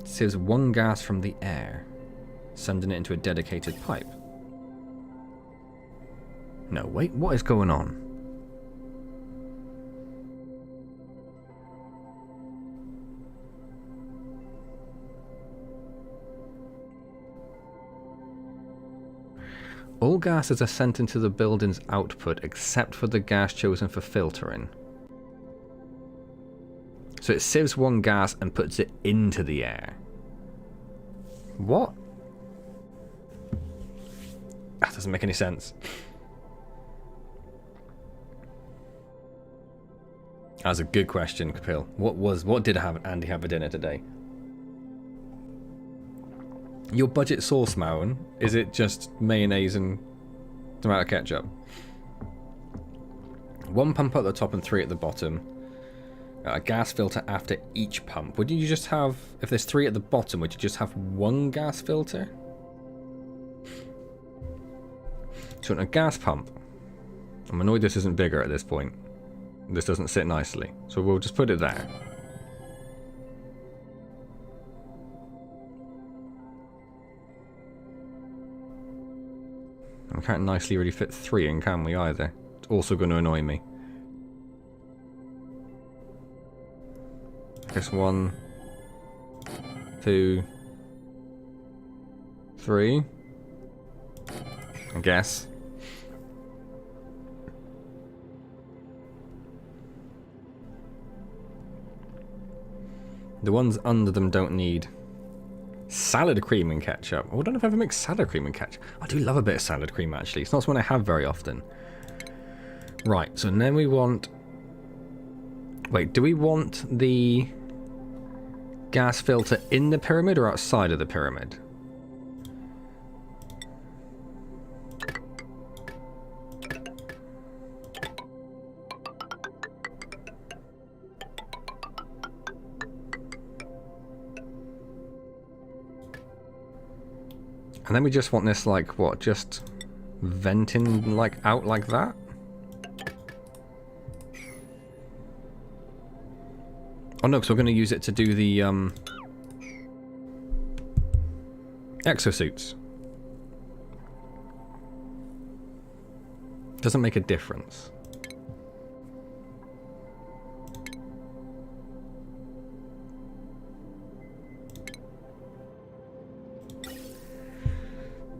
Sieves one gas from the air, sending it into a dedicated pipe. No, wait, what is going on? All gases are sent into the building's output except for the gas chosen for filtering. So it sieves one gas and puts it into the air. What? That doesn't make any sense. That's a good question, Kapil. What did Andy have for dinner today? Your budget sauce, Mauen, is it just mayonnaise and Tomato ketchup. 1 pump at the top and 3 at the bottom. A gas filter after each pump. Would you just have, if there's 3 at the bottom, would you just have 1 gas filter? So a gas pump. I'm annoyed this isn't bigger at this point. This doesn't sit nicely. So we'll just put it there. We can't nicely really fit 3 in, can we, either? It's also going to annoy me. I guess 1, 2, 3. I guess. The ones under them don't need salad cream and ketchup. Oh, I don't know if I've ever mixed salad cream and ketchup. I do love a bit of salad cream, actually. It's not something I have very often. Right, so then we want... Wait, do we want the gas filter in the pyramid or outside of the pyramid? And then we just want this, like, what, just venting, like, out like that? Oh no, because we're going to use it to do the, exosuits. Doesn't make a difference.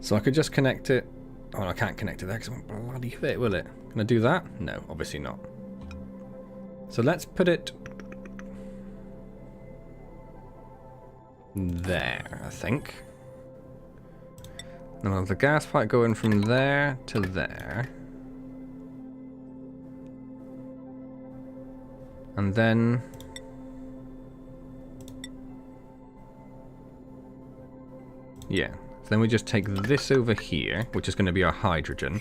So I could just connect it. Oh, no, I can't connect it there because it won't bloody fit, will it? Can I do that? No, obviously not. So let's put it there, I think. Then I'll have the gas pipe going from there to there. And then... yeah. So then we just take this over here, which is going to be our hydrogen.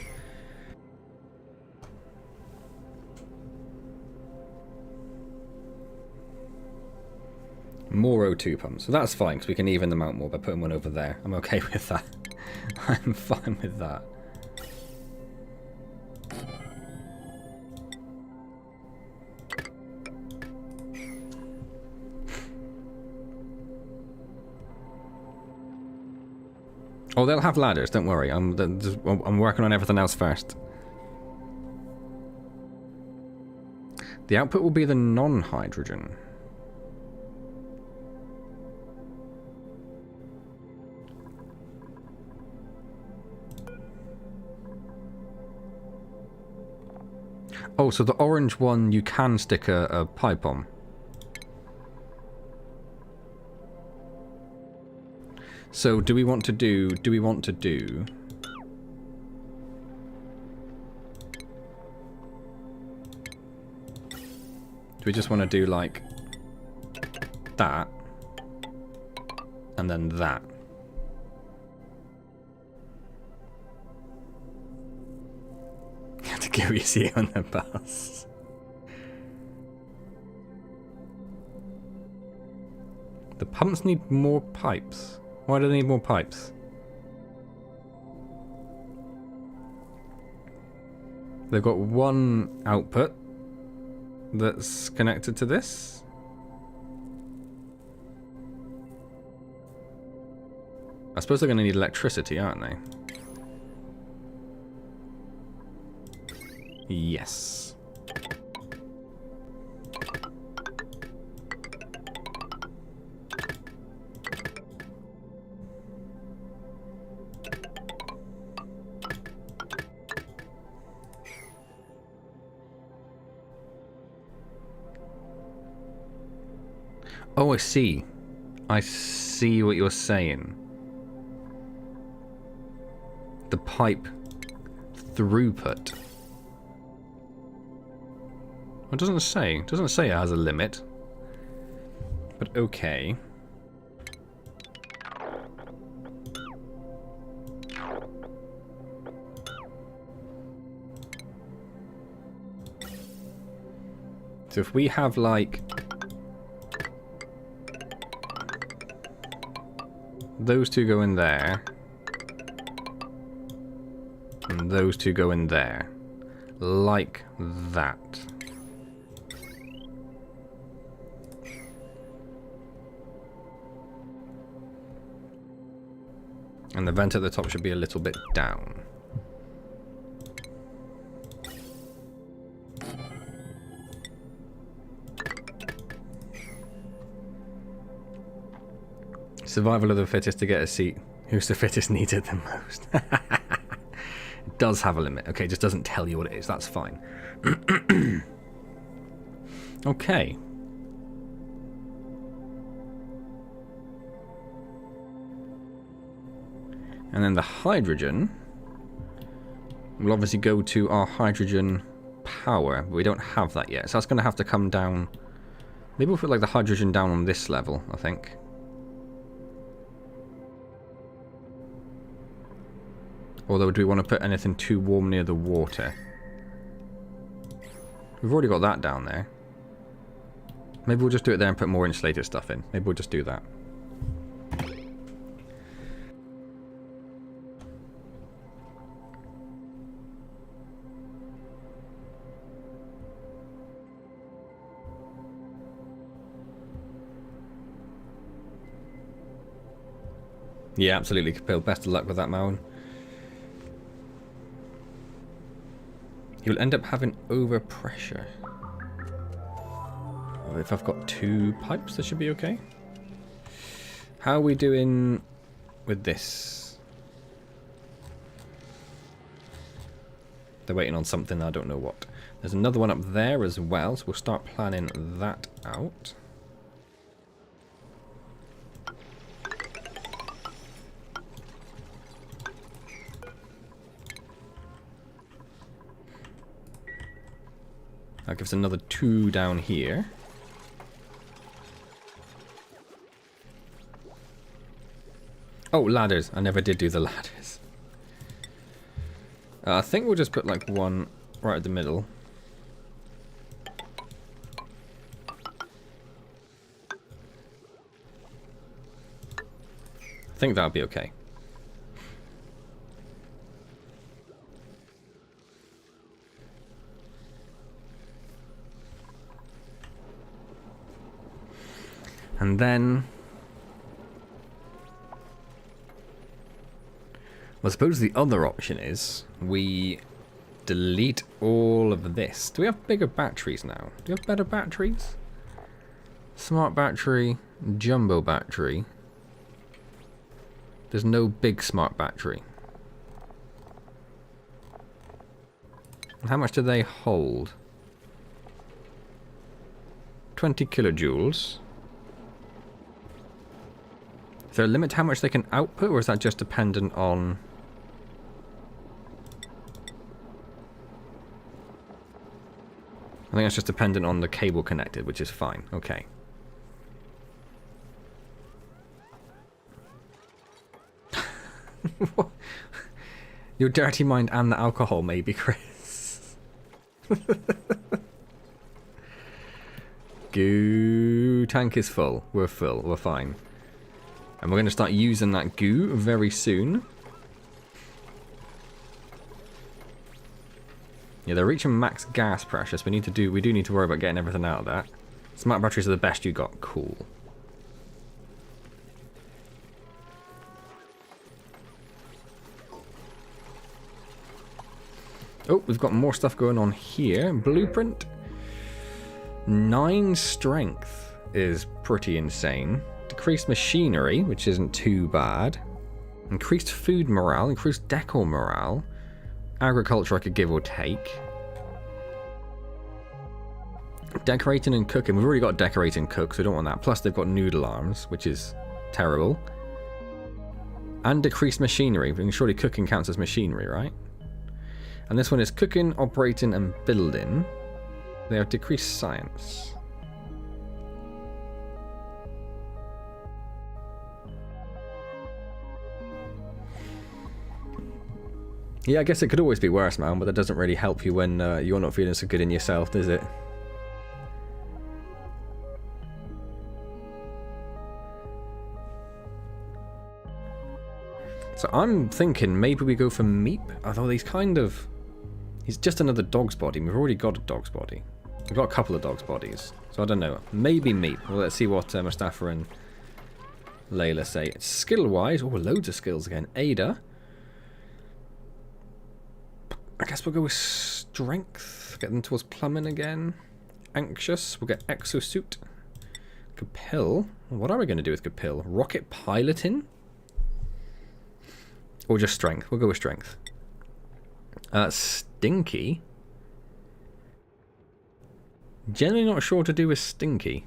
More O2 pumps. So that's fine, because we can even them out more by putting one over there. I'm okay with that. I'm fine with that. Oh, they'll have ladders, don't worry. I'm working on everything else first. The output will be the non-hydrogen. Oh, so the orange one you can stick a pipe on. So do we want to do... do we just want to do like that and then that? You have to go easy on the bus. The pumps need more pipes. Why do they need more pipes? They've got one output that's connected to this. I suppose they're going to need electricity, aren't they? Yes. Oh, I see. I see what you're saying. The pipe throughput. It doesn't say. It doesn't say it has a limit. But okay. So if we have like those two go in there, and those two go in there, like that. And the vent at the top should be a little bit down. Survival of the fittest to get a seat. Who's the fittest needs it the most? It does have a limit. Okay, it just doesn't tell you what it is. That's fine. Okay. And then the hydrogen will obviously go to our hydrogen power, but we don't have that yet. So that's going to have to come down. Maybe we'll put like the hydrogen down on this level, I think. Although, do we want to put anything too warm near the water? We've already got that down there. Maybe we'll just do it there and put more insulated stuff in. Maybe we'll just do that. Yeah, absolutely, Capil. Best of luck with that, Mowen. You'll end up having overpressure. Oh, if I've got 2 pipes, that should be okay. How are we doing with this? They're waiting on something, I don't know what. There's another one up there as well, so we'll start planning that out. That gives another 2 down here. Oh, ladders. I never did do the ladders. I think we'll just put like 1 right at the middle. I think that'll be okay. And then, well, I suppose the other option is we delete all of this. Do we have bigger batteries now? Do we have better batteries? Smart battery, jumbo battery. There's no big smart battery. And how much do they hold? 20 kilojoules. Is there a limit to how much they can output, or is that just dependent on... I think that's just dependent on the cable connected, which is fine. Okay. Your dirty mind and the alcohol, maybe, Chris. Goo tank is full. We're full. We're fine. And we're going to start using that goo very soon. Yeah, they're reaching max gas pressure, so we do need to worry about getting everything out of that. Smart batteries are the best you got. Cool. Oh, we've got more stuff going on here. Blueprint. 9 strength is pretty insane. Decreased machinery, which isn't too bad. Increased food morale, increased decor morale. Agriculture I could give or take. Decorating and cooking. We've already got decorating and cook, so we don't want that. Plus they've got noodle arms, which is terrible. And decreased machinery. Surely cooking counts as machinery, right? And this one is cooking, operating, and building. They have decreased science. Yeah, I guess it could always be worse, man, but that doesn't really help you when you're not feeling so good in yourself, does it? So I'm thinking maybe we go for Meep, although he's kind of... He's just another dog's body. We've already got a dog's body. We've got a couple of dog's bodies. So I don't know. Maybe Meep. Well, let's see what Mustafa and Layla say. Skill-wise, oh, loads of skills again. Ada. I guess we'll go with Strength. Get them towards plumbing again. Anxious. We'll get Exosuit. Capil. What are we going to do with Capil? Rocket piloting? Or just Strength? We'll go with Strength. Stinky. Generally not sure what to do with Stinky.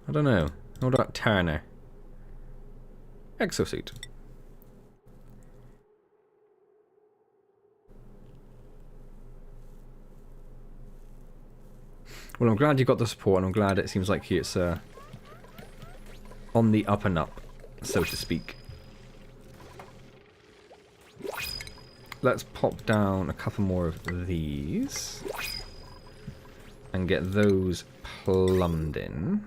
I don't know. What about Turner? Exosuit. Well, I'm glad you got the support, and I'm glad it seems like it's on the up and up, so to speak. Let's pop down a couple more of these and get those plumbed in.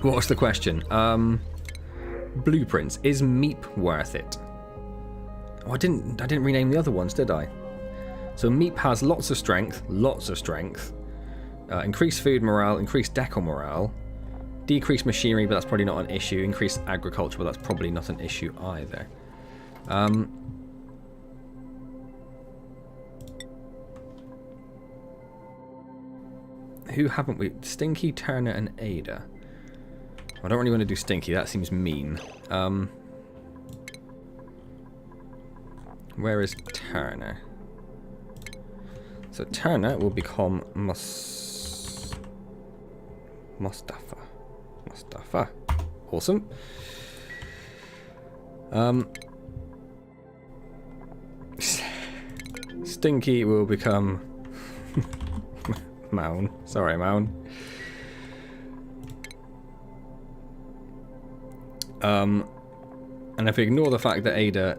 What's the question? Blueprints. Is Meep worth it? Oh, I didn't rename the other ones, did I? So Meep has lots of strength, increased food morale, increased decal morale, decreased machinery, but that's probably not an issue. Increased agriculture, but that's probably not an issue either. Who haven't we? Stinky, Turner, and Ada. I don't really want to do Stinky, that seems mean. Where is Turner? So Turner will become Mustafa. Awesome. Stinky will become Maun. Sorry, Maun. And if we ignore the fact that Ada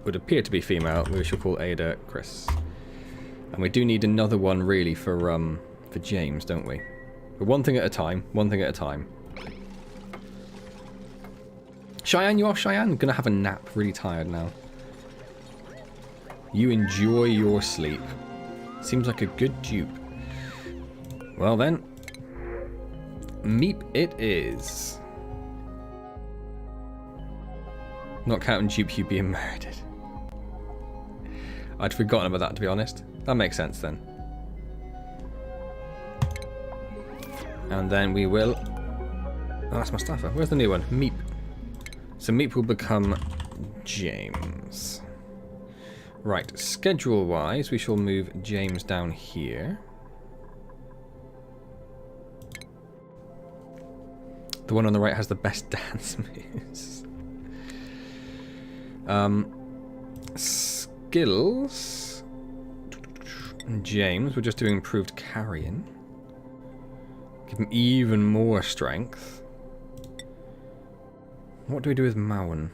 would appear to be female, we shall call Ada Chris. And we do need another one really for James, don't we? But one thing at a time, Cheyenne, you off, Cheyenne? Gonna have a nap, really tired now. You enjoy your sleep. Seems like a good dupe. Well then, Meep it is. Not counting dupe you being murdered. I'd forgotten about that, to be honest. That makes sense then. And then we will... Oh, that's Mustafa. Where's the new one? Meep. So Meep will become James. Right, schedule-wise, we shall move James down here. The one on the right has the best dance moves. Skills. James, we're just doing improved carrying. Give him even more strength. What do we do with Mauen?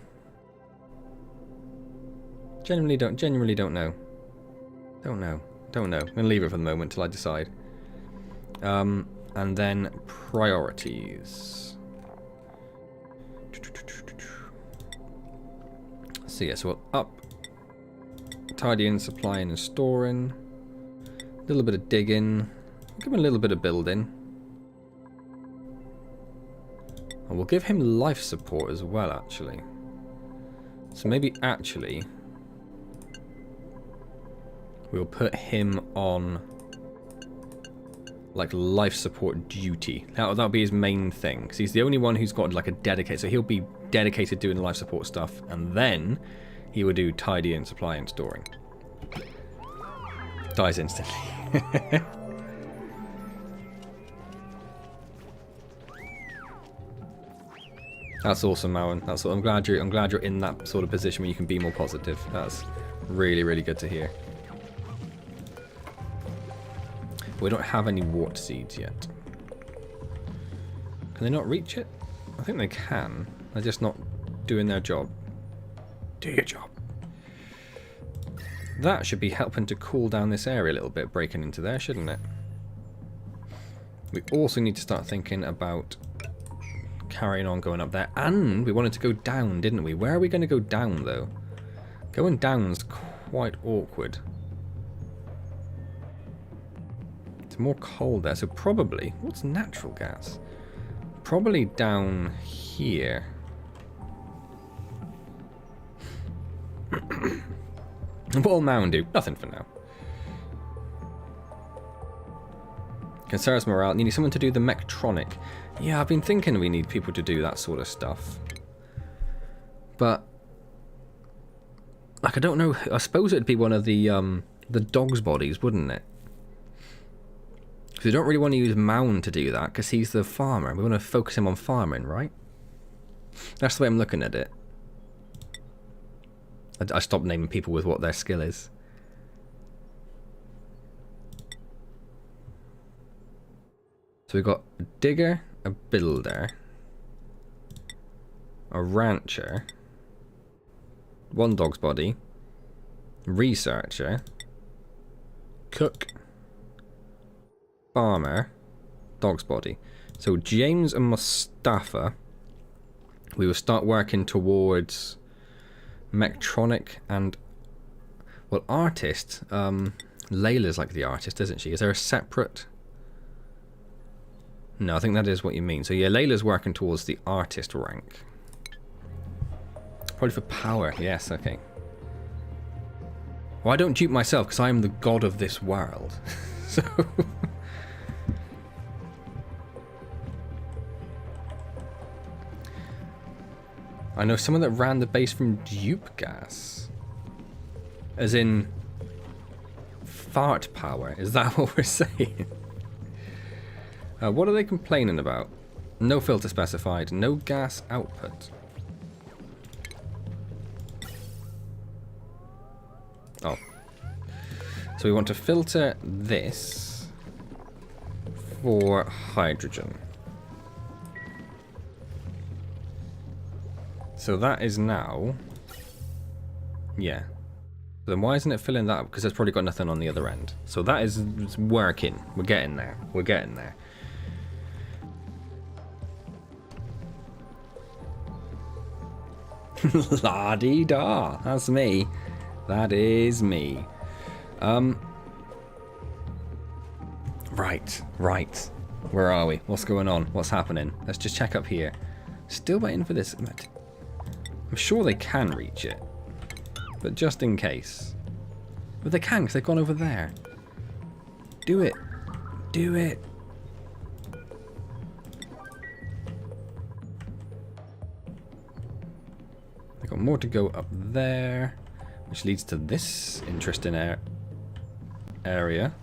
Genuinely don't know. Don't know. I'm gonna leave it for the moment till I decide. And then priorities. So yeah, so we'll up tidying, supplying and storing. A little bit of digging. Give him a little bit of building. And we'll give him life support as well, actually. So maybe actually we'll put him on like life support duty. That'll be his main thing, because he's the only one who's got like a dedicated, so he'll be dedicated doing life support stuff, and then he will do tidying, supply and storing. Dies instantly. That's awesome, Mauen. That's I'm glad you're in that sort of position where you can be more positive. That's really, really good to hear. We don't have any wart seeds yet. Can they not reach it? I think they can. They're just not doing their job. Do your job. That should be helping to cool down this area a little bit, breaking into there, shouldn't it? We also need to start thinking about carrying on going up there. And we wanted to go down, didn't we? Where are we going to go down, though? Going down's quite awkward. It's more cold there, so probably... What's natural gas? Probably down here. What'll Mound do? Nothing for now. Conserves morale. Needing someone to do the mechtronic. Yeah, I've been thinking we need people to do that sort of stuff. But... like, I don't know. I suppose it'd be one of the dog's bodies, wouldn't it? Because we don't really want to use Mound to do that, because he's the farmer. We want to focus him on farming, right? That's the way I'm looking at it. I stopped naming people with what their skill is. So we've got a digger, a builder, a rancher, one dog's body, researcher, cook, farmer, dog's body. So James and Mustafa, we will start working towards mechtronic and, well, artist. Layla's like the artist, isn't she? Is there a separate... No, I think that is what you mean. So yeah, Layla's working towards the artist rank. Probably for power. Yes, okay. Well, I don't dupe myself because I am the god of this world. So... I know someone that ran the base from dupe gas. As in... fart power. Is that what we're saying? What are they complaining about? No filter specified. No gas output. Oh. So we want to filter this for hydrogen. So that is now... yeah. Then why isn't it filling that up? Because it's probably got nothing on the other end. So that is working. We're getting there. We're getting there. La-dee-da. That's me. That is me. Right. Where are we? What's going on? What's happening? Let's just check up here. Still waiting for this. I'm sure they can reach it. But just in case. But they can, because they've gone over there. Do it. Do it. They've got more to go up there. Which leads to this interesting area.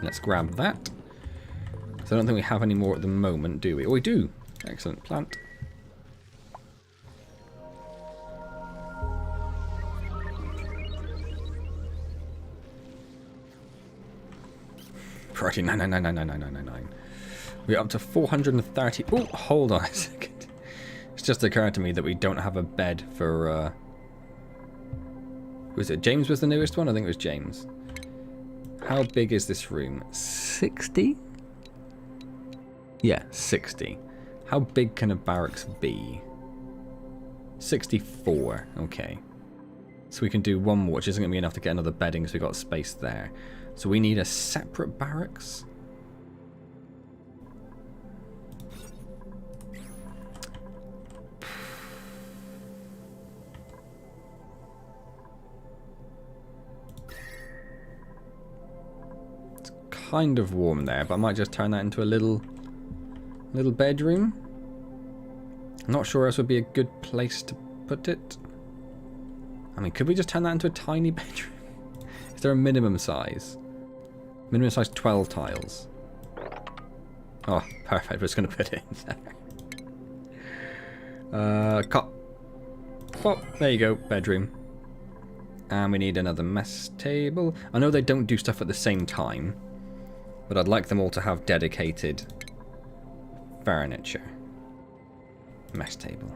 Let's grab that. So I don't think we have any more at the moment, do we? Oh, we do. Excellent. Plant. Priority 9999999. We're up to 430. Oh, hold on a second. It's just occurred to me that we don't have a bed for... was it James was the newest one? I think it was James. How big is this room? 60? Yeah, 60. How big can a barracks be? 64. Okay. So we can do one more, which isn't going to be enough to get another bedding because we've got space there. So we need a separate barracks. It's kind of warm there, but I might just turn that into a little bedroom. I'm not sure else would be a good place to put it. I mean, could we just turn that into a tiny bedroom? Is there a minimum size? Minimum size 12 tiles. Oh, perfect. We're just going to put it in there. Cot. Oh, there you go. Bedroom. And we need another mess table. I know they don't do stuff at the same time, but I'd like them all to have dedicated furniture. Mess table.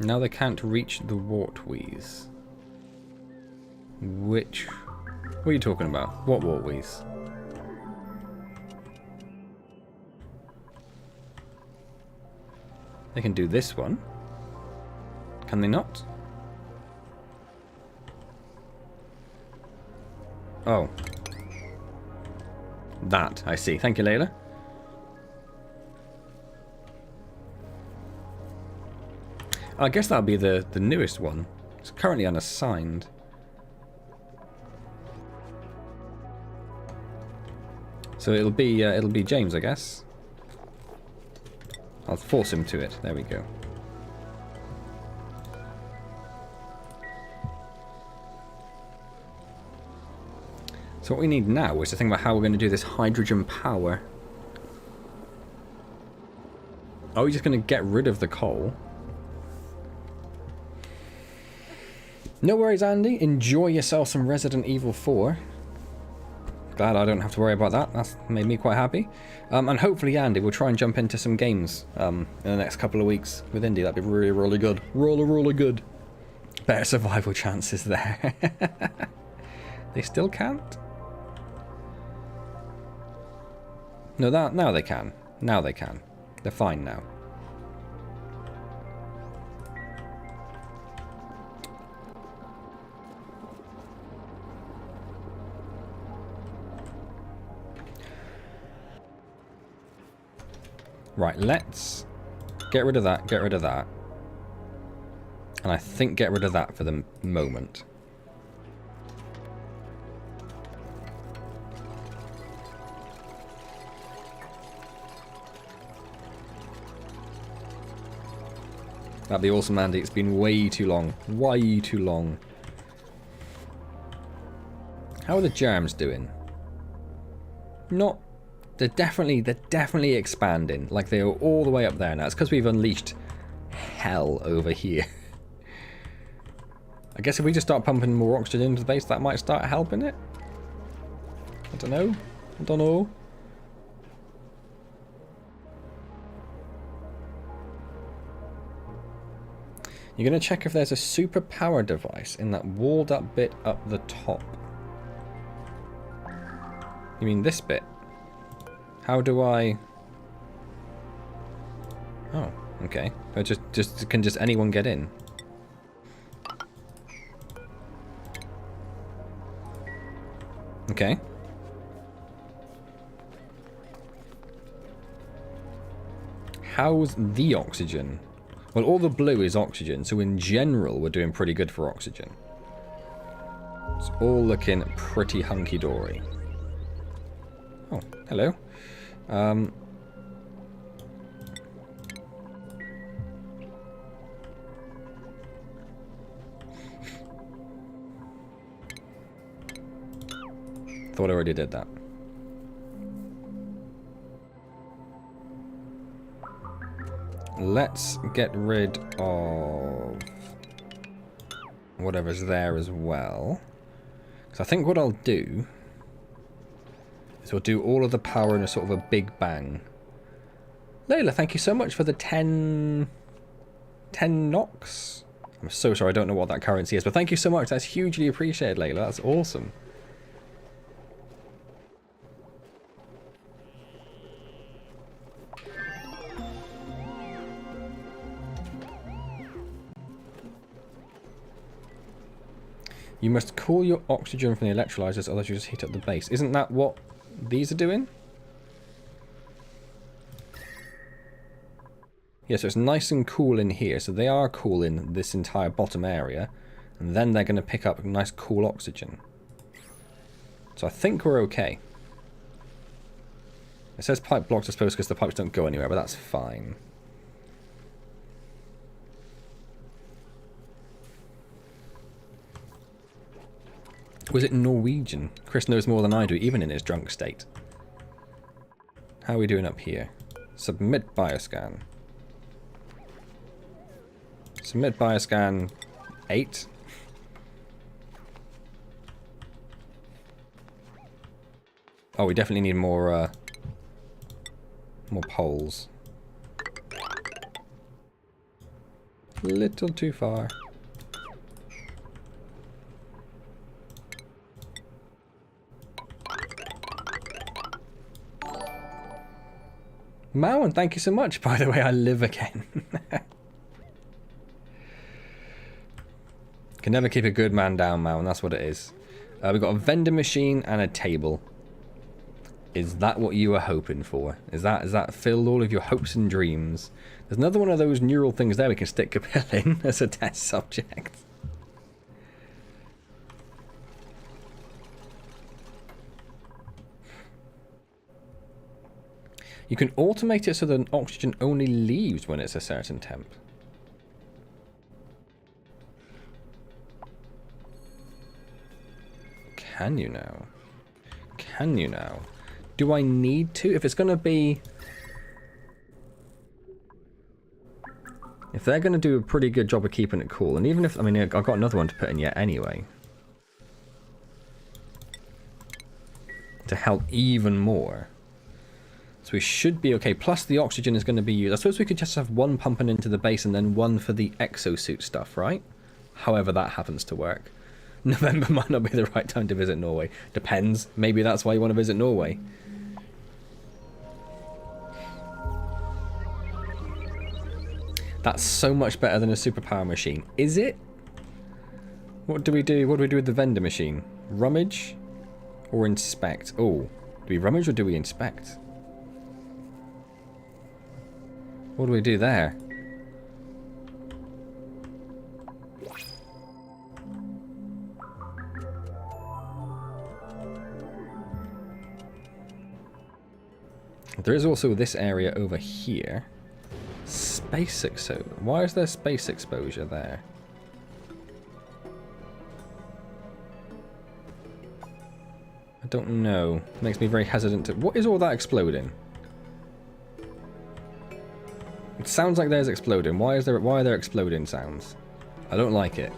Now they can't reach the Wartwees. Which... What are you talking about? What Wartwees? They can do this one. Can they not? Oh. That, I see. Thank you, Layla. I guess that'll be the newest one. It's currently unassigned. So it'll be James, I guess. I'll force him to it. There we go. So what we need now is to think about how we're going to do this hydrogen power. Are we just going to get rid of the coal? No worries, Andy. Enjoy yourself some Resident Evil 4. Glad I don't have to worry about that. That's made me quite happy. And hopefully, Andy, we'll try and jump into some games in the next couple of weeks with Indy. That'd be really, really good. Really good. Better survival chances there. They still can't? No, now they can. Now they can. They're fine now. Right, let's get rid of that, get rid of that. And I think get rid of that for the moment. That'd be awesome, Andy. It's been way too long. Way too long. How are the germs doing? Not... They're definitely expanding. Like, they are all the way up there now. It's because we've unleashed hell over here. I guess if we just start pumping more oxygen into the base, that might start helping it? I don't know. I don't know. You're going to check if there's a super power device in that walled up bit up the top. You mean this bit? How do I... Oh, okay. Can just anyone get in? Okay. How's the oxygen? Well, all the blue is oxygen, so in general we're doing pretty good for oxygen. It's all looking pretty hunky-dory. Oh, hello. Thought I already did that. Let's get rid of whatever's there as well. Because I think what I'll do is we'll do all of the power in a sort of a big bang. Layla, thank you so much for the 10 knocks. I'm so sorry, I don't know what that currency is, but thank you so much. That's hugely appreciated, Layla. That's awesome. You must cool your oxygen from the electrolyzers, otherwise you just heat up the base. Isn't that what these are doing? Yeah, so it's nice and cool in here. So they are cool in this entire bottom area. And then they're going to pick up nice cool oxygen. So I think we're okay. It says pipe blocks, I suppose, because the pipes don't go anywhere, but that's fine. Was it Norwegian? Chris knows more than I do, even in his drunk state. How are we doing up here? Submit bioscan. Submit bioscan 8. Oh, we definitely need more poles. Little too far. Mowan, thank you so much. By the way, I live again. Can never keep a good man down, Mowan. That's what it is. We've got a vending machine and a table. Is that what you were hoping for? Is that filled all of your hopes and dreams? There's another one of those neural things there we can stick Capel in as a test subject. You can automate it so that oxygen only leaves when it's a certain temp. Can you now? Can you now? Do I need to? If it's going to be... If they're going to do a pretty good job of keeping it cool, and even if... I mean, I've got another one to put in yet anyway. To help even more. So we should be okay. Plus the oxygen is going to be used. I suppose we could just have one pumping into the base and then one for the exosuit stuff, right? However that happens to work. November might not be the right time to visit Norway. Depends. Maybe that's why you want to visit Norway. That's so much better than a superpower machine. Is it? What do we do? What do we do with the vendor machine? Rummage? Or inspect? Oh. Do we rummage or do we inspect? What do we do there? There is also this area over here. Space exposure. Why is there space exposure there? I don't know. It makes me very hesitant to... What is all that exploding? It sounds like there's exploding. Why are there exploding sounds? I don't like it.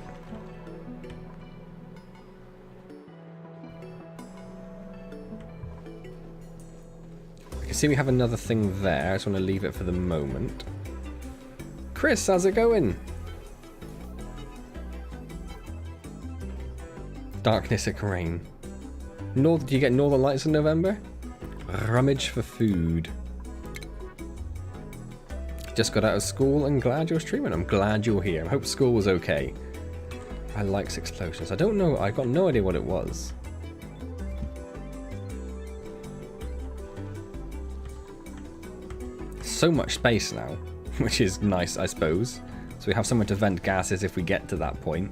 I can see we have another thing there. I just want to leave it for the moment. Chris, how's it going? Darkness and rain. Do you get Northern Lights in November? Rummage for food. Just got out of school and glad you're streaming. I'm glad you're here. I hope school was okay. I likes explosions. I don't know. I got no idea what it was. So much space now, which is nice, I suppose. So we have somewhere to vent gases if we get to that point.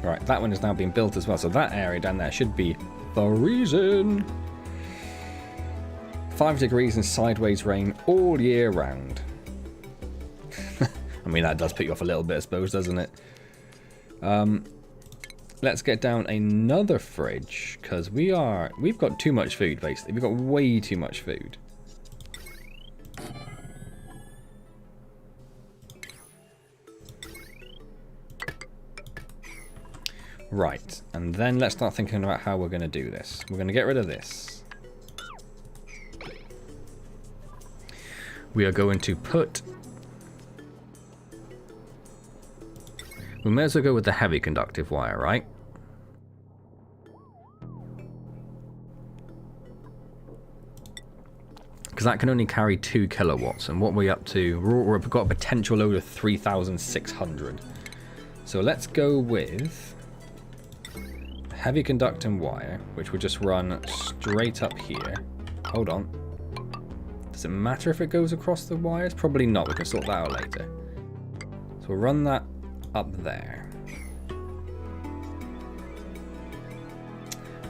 Right, that one is now being built as well, so that area down there should be freezing. 5 degrees and sideways rain all year round. I mean, that does put you off a little bit, I suppose, doesn't it? Let's get down another fridge, because we've got too much food, basically. We've got way too much food. Right, and then let's start thinking about how we're going to do this. We're going to get rid of this. We are going to put... We may as well go with the heavy conductive wire, right? Because that can only carry 2 kilowatts, and what we're up to, we've got a potential load of 3,600. So let's go with heavy conducting wire, which will just run straight up here. Hold on. Does it matter if it goes across the wires? Probably not. We can sort that out later. So we'll run that up there.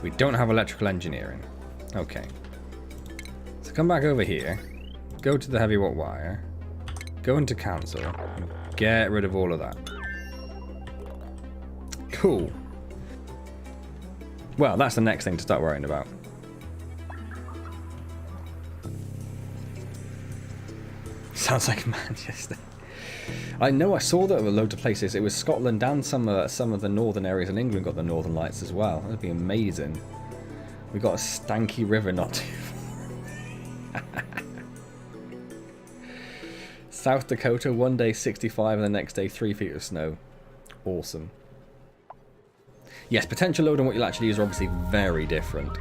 We don't have electrical engineering. Okay. So come back over here. Go to the heavy watt wire. Go into cancel. And get rid of all of that. Cool. Well, that's the next thing to start worrying about. Sounds like Manchester. I know, I saw that there were loads of places. It was Scotland and some of the northern areas in England got the Northern Lights as well. That'd be amazing. We got a stanky river not too far. South Dakota, one day 65 and the next day 3 feet of snow. Awesome. Yes, potential load and what you'll actually use are obviously very different.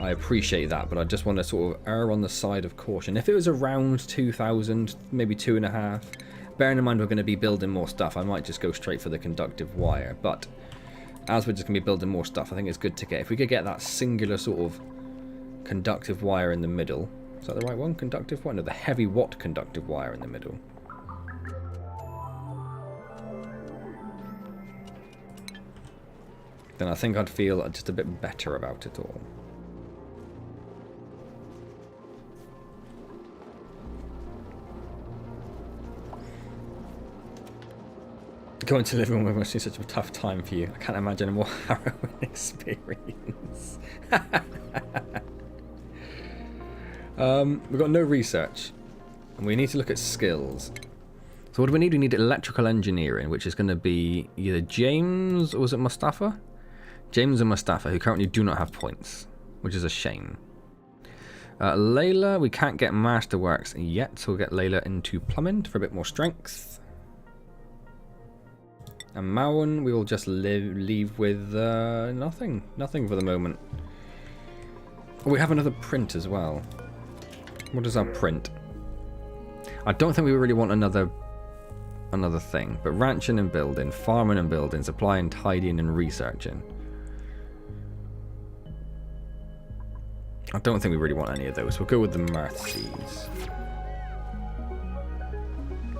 I appreciate that, but I just want to sort of err on the side of caution. If it was around 2,000, maybe 2.5, bearing in mind we're going to be building more stuff, I might just go straight for the conductive wire. But as we're just going to be building more stuff, I think it's good to get, if we could get that singular sort of conductive wire in the middle. Is that the right one? Conductive wire? No, the heavy watt conductive wire in the middle. Then I think I'd feel just a bit better about it all. Going to living room must be such a tough time for you. I can't imagine a more harrowing experience. We've got no research. And we need to look at skills. So what do we need? We need electrical engineering, which is going to be either James or was it Mustafa? James and Mustafa, who currently do not have points, which is a shame. Layla, we can't get Masterworks yet, so we'll get Layla into plumbing for a bit more strength. And Mawan, we will just leave with nothing. Nothing for the moment. Oh, we have another print as well. What is our print? I don't think we really want another thing, but ranching and building, farming and building, supplying, tidying and researching. I don't think we really want any of those. We'll go with the mirth seeds.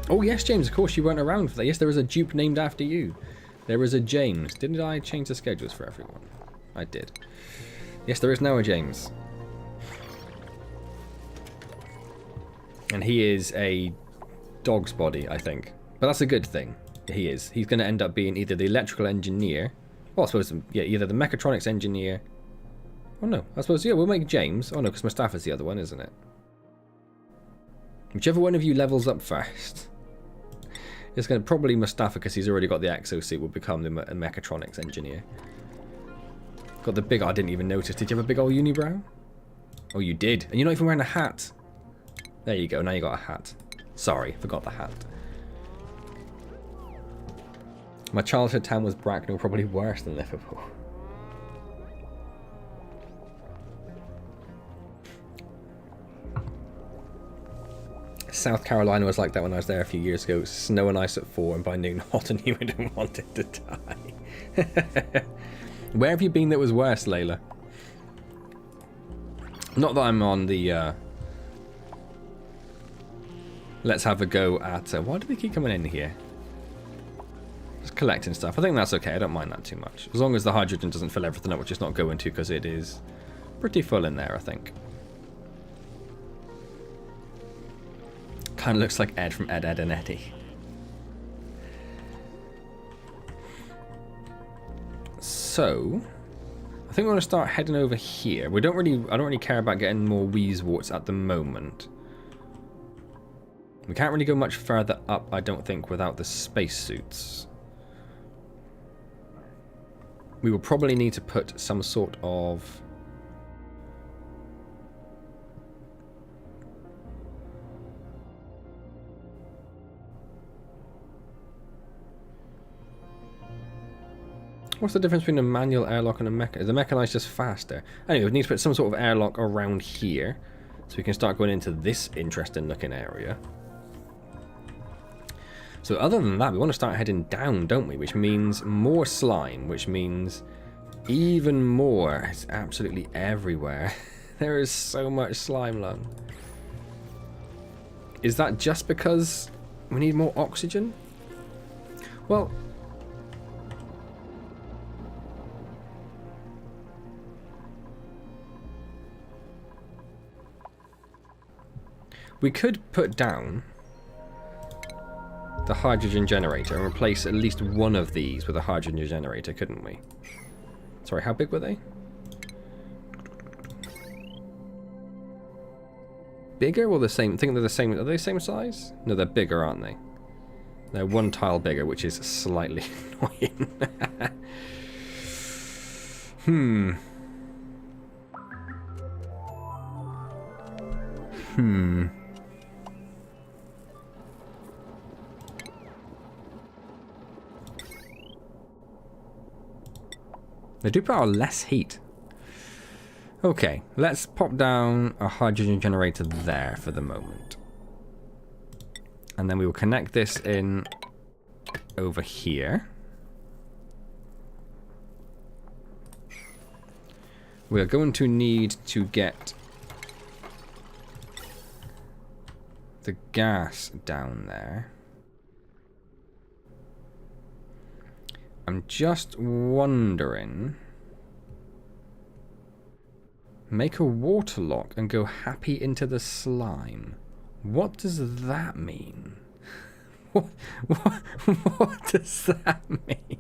Oh yes, James, of course you weren't around for that. Yes, there is a dupe named after you. There is a James. Didn't I change the schedules for everyone? I did. Yes, there is now a James. And he is a dog's body, I think. But that's a good thing. He is. He's going to end up being either the electrical engineer. Well, I suppose, yeah, either the mechatronics engineer. Oh no, I suppose, yeah, we'll make James. Oh no, because Mustafa's the other one, isn't it? Whichever one of you levels up first. It's going to probably Mustafa, because he's already got the exosuit, will become the mechatronics engineer. Got the big... I didn't even notice. Did you have a big old unibrow? Oh, you did. And you're not even wearing a hat. There you go. Now you got a hat. Sorry, forgot the hat. My childhood town was Bracknell, probably worse than Liverpool. South Carolina was like that when I was there a few years ago. Snow and ice at 4, and by noon hot, and you would have wanted to die. Where have you been that was worse, Layla? Not that I'm on the... Let's have a go at... why do they keep coming in here? Just collecting stuff. I think that's okay. I don't mind that too much. As long as the hydrogen doesn't fill everything up, which it's not going to, because it is pretty full in there, I think. Kind of looks like Ed from Ed, Ed and Eddie. So, I think we're going to start heading over here. I don't really care about getting more Wheezeworts at the moment. We can't really go much further up, I don't think, without the spacesuits. We will probably need to put some sort of... What's the difference between a manual airlock and a mech? Is the mechanized just faster? Anyway, we need to put some sort of airlock around here, so we can start going into this interesting looking area. So other than that, we want to start heading down, don't we? Which means more slime, which means even more. It's absolutely everywhere. There is so much slime lung. Is that just because we need more oxygen? Well... we could put down the hydrogen generator and replace at least one of these with a hydrogen generator, couldn't we? Sorry, how big were they? Bigger or the same? I think they're the same. Are they the same size? No, they're bigger, aren't they? They're one tile bigger, which is slightly annoying. They do put out less heat. Okay, let's pop down a hydrogen generator there for the moment. And then we will connect this in over here. We are going to need to get the gas down there. I'm just wondering... Make a water lock and go happy into the slime. What does that mean? What does that mean?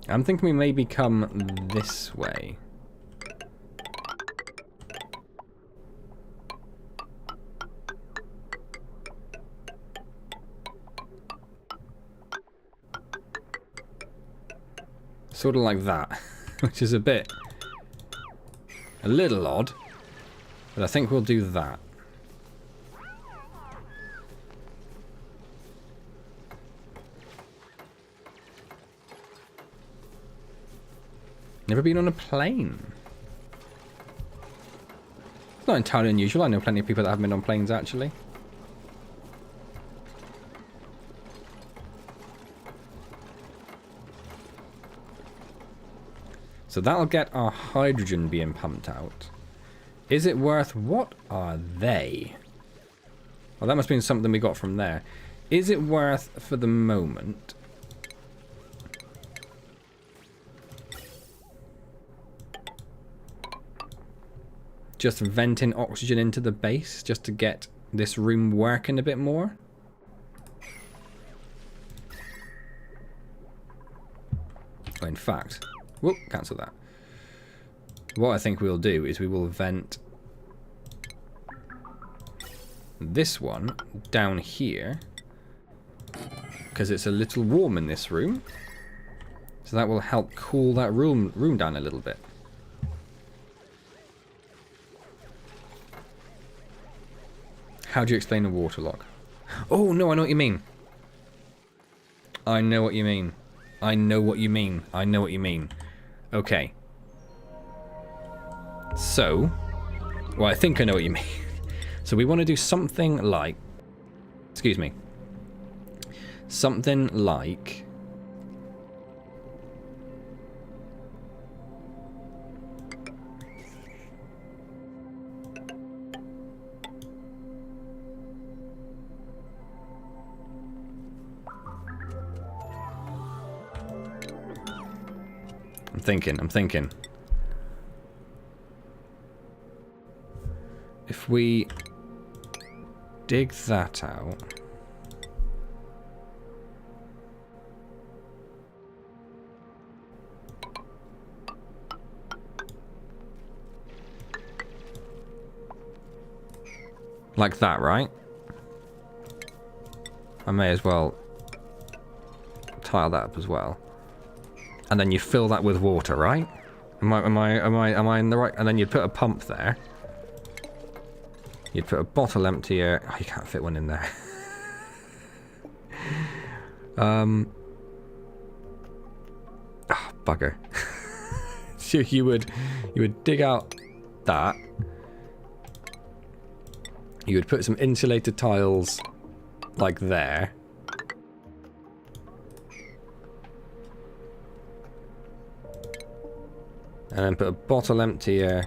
I'm thinking we maybe come this way. Sort of like that, which is a little odd, but I think we'll do that. Never been on a plane. It's not entirely unusual. I know plenty of people that have been on planes, actually. So that'll get our hydrogen being pumped out. Is it worth... What are they? Well, that must have been something we got from there. Is it worth, for the moment... just venting oxygen into the base just to get this room working a bit more? Oh, in fact, whoop, cancel that. What I think we'll do is we will vent this one down here because it's a little warm in this room. So that will help cool that room down a little bit. How do you explain a water lock? Oh, no, I know what you mean. I know what you mean. I know what you mean. I know what you mean. Okay. So, well, I think I know what you mean. So we want to do something like... Excuse me. Something like... I'm thinking. If we dig that out. Like that, right? I may as well tile that up as well. And then you fill that with water, right? Am I in the right? And then you'd put a pump there. You'd put a bottle emptier. Oh, you can't fit one in there. Oh, bugger. So you would dig out that. You would put some insulated tiles like there. And then put a bottle emptier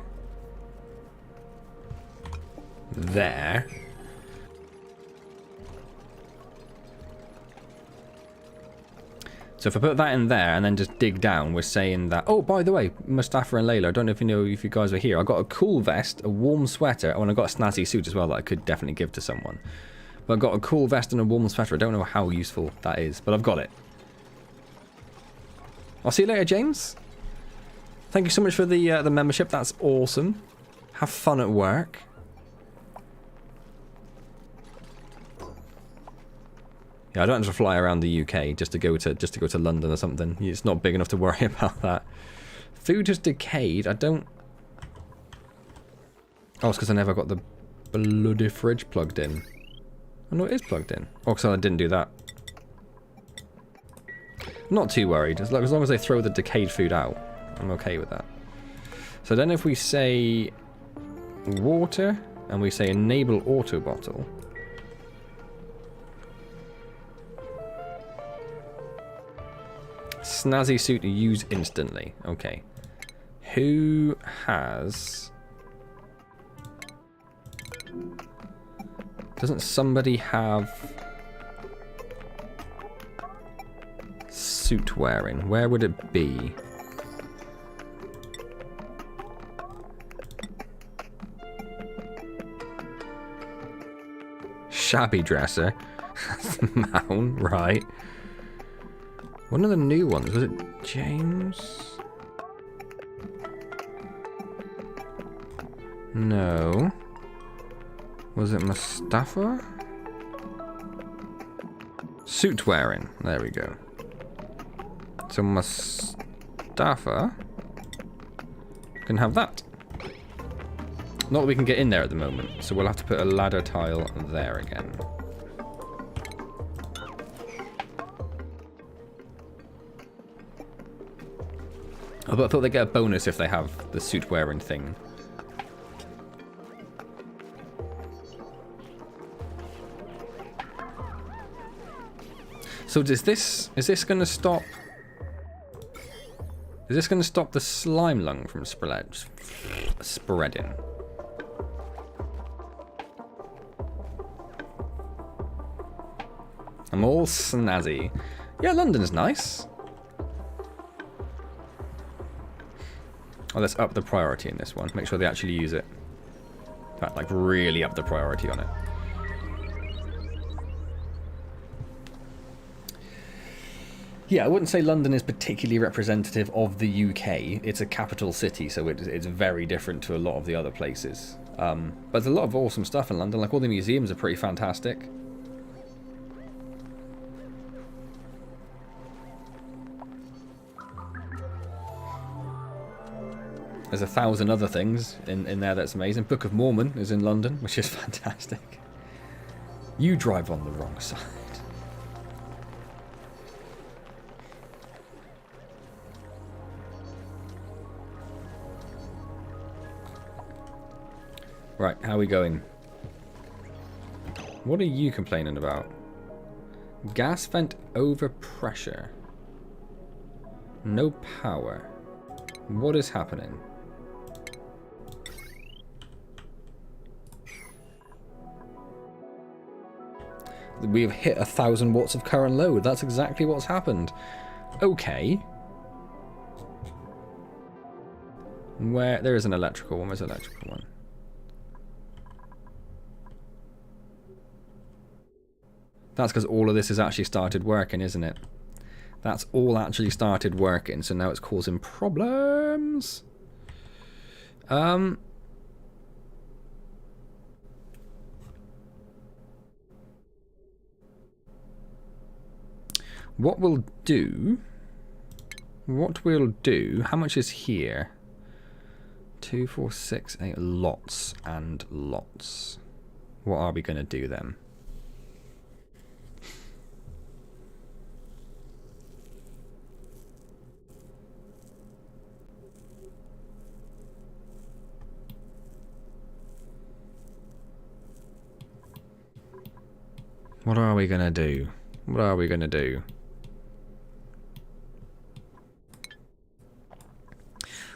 there. So if I put that in there and then just dig down, we're saying that... Oh, by the way, Mustafa and Layla, I don't know if you guys were here. I got a cool vest, a warm sweater, and I got a snazzy suit as well that I could definitely give to someone. But I've got a cool vest and a warm sweater. I don't know how useful that is, but I've got it. I'll see you later, James. Thank you so much for the membership. That's awesome. Have fun at work. Yeah, I don't have to fly around the UK just to go to London or something. It's not big enough to worry about that. Food has decayed. I don't... Oh, it's because I never got the bloody fridge plugged in. Oh, no, it is plugged in. Oh, because I didn't do that. Not too worried. As long as they throw the decayed food out, I'm okay with that. So then if we say water, and we say enable auto bottle... Snazzy suit to use instantly. Okay. Who has... Doesn't somebody have... suit wearing? Where would it be? Shabby dresser. Mound, right. One of the new ones, was it James? No. Was it Mustafa? Suit wearing, there we go. So Mustafa can have that. Not that we can get in there at the moment, so we'll have to put a ladder tile there again. Oh, but I thought they'd get a bonus if they have the suit wearing thing. So is this going to stop? Is this going to stop the slime lung from spreading? I'm all snazzy. Yeah, London's nice. Oh, let's up the priority in this one. Make sure they actually use it. In fact, like really up the priority on it. Yeah, I wouldn't say London is particularly representative of the UK. It's a capital city, so it's very different to a lot of the other places. But there's a lot of awesome stuff in London. Like all the museums are pretty fantastic. There's 1,000 other things in there that's amazing. Book of Mormon is in London, which is fantastic. You drive on the wrong side. Right, how are we going? What are you complaining about? Gas vent overpressure. No power. What is happening? We've hit 1,000 watts of current load. That's exactly what's happened. Okay. Where there is an electrical one. Where's the electrical one? That's because all of this has actually started working, isn't it? That's all actually started working, so now it's causing problems. What we'll do... How much is here? 2, 4, 6, 8. Lots and lots. What are we going to do then? What are we going to do? What are we going to do?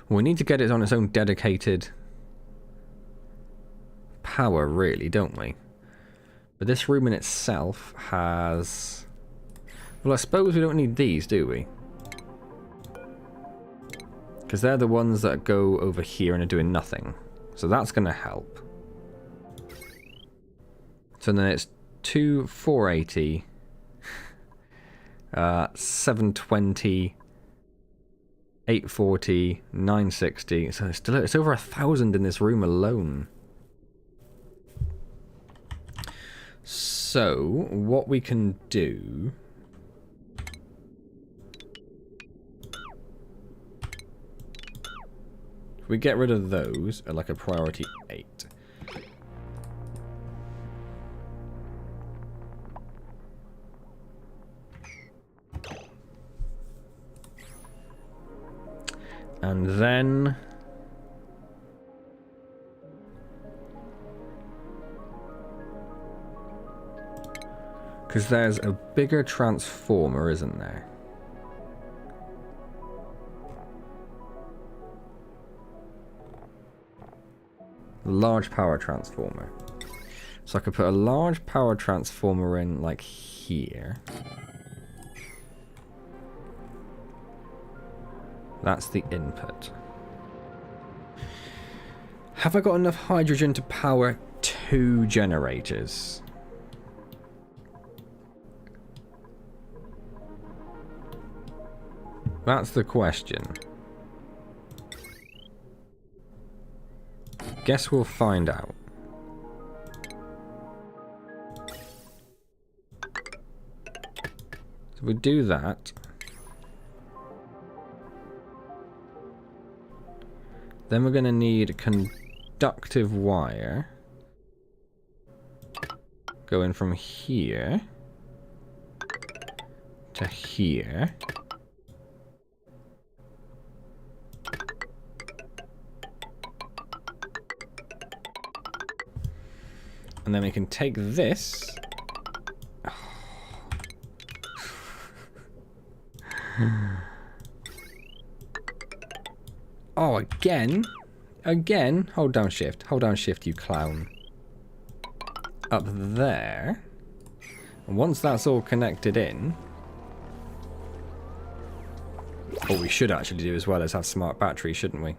We need to get it on its own dedicated power, really, don't we? But this room in itself has... Well, I suppose we don't need these, do we? Because they're the ones that go over here and are doing nothing. So that's going to help. So then it's 2, 480, 720, 840, 960. So it's over 1,000 in this room alone. So, what we can do... If we get rid of those at like a priority 8. And then... Because there's a bigger transformer, isn't there? Large power transformer. So I could put a large power transformer in, like, here. That's the input. Have I got enough hydrogen to power 2 generators? That's the question. Guess we'll find out. So we do that. Then we're going to need conductive wire going from here to here. And then we can take this. Oh, again? Again? Hold down shift. Hold down shift, you clown. Up there. And once that's all connected in... What we should actually do as well is have smart batteries, shouldn't we?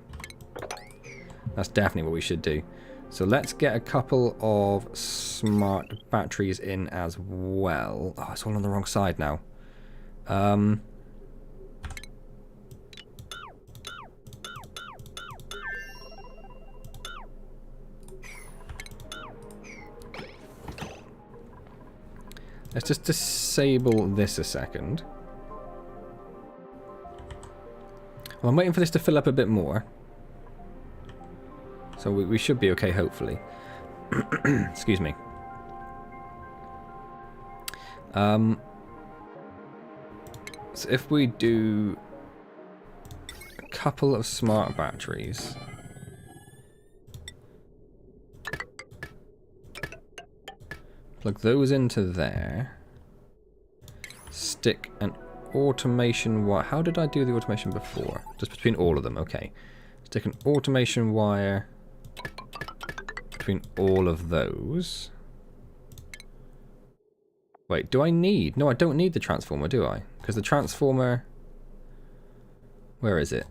That's definitely what we should do. So let's get a couple of smart batteries in as well. Oh, it's all on the wrong side now. Let's just disable this a second. Well, I'm waiting for this to fill up a bit more. So we should be okay, hopefully. Excuse me. So if we do a couple of smart batteries. Plug those into there. Stick an automation wire. How did I do the automation before? Just between all of them, okay. Stick an automation wire between all of those. Wait, do I need... No, I don't need the transformer, do I? Because the transformer... Where is it?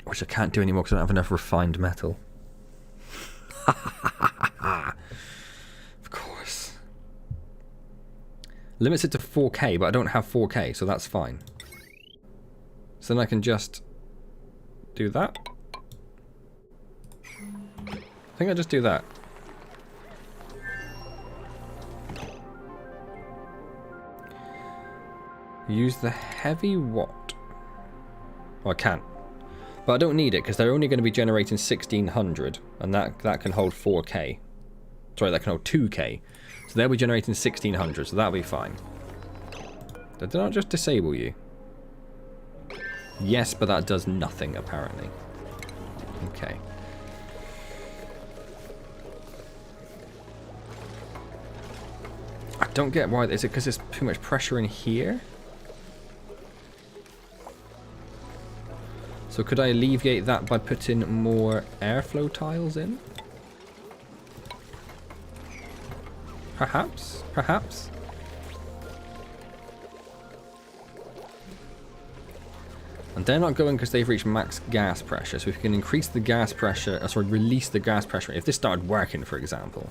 Which I can't do anymore because I don't have enough refined metal. Of course. Limits it to 4K, but I don't have 4K, so that's fine. So then I can just do that. I think I just do that. Use the heavy watt. Oh, I can't. But I don't need it because they're only going to be generating 1600, and that can hold 4K. Sorry, that can hold 2K. So they'll be generating 1600, so that'll be fine. Did I not just disable you? Yes, but that does nothing apparently. Okay. I don't get why. Is it because there's too much pressure in here? So could I alleviate that by putting more airflow tiles in? Perhaps? Perhaps? And they're not going because they've reached max gas pressure. So if we can increase the gas pressure, sorry, release the gas pressure. If this started working, for example.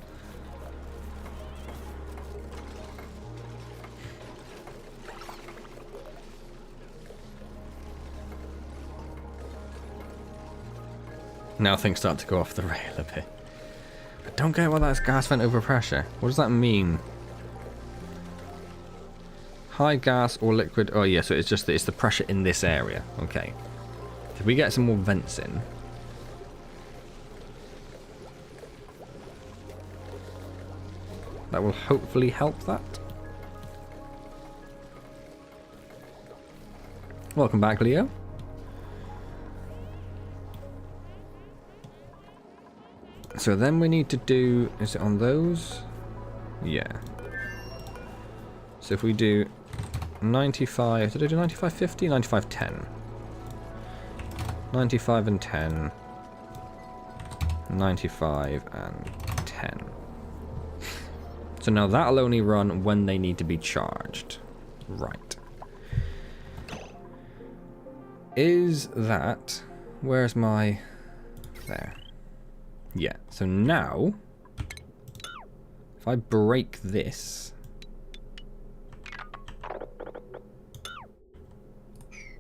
Now things start to go off the rail a bit. I don't get what that's gas vent overpressure. What does that mean? High gas or liquid. Oh yeah, so it's just it's the pressure in this area. Okay. If we get some more vents in. That will hopefully help that. Welcome back, Leo. So then we need to do, is it on those? Yeah. So if we do 95, did I do 95, 50? 95, 10. 95 and 10. 95 and 10. So now that'll only run when they need to be charged. Right. Is that... Where's my... There. Yeah. So now... If I break this...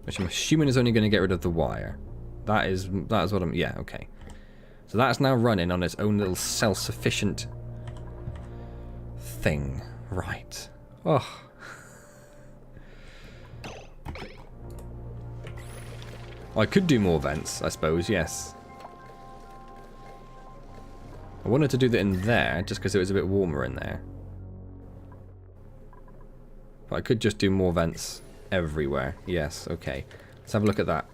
Which I'm assuming is only going to get rid of the wire. That is what I'm... Yeah, okay. So that's now running on its own little self-sufficient... thing. Right. Oh. I could do more vents, I suppose, yes. I wanted to do that in there, just because it was a bit warmer in there. But I could just do more vents everywhere. Yes, okay. Let's have a look at that.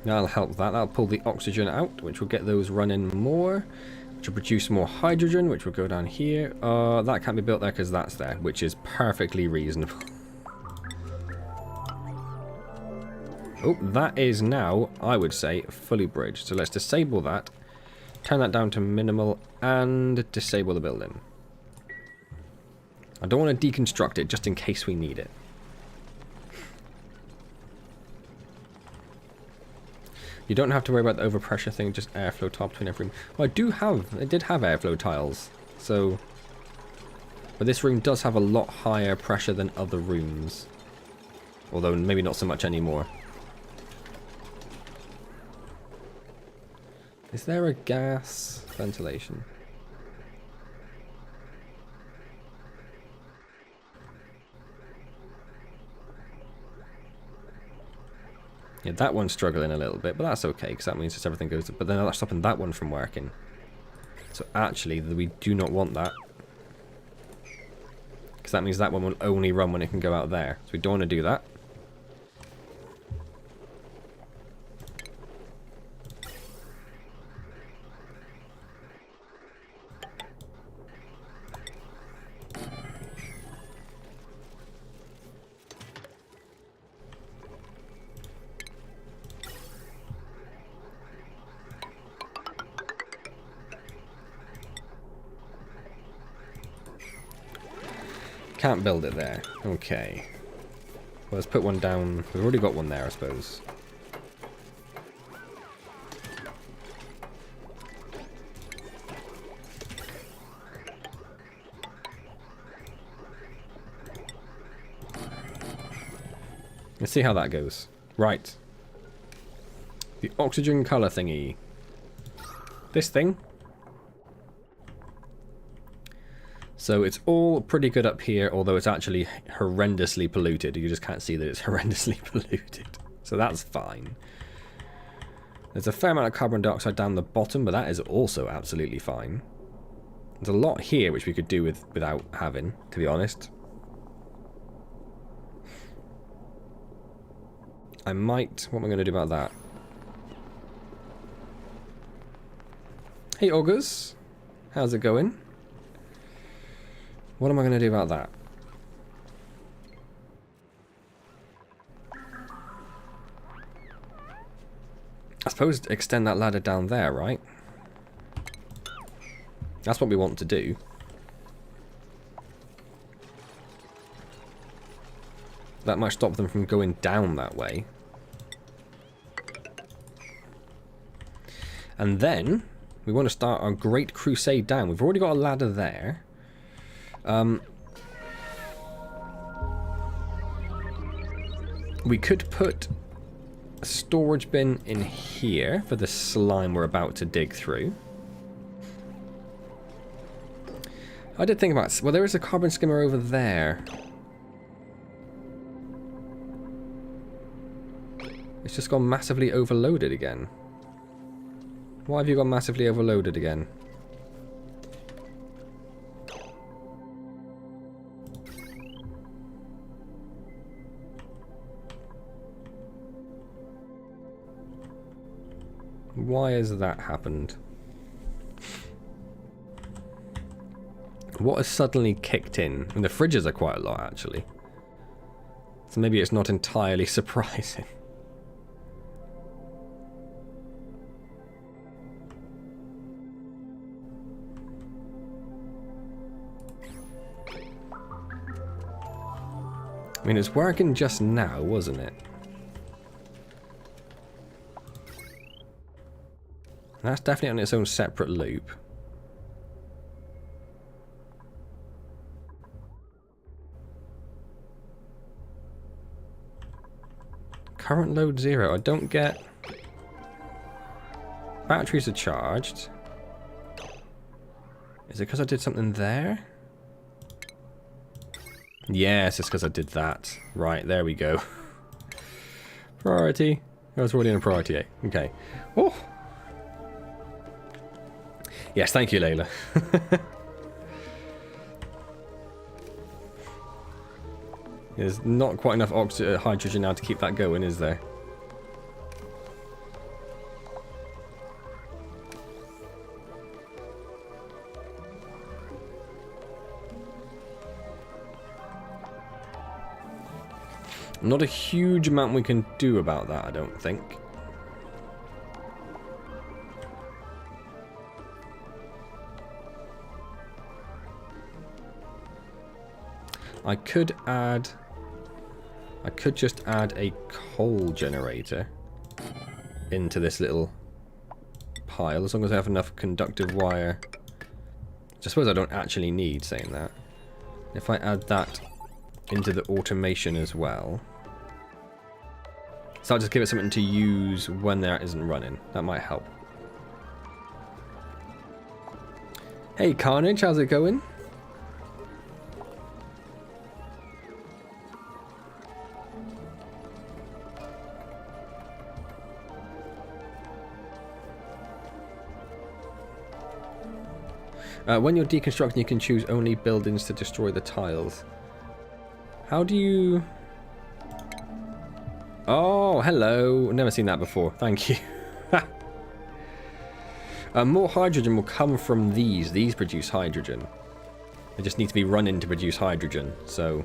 That'll help that. That'll pull the oxygen out, which will get those running more, which will produce more hydrogen, which will go down here. That can't be built there because that's there, which is perfectly reasonable. Oh, that is now, I would say, fully bridged. So let's disable that, turn that down to minimal, and disable the building. I don't want to deconstruct it, just in case we need it. You don't have to worry about the overpressure thing, just airflow top between every room. Well, it did have airflow tiles, so... But this room does have a lot higher pressure than other rooms. Although, maybe not so much anymore. Is there a gas ventilation? Yeah, that one's struggling a little bit, but that's okay, because that means that everything goes... But then that's stopping that one from working. So actually, we do not want that. Because that means that one will only run when it can go out there. So we don't want to do that. Can't build it there. Okay. Well, let's put one down. We've already got one there, I suppose. Let's see how that goes. Right. The oxygen color thingy. This thing. So it's all pretty good up here, although it's actually horrendously polluted. You just can't see that it's horrendously polluted. So that's fine. There's a fair amount of carbon dioxide down the bottom, but that is also absolutely fine. There's a lot here which we could do without having, to be honest. I might... What am I going to do about that? Hey, August. How's it going? What am I going to do about that? I suppose extend that ladder down there, right? That's what we want to do. That might stop them from going down that way. And then We want to start our great crusade down. We've already got a ladder there. We could put a storage bin in here for the slime we're about to dig through. I did think about... Well, there is a carbon skimmer over there. It's just gone massively overloaded again. Why have you gone massively overloaded again? Why has that happened? What has suddenly kicked in? And the fridges are quite a lot, actually. So maybe it's not entirely surprising. I mean, it's working just now, wasn't it? That's definitely on its own separate loop. Current load 0. I don't get... Batteries are charged. Is it because I did something there? Yes, it's because I did that. Right, there we go. Priority. I was already in a priority. Okay. Oh! Yes, thank you, Layla. There's not quite enough hydrogen now to keep that going, is there? Not a huge amount we can do about that, I don't think. I could just add a coal generator into this little pile, as long as I have enough conductive wire. Which I suppose I don't actually need, saying that. If I add that into the automation as well. So I'll just give it something to use when that isn't running. That might help. Hey Carnage, how's it going? When you're deconstructing, you can choose only buildings to destroy the tiles. How do you... Oh, hello. Never seen that before. Thank you. More hydrogen will come from these. These produce hydrogen. They just need to be run-in to produce hydrogen. So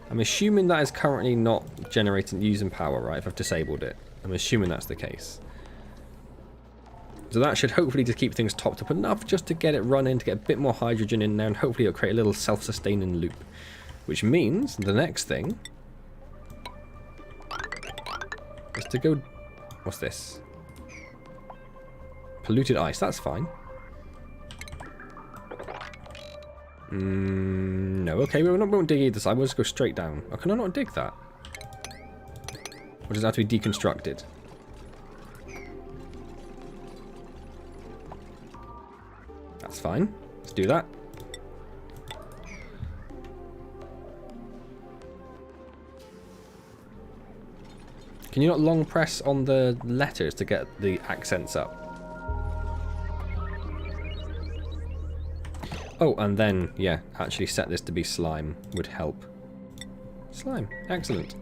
I'm assuming that is currently not generating using power, right? If I've disabled it. I'm assuming that's the case. So that should hopefully just keep things topped up enough just to get it running, to get a bit more hydrogen in there, and hopefully it'll create a little self-sustaining loop. Which means the next thing is to go... What's this? Polluted ice, that's fine. No, okay, we won't dig either side, we'll just go straight down. Oh, can I not dig that? Or does it have to be deconstructed? That's fine. Let's do that. Can you not long press on the letters to get the accents up? Oh, and then, yeah, actually set this to be slime would help. Slime. Excellent.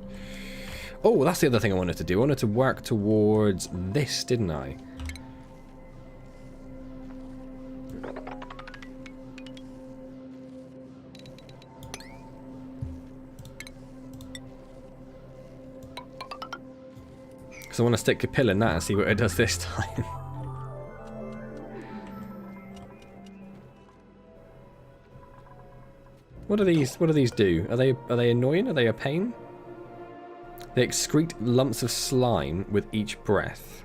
Oh, that's the other thing I wanted to do. I wanted to work towards this, didn't I? Because I want to stick a pill in that and see what it does this time. What do these do? Are they annoying? Are they a pain? They excrete lumps of slime with each breath.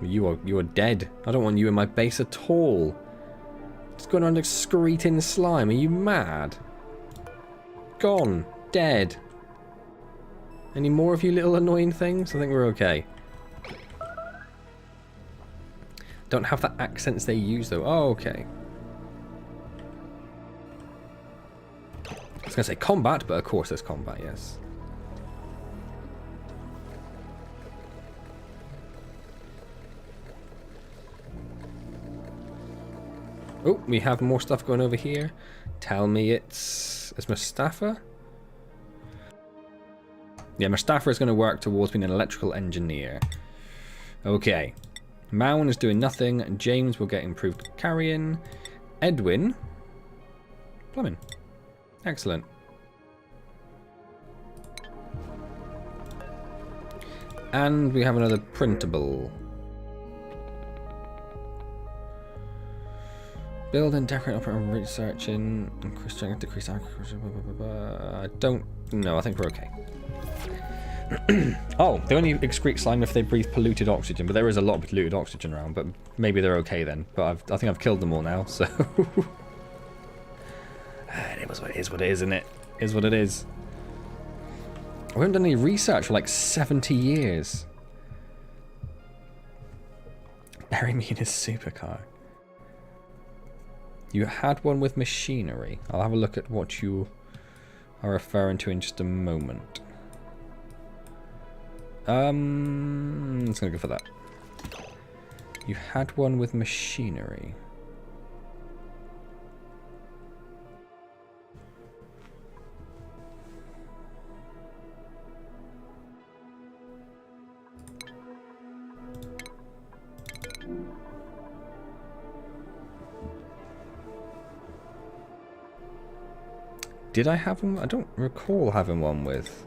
You are dead. I don't want you in my base at all. Just going around excreting slime. Are you mad? Gone. Dead. Any more of you little annoying things? I think we're okay. Don't have the accents they use though. Oh, okay. I was going to say combat, but of course there's combat, yes. Oh, we have more stuff going over here. Tell me it's Mustafa? Yeah, Mustafa is going to work towards being an electrical engineer. Okay. Mauen is doing nothing. James will get improved carrying. Edwin. Plumbing. Excellent. And we have another printable. Build and decorate, operate, researching, decrease agriculture, I don't know, I think we're okay. Oh, they only excrete slime if they breathe polluted oxygen, but there is a lot of polluted oxygen around, but maybe they're okay then. But I think I've killed them all now, so... It is what it is, isn't it? It is what it is. We haven't done any research for like 70 years. Bury me in his supercar. You had one with machinery. I'll have a look at what you are referring to in just a moment. Let's go for that. You had one with machinery. Did I have one? I don't recall having one with.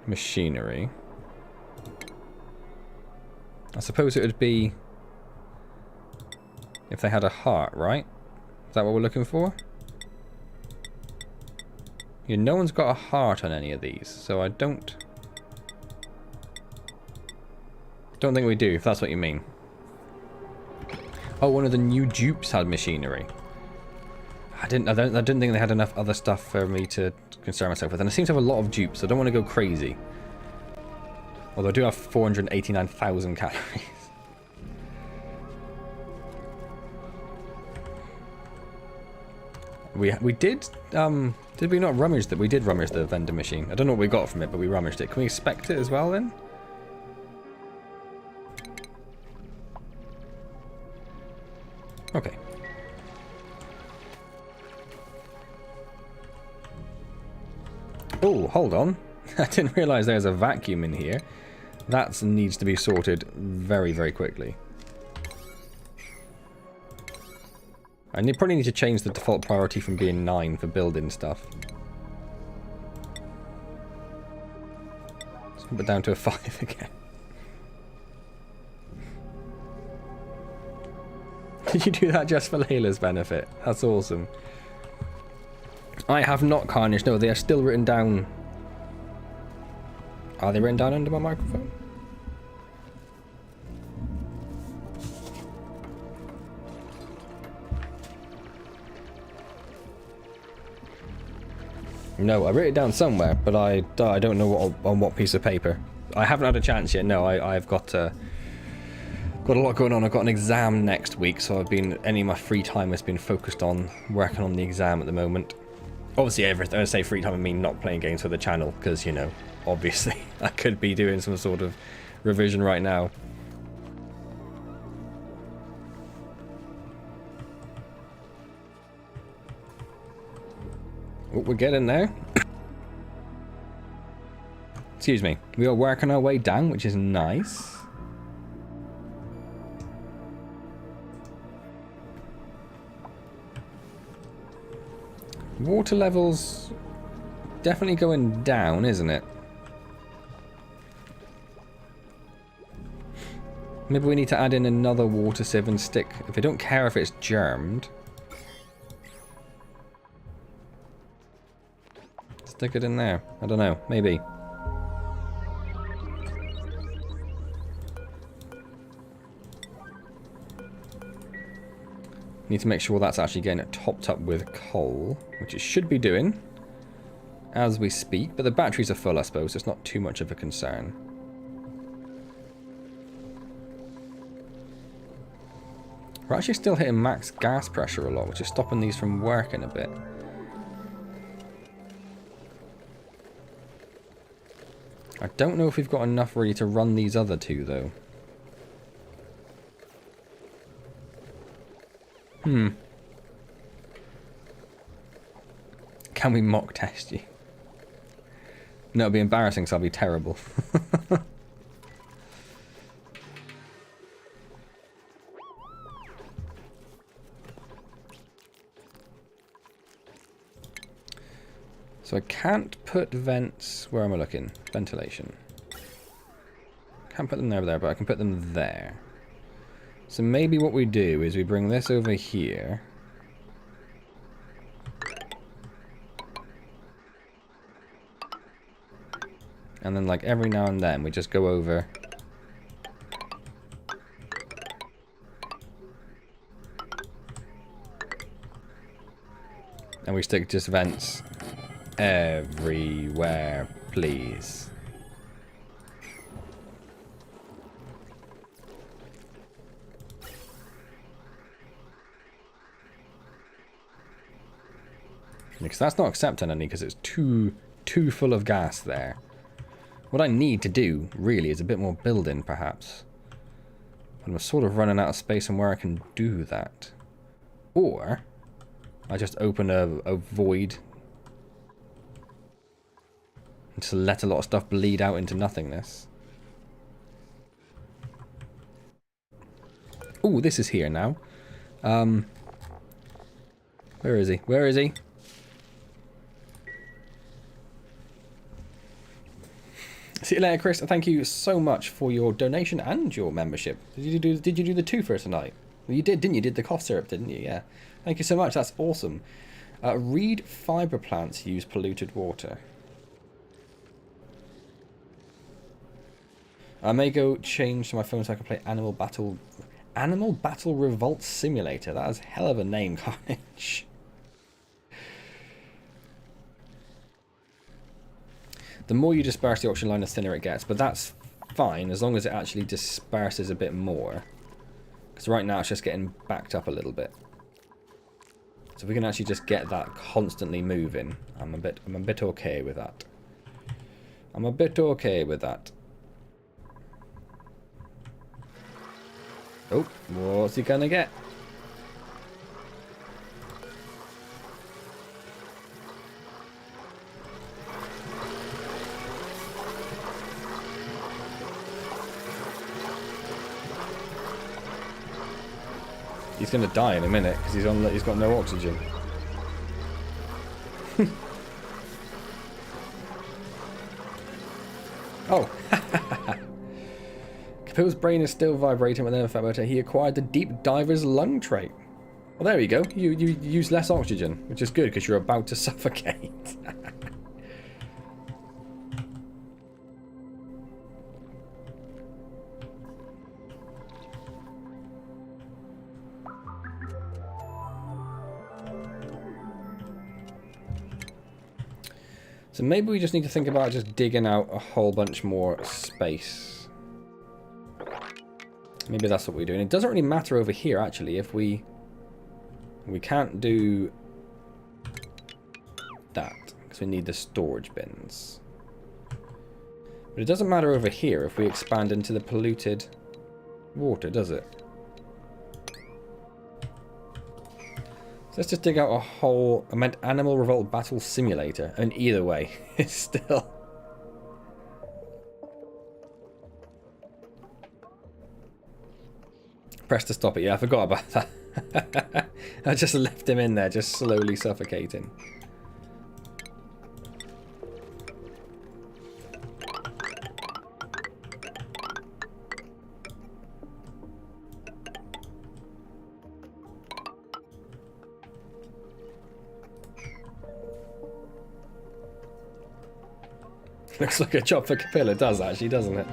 Machinery. I suppose it would be if they had a heart, right? Is that what we're looking for? Yeah, no one's got a heart on any of these, so I don't think we do, if that's what you mean. Oh, one of the new dupes had machinery. I didn't think they had enough other stuff for me to concern myself with, and I seem to have a lot of dupes, so I don't want to go crazy. Although I do have 489,000 calories. We did we not rummage that? We did rummage the vending machine. I don't know what we got from it, but we rummaged it. Can we inspect it as well then? Okay. Oh, hold on. I didn't realise there's a vacuum in here. That needs to be sorted very, very quickly. I probably need to change the default priority from being 9 for building stuff. Let's put it down to a 5 again. Did you do that just for Layla's benefit? That's awesome. I have not carnage. No, they are still written down. Are they written down under my microphone? No, I wrote it down somewhere, but I don't know on what piece of paper. I haven't had a chance yet. No, I've got a lot going on. I've got an exam next week, so any of my free time has been focused on working on the exam at the moment. Obviously, everything. I say free time, I mean not playing games for the channel, because, you know, obviously, I could be doing some sort of revision right now. Oh, we're getting there. Excuse me. We are working our way down, which is nice. Water levels definitely going down, isn't it? Maybe we need to add in another water sieve and stick. If I don't care if it's germed. Stick it in there. I don't know. Maybe. Need to make sure that's actually getting it topped up with coal, which it should be doing as we speak. But the batteries are full, I suppose, so it's not too much of a concern. We're actually still hitting max gas pressure a lot, which is stopping these from working a bit. I don't know if we've got enough really to run these other two, though. Can we mock test you? No, it'll be embarrassing, so I'll be terrible. So I can't put vents... Where am I looking? Ventilation. Can't put them there, but I can put them there. So maybe what we do is we bring this over here. And then, like, every now and then we just go over. And we stick just vents everywhere, please. Because that's not accepting any, because it's too full of gas there. What I need to do, really, is a bit more building, perhaps. But I'm sort of running out of space and where I can do that. Or I just open a void and just let a lot of stuff bleed out into nothingness. Oh, this is here now. Where is he? Where is he? See you later, Chris. Thank you so much for your donation and your membership. Did you do the two for tonight? Well, you did, didn't you? You did the cough syrup, didn't you? Yeah. Thank you so much. That's awesome. Reed fiber plants use polluted water. I may go change to my phone so I can play Animal Battle Revolt Simulator. That is a hell of a name, Carnage. The more you disperse the oxygen line, the thinner it gets, but that's fine as long as it actually disperses a bit more. Because right now it's just getting backed up a little bit. So if we can actually just get that constantly moving, I'm a bit okay with that. I'm a bit okay with that. Oh, what's he gonna get? He's gonna die in a minute because he's got no oxygen. Oh. Capil's brain is still vibrating with an he acquired the deep diver's lung trait. Well, there you go. You use less oxygen, which is good because you're about to suffocate. So maybe we just need to think about just digging out a whole bunch more space. Maybe that's what we do. And it doesn't really matter over here, actually, if we can't do that, because we need the storage bins. But it doesn't matter over here if we expand into the polluted water, does it? So let's just dig out a whole... I meant Animal Revolt Battle Simulator. And either way, it's still... Press to stop it. Yeah, I forgot about that. I just left him in there, just slowly suffocating. Looks like a job for Capilla, does actually, doesn't it?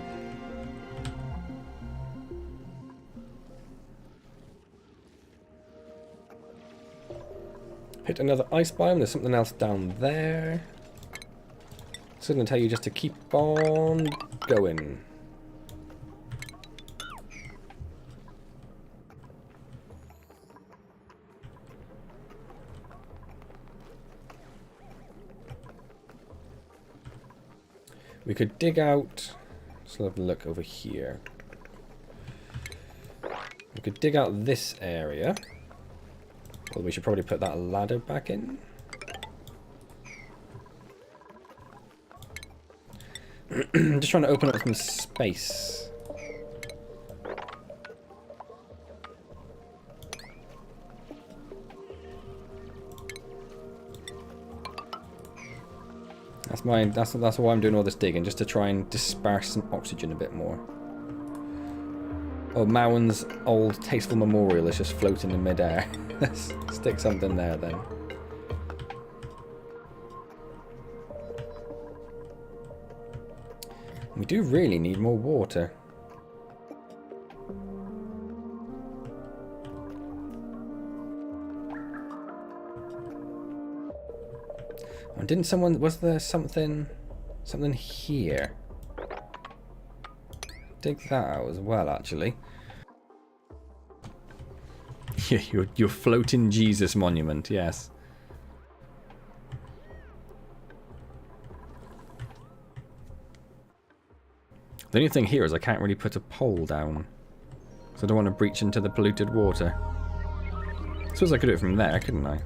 Hit another ice biome. There's something else down there. So I'm going to tell you just to keep on going. We could dig out. Let's have a look over here. We could dig out this area. Well, we should probably put that ladder back in. Just trying to open up some space. That's why I'm doing all this digging, just to try and disperse some oxygen a bit more. Oh, Mowen's old tasteful memorial is just floating in midair. Let's stick something there then. We do really need more water. And didn't someone, was there something here? Dig that out as well, actually. Yeah, your floating Jesus monument, yes. The only thing here is I can't really put a pole down. So I don't want to breach into the polluted water. I suppose I could do it from there, couldn't I?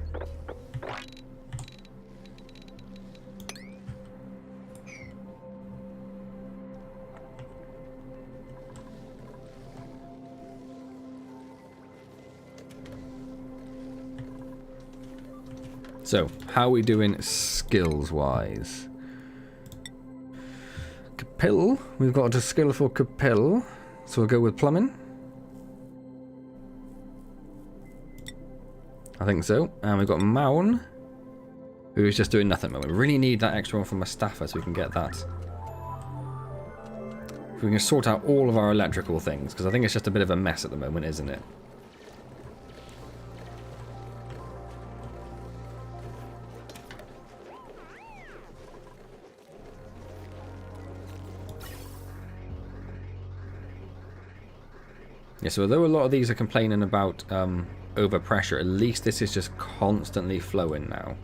So, how are we doing skills-wise? Capil, we've got a skill for Capil, so we'll go with plumbing. I think so. And we've got Maun, who's just doing nothing. We really need that extra one from Mustafa so we can get that. If we can sort out all of our electrical things, because I think it's just a bit of a mess at the moment, isn't it? Yeah, so although a lot of these are complaining about overpressure, at least this is just constantly flowing now.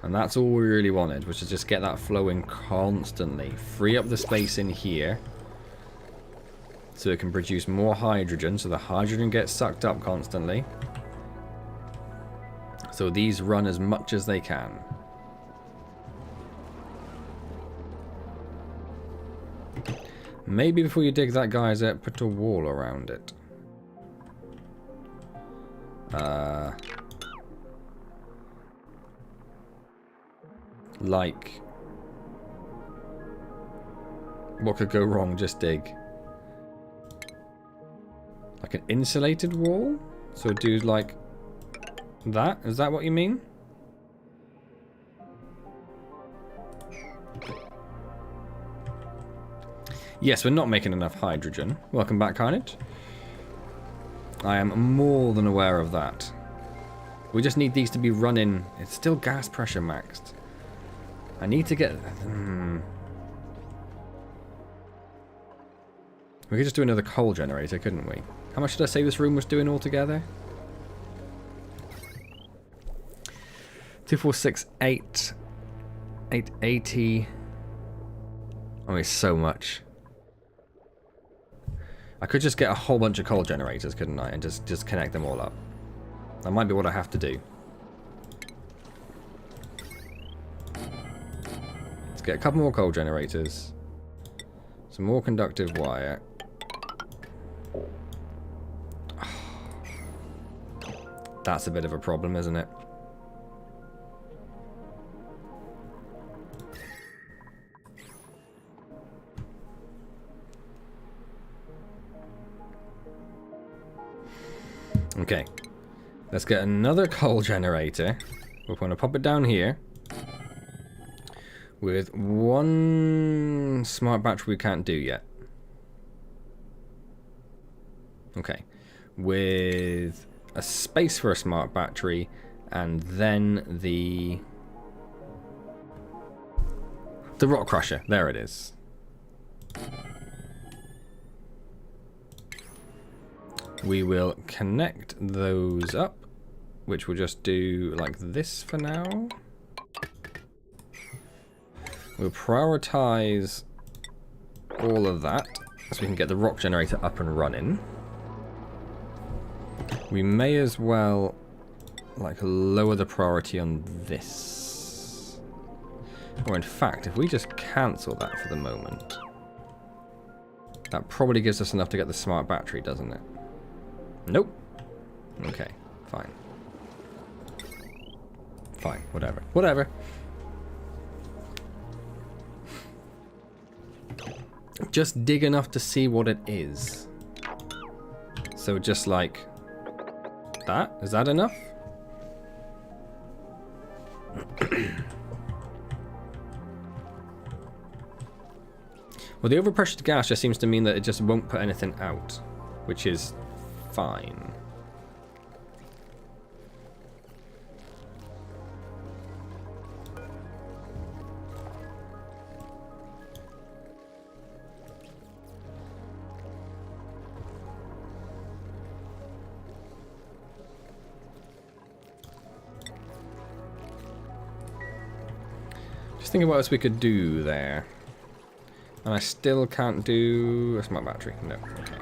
And that's all we really wanted, was to just get that flowing constantly. Free up the space in here, so it can produce more hydrogen, so the hydrogen gets sucked up constantly. So these run as much as they can. Maybe before you dig that guy's out, put a wall around it. Like, what could go wrong? Just dig. Like an insulated wall? So do like that? Is that what you mean? Yes, we're not making enough hydrogen. Welcome back, Carnage. I am more than aware of that. We just need these to be running. It's still gas pressure maxed. I need to get... We could just do another coal generator, couldn't we? How much did I say this room was doing altogether? 2468... 880... Oh, it's so much. I could just get a whole bunch of coal generators, couldn't I? And just connect them all up. That might be what I have to do. Let's get a couple more coal generators. Some more conductive wire. That's a bit of a problem, isn't it? Okay, let's get another coal generator. We're going to pop it down here. With one smart battery we can't do yet. Okay. With a space for a smart battery, and then the rock crusher. There it is. We will connect those up, which we'll just do like this for now. We'll prioritize all of that so we can get the rock generator up and running. We may as well like lower the priority on this. Or in fact, if we just cancel that for the moment, that probably gives us enough to get the smart battery, doesn't it? Nope. Okay, fine. Fine, whatever. Whatever. Just dig enough to see what it is. So just like that? Is that enough? Well, the overpressured gas just seems to mean that it just won't put anything out, which is fine. Just thinking what else we could do there. And I still can't do a smart battery. No, okay.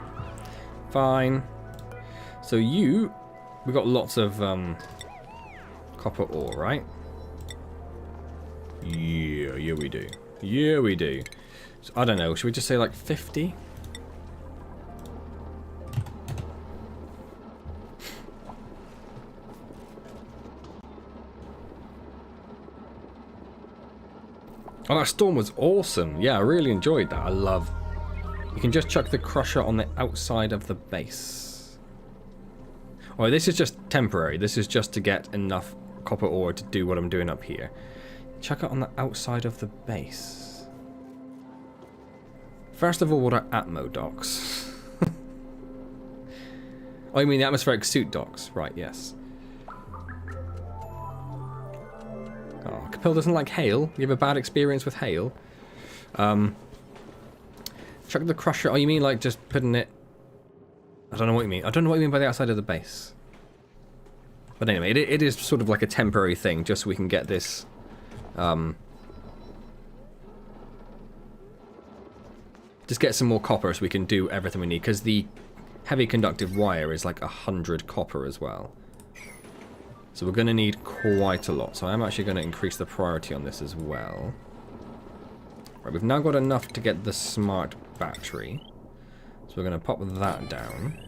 Fine. So we got lots of copper ore, right? Yeah we do. Yeah we do. So, I don't know, should we just say like 50? Oh, that storm was awesome. Yeah, I really enjoyed that. I love... You can just chuck the crusher on the outside of the base. Oh, this is just temporary. This is just to get enough copper ore to do what I'm doing up here. Chuck it on the outside of the base. First of all, what are Atmo docks? Oh, you mean the atmospheric suit docks? Right, yes. Oh, Capil doesn't like hail. You have a bad experience with hail. Chuck the crusher. Oh, you mean like just putting it... I don't know what you mean. I don't know what you mean by the outside of the base. But anyway, it is sort of like a temporary thing, just so we can get this... just get some more copper so we can do everything we need. Because the heavy conductive wire is like 100 copper as well. So we're going to need quite a lot. So I'm actually going to increase the priority on this as well. Right, we've now got enough to get the smart battery. So we're going to pop that down.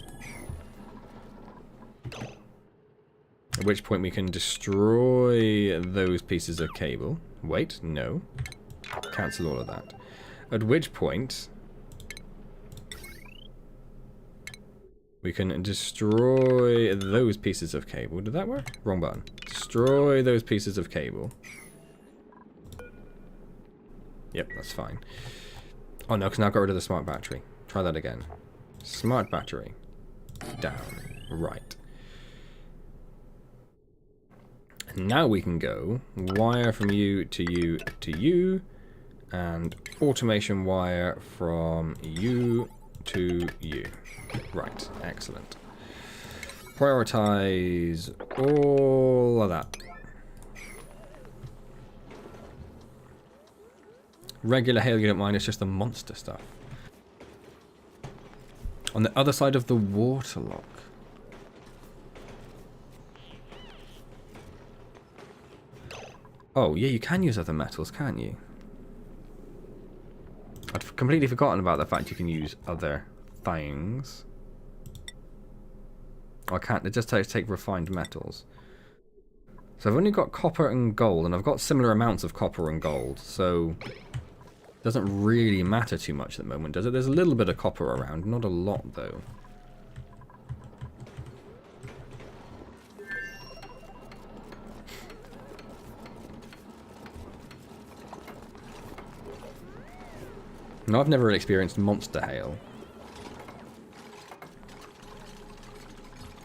At which point we can destroy those pieces of cable. Wait, no. Cancel all of that. At which point... we can destroy those pieces of cable. Did that work? Wrong button. Destroy those pieces of cable. Yep, that's fine. Oh no, because now I've got rid of the smart battery. Try that again. Smart battery. Down. Right. And now we can go wire from you to you to you. And automation wire from you to you. Right, excellent. Prioritize all of that. Regular hail you don't mind, it's just the monster stuff. On the other side of the water lock. Oh, yeah, you can use other metals, can't you? I'd completely forgotten about the fact you can use other things. Oh, I can't. It just take refined metals. So I've only got copper and gold, and I've got similar amounts of copper and gold, so it doesn't really matter too much at the moment, does it? There's a little bit of copper around, not a lot though. No, I've never really experienced monster hail.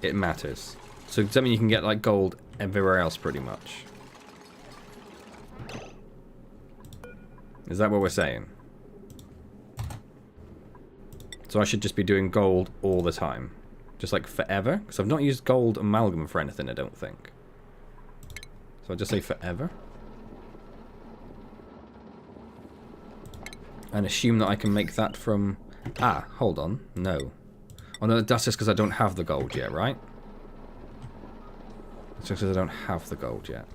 It matters. So does that mean you can get like gold everywhere else pretty much? Is that what we're saying? So I should just be doing gold all the time? Just like forever? Because I've not used gold amalgam for anything, I don't think. So I'll just say forever. And assume that I can make that from... Ah, hold on. No. Oh no, that's just because I don't have the gold yet, right? It's just because I don't have the gold yet.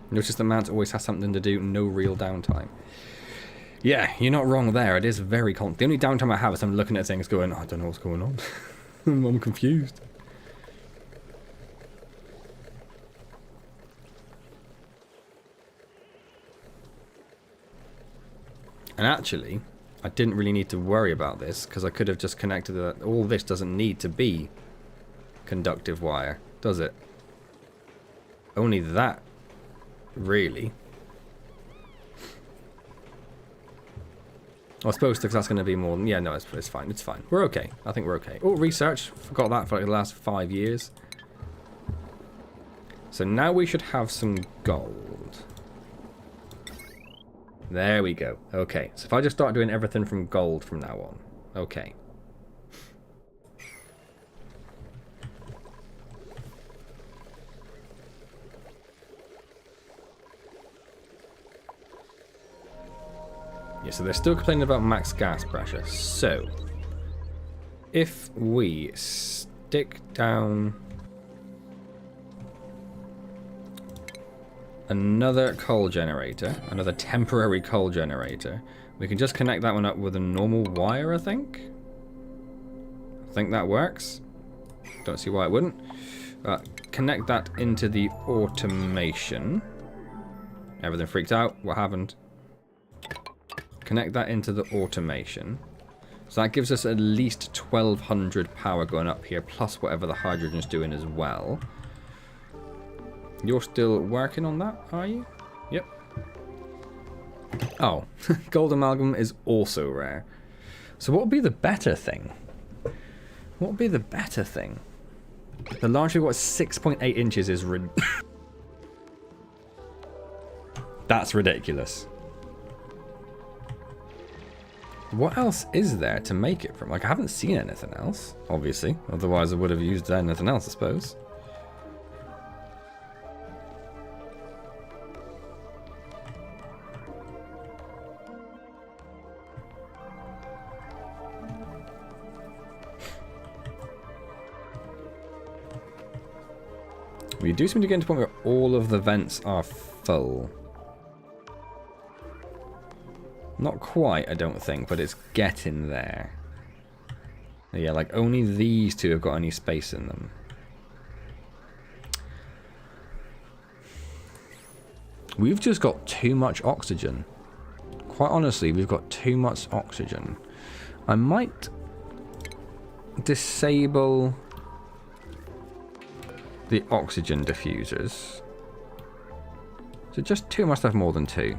Notice the Antz always has something to do, no real downtime. Yeah, you're not wrong there. It is very constant. The only downtime I have is I'm looking at things going, oh, I don't know what's going on. I'm confused. And actually, I didn't really need to worry about this because I could have just connected that. All this doesn't need to be conductive wire, does it? Only that, really. I suppose because that's going to be more than... Yeah, no, it's fine. It's fine. We're okay. I think we're okay. Oh, research. Forgot that for like the last 5 years. So now we should have some gold. There we go. Okay. So if I just start doing everything from gold from now on. Okay. Yeah, so they're still complaining about max gas pressure. So, if we stick down another coal generator, another temporary coal generator, we can just connect that one up with a normal wire, I think. I think that works. Don't see why it wouldn't. Connect that into the automation. Everything freaked out. What happened? Connect that into the automation. So that gives us at least 1200 power going up here, plus whatever the hydrogen's doing as well. You're still working on that, are you? Yep. Oh, gold amalgam is also rare. So what would be the better thing? What would be the better thing? The large we've got 6.8 inches is that's ridiculous. What else is there to make it from? Like, I haven't seen anything else, obviously. Otherwise, I would have used anything else, I suppose. We do seem to get to the point where all of the vents are full. Not quite, I don't think, but it's getting there. Yeah, like only these two have got any space in them. We've just got too much oxygen. Quite honestly, we've got too much oxygen. I might disable the oxygen diffusers. So just two must have more than two.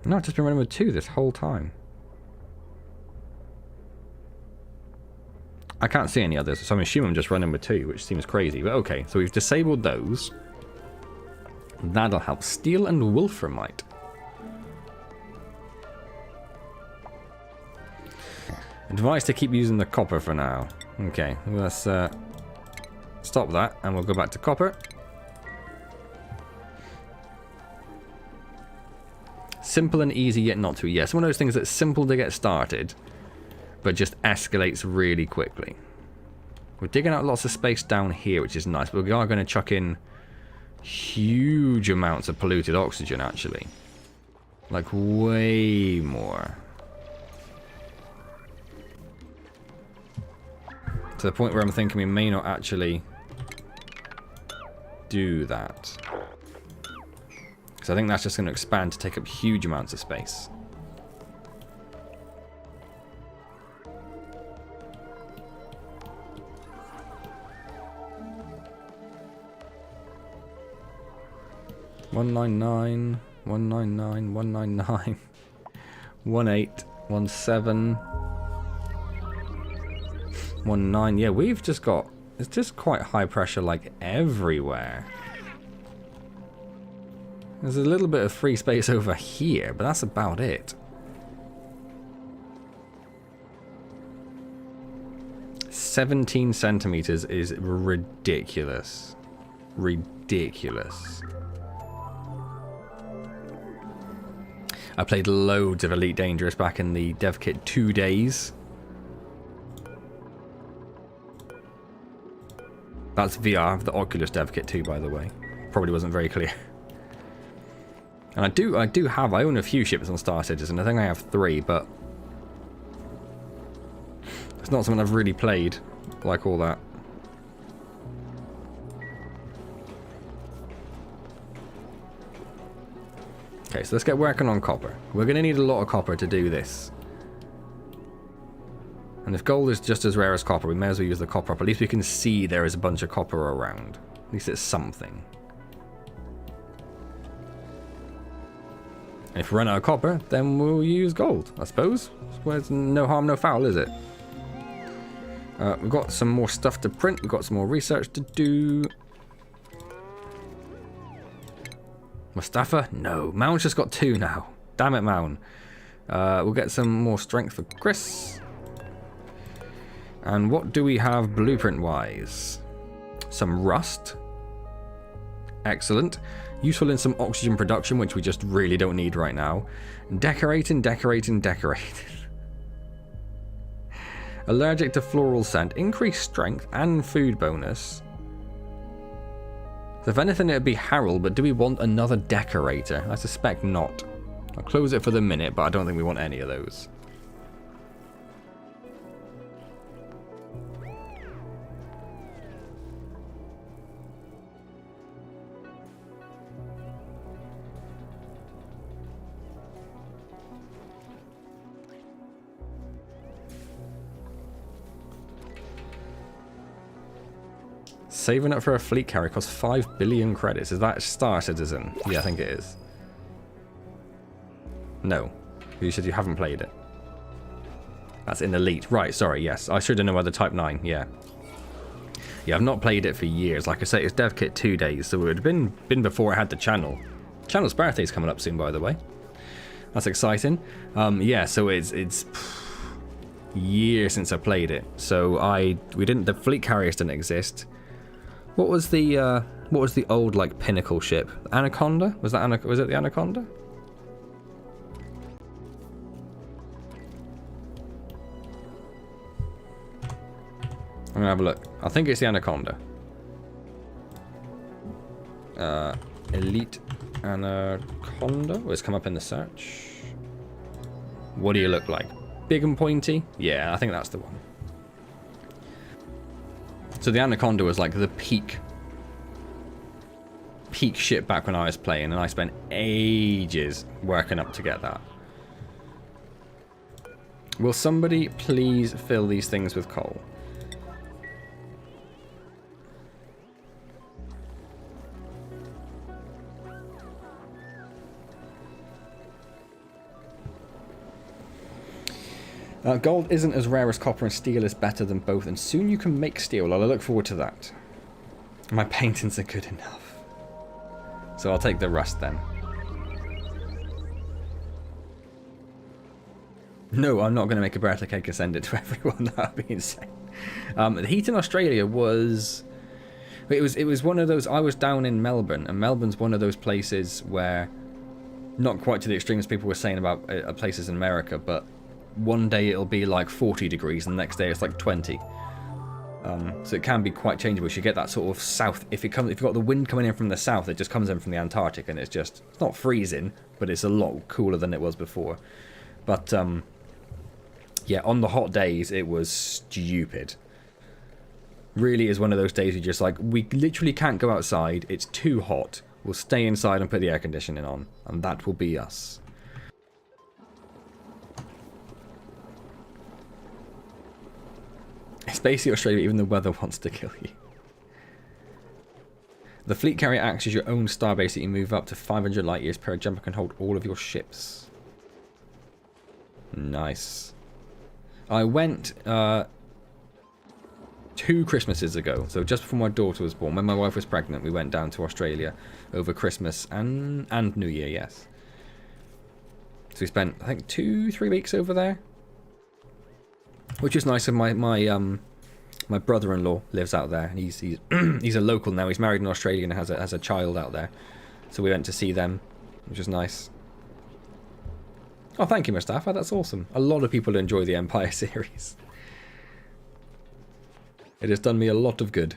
No, I've just been running with two this whole time. I can't see any others, so I'm assuming I'm just running with two, which seems crazy. But okay, so we've disabled those. That'll help. Steel and wolframite. Advice to keep using the copper for now. Okay, let's stop that, and we'll go back to copper. Simple and easy, yet not too. Yes, one of those things that's simple to get started, but just escalates really quickly. We're digging out lots of space down here, which is nice, but we are going to chuck in huge amounts of polluted oxygen, actually. Like, way more. To the point where I'm thinking we may not actually do that. Because I think that's just going to expand to take up huge amounts of space. One 199, 199, 199, 18, 17, 19. Yeah, we've just got, it's just quite high pressure like everywhere. There's a little bit of free space over here, but that's about it. 17 centimeters is ridiculous. Ridiculous. I played loads of Elite Dangerous back in the dev kit 2 days. That's VR, the Oculus dev kit 2, by the way. Probably wasn't very clear. And I own a few ships on Star Citizen. I think I have 3, but it's not something I've really played like all that. Okay, so let's get working on copper. We're going to need a lot of copper to do this. And if gold is just as rare as copper, we may as well use the copper up. At least we can see there is a bunch of copper around. At least it's something. And if we run out of copper, then we'll use gold, I suppose. Well, it's no harm, no foul, is it? We've got some more stuff to print. We've got some more research to do. Mustafa? No. Moun's just got 2 now. Damn it, Moun. We'll get some more strength for Chris. And what do we have blueprint-wise? Some rust. Excellent. Useful in some oxygen production, which we just really don't need right now. Decorating. Allergic to floral scent. Increased strength and food bonus. So if anything, it'd be Harold, but do we want another decorator? I suspect not. I'll close it for the minute, but I don't think we want any of those. Saving up for a fleet carrier costs 5 billion credits. Is that Star Citizen? Yeah, I think it is. No. You said you haven't played it. That's in Elite. Right, sorry, yes. I should have known about the Type 9, yeah. Yeah, I've not played it for years. Like I say, it's dev kit 2 days, so it would have been before I had the channel. Channel's birthday's coming up soon, by the way. That's exciting. Yeah, so it's years since I played it. So the fleet carriers didn't exist. What was the old like pinnacle ship? Anaconda? Was it the Anaconda? I'm gonna have a look. I think it's the Anaconda. Elite Anaconda. Oh, it's come up in the search. What do you look like? Big and pointy? Yeah, I think that's the one. So the Anaconda was like the peak ship back when I was playing, and I spent ages working up to get that. Will somebody please fill these things with coal? Gold isn't as rare as copper, and steel is better than both, and soon you can make steel. I look forward to that. My paintings are good enough. So I'll take the rust then. No, I'm not going to make a birthday cake and send it to everyone. That would be insane. The heat in Australia was... It was one of those... I was down in Melbourne, and Melbourne's one of those places where... Not quite to the extremes people were saying about places in America, but... One day it'll be like 40 degrees and the next day it's like 20. So it can be quite changeable. You get that sort of south. If you've got the wind coming in from the south, it just comes in from the Antarctic, and it's not freezing, but it's a lot cooler than it was before. But yeah, on the hot days it was stupid. Really is one of those days you just like, we literally can't go outside. It's too hot. We'll stay inside and put the air conditioning on. And that will be us. It's basically Australia, even the weather wants to kill you. The fleet carrier acts as your own starbase that you move up to 500 light years per jump and can hold all of your ships. Nice. I went 2 Christmases ago, so just before my daughter was born, when my wife was pregnant, we went down to Australia over Christmas and New Year, yes. So we spent, I think, 2-3 weeks over there. Which is nice. My brother-in-law lives out there. He's he's a local now. He's married in Australia and has a child out there. So we went to see them, which is nice. Oh, thank you, Mustafa. That's awesome. A lot of people enjoy the Empire series. It has done me a lot of good.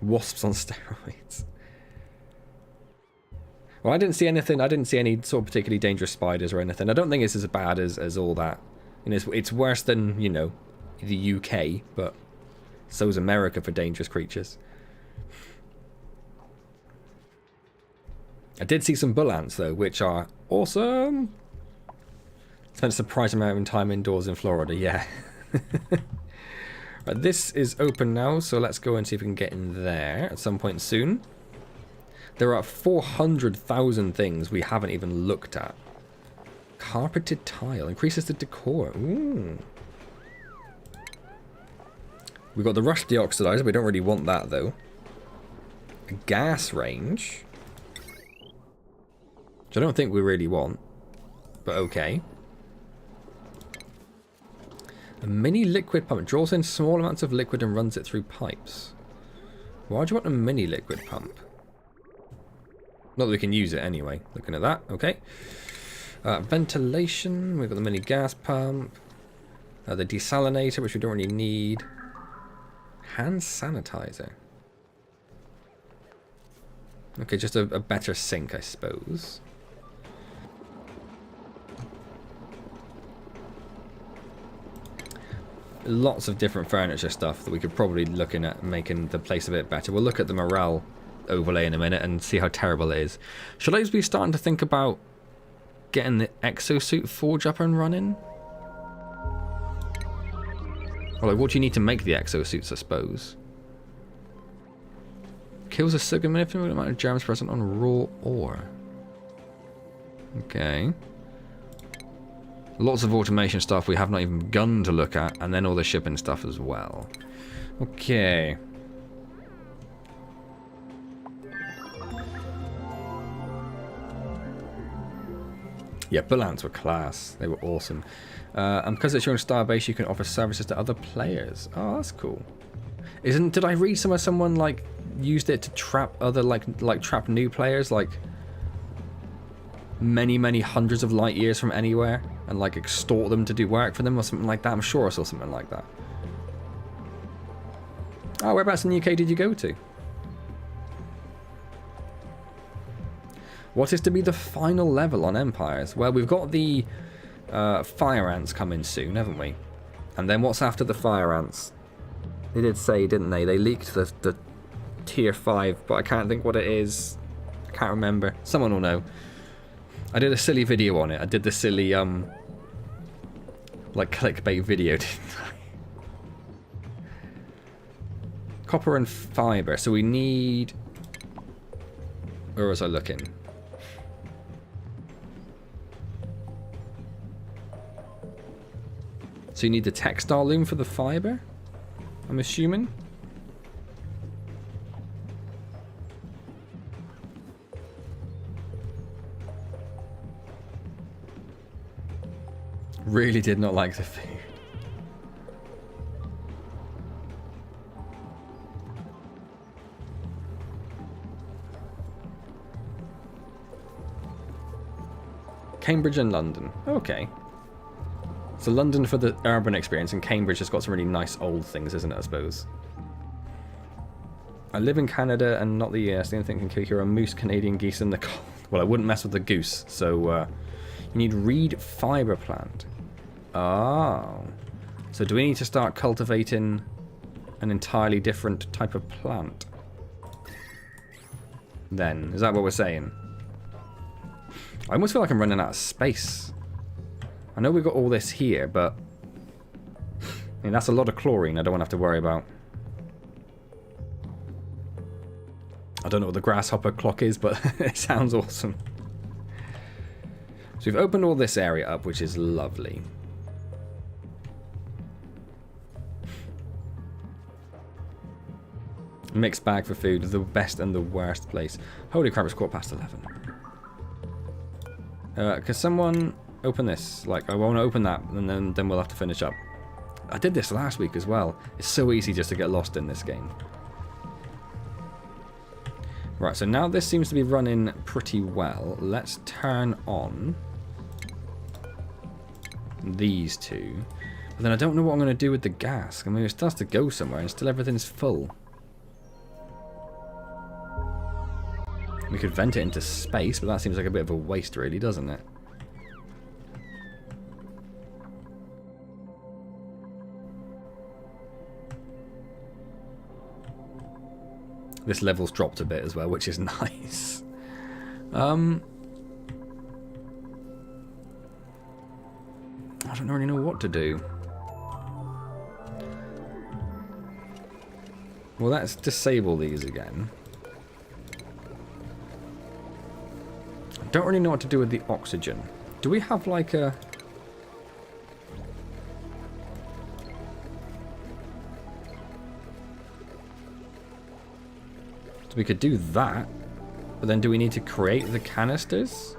Wasps on steroids. Well, I didn't see anything. I didn't see any sort of particularly dangerous spiders or anything. I don't think it's as bad as all that. And it's worse than, you know, the UK, but so's America for dangerous creatures. I did see some bull ants, though, which are awesome. Spent a surprising amount of time indoors in Florida, yeah. Right, this is open now, so let's go and see if we can get in there at some point soon. There are 400,000 things we haven't even looked at. Carpeted tile. Increases the decor. Ooh. We've got the rusty oxidizer. We don't really want that, though. A gas range. Which I don't think we really want. But okay. A mini liquid pump. Draws in small amounts of liquid and runs it through pipes. Why do you want a mini liquid pump? Not that we can use it anyway. Looking at that. Okay. Ventilation. We've got the mini gas pump. The desalinator, which we don't really need. Hand sanitizer. Okay, just a better sink, I suppose. Lots of different furniture stuff that we could probably look at making the place a bit better. We'll look at the morale overlay in a minute and see how terrible it is. Should I be starting to think about getting the exosuit forge up and running? Well, like, what do you need to make the exosuits, I suppose? Kills a significant amount of germs present on raw ore. Okay. Lots of automation stuff we have not even begun to look at, and then all the shipping stuff as well. Okay. Yeah, bull ants were class. They were awesome. And because it's your own starbase, you can offer services to other players. Oh, that's cool. Did I read somewhere someone like used it to trap other like trap new players like many hundreds of light years from anywhere and like extort them to do work for them or something like that? I'm sure I saw something like that. Oh, whereabouts in the UK did you go to? What is to be the final level on Empires? Well, we've got the fire ants coming soon, haven't we? And then what's after the fire ants? They did say, didn't they? They leaked the tier 5, but I can't think what it is. I can't remember. Someone will know. I did a silly video on it. I did the silly, like, clickbait video, didn't I? Copper and fiber. So we need... Where was I looking? So you need the textile loom for the fiber? I'm assuming? Really did not like the food. Cambridge and London. Okay. So London for the urban experience, and Cambridge has got some really nice old things, isn't it, I suppose? I live in Canada and not the US. The only thing can kill you are a moose, Canadian geese, and the cold. Well, I wouldn't mess with the goose. So you need reed fiber plant. Oh. So do we need to start cultivating an entirely different type of plant. Then, is that what we're saying? I almost feel like I'm running out of space. I know we've got all this here, but I mean, that's a lot of chlorine I don't want to have to worry about. I don't know what the grasshopper clock is, but it sounds awesome. So we've opened all this area up, which is lovely. Mixed bag for food, the best and the worst place. Holy crap, it's 11:15. Can someone open this? Like, I want to open that, and then we'll have to finish up. I did this last week as well. It's so easy just to get lost in this game. Right, so now this seems to be running pretty well. Let's turn on these two. But then I don't know what I'm going to do with the gas. I mean, it starts to go somewhere and still everything's full. We could vent it into space, but that seems like a bit of a waste, really, doesn't it? This level's dropped a bit as well, which is nice. I don't really know what to do. Well, let's disable these again. I don't really know what to do with the oxygen. Do we have like a... So we could do that, but then do we need to create the canisters?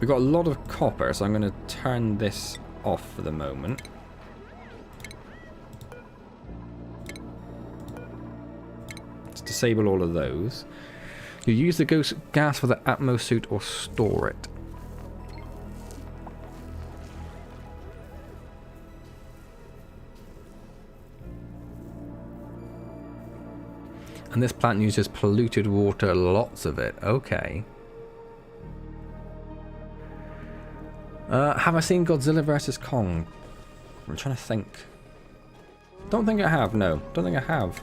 We've got a lot of copper, so I'm going to turn this off for the moment. Let's disable all of those. You use the gas for the Atmo suit or store it. And this plant uses polluted water, lots of it. Okay. Have I seen Godzilla vs. Kong? I'm trying to think. Don't think I have, no. Don't think I have.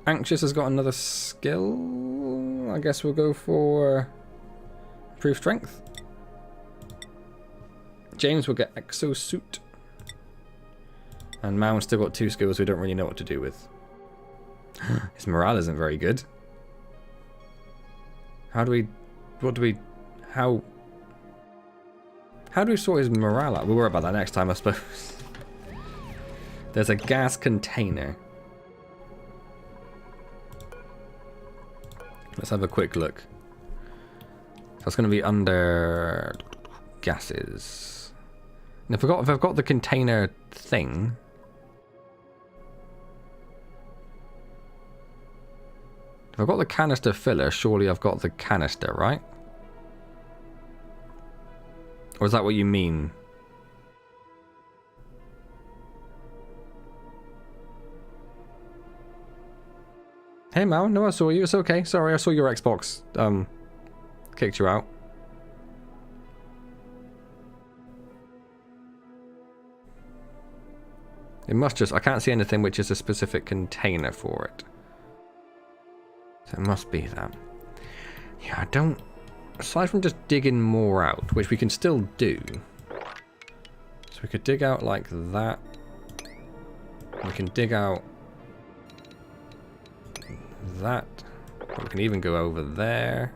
Anxious has got another skill. I guess we'll go for improved strength. James will get exosuit. And Mao's still got 2 skills we don't really know what to do with. His morale isn't very good. How do we sort his morale out? We'll worry about that next time, I suppose. There's a gas container. Let's have a quick look. That's going to be under gases. And if I've got the container thing. If I've got the canister filler, surely I've got the canister, right? Or is that what you mean? Hey Mal, no, I saw you. It's okay. Sorry, I saw your Xbox kicked you out. It must just... I can't see anything which is a specific container for it. So it must be that. Yeah, I don't... Aside from just digging more out, which we can still do. So we could dig out like that. We can dig out that. We can even go over there.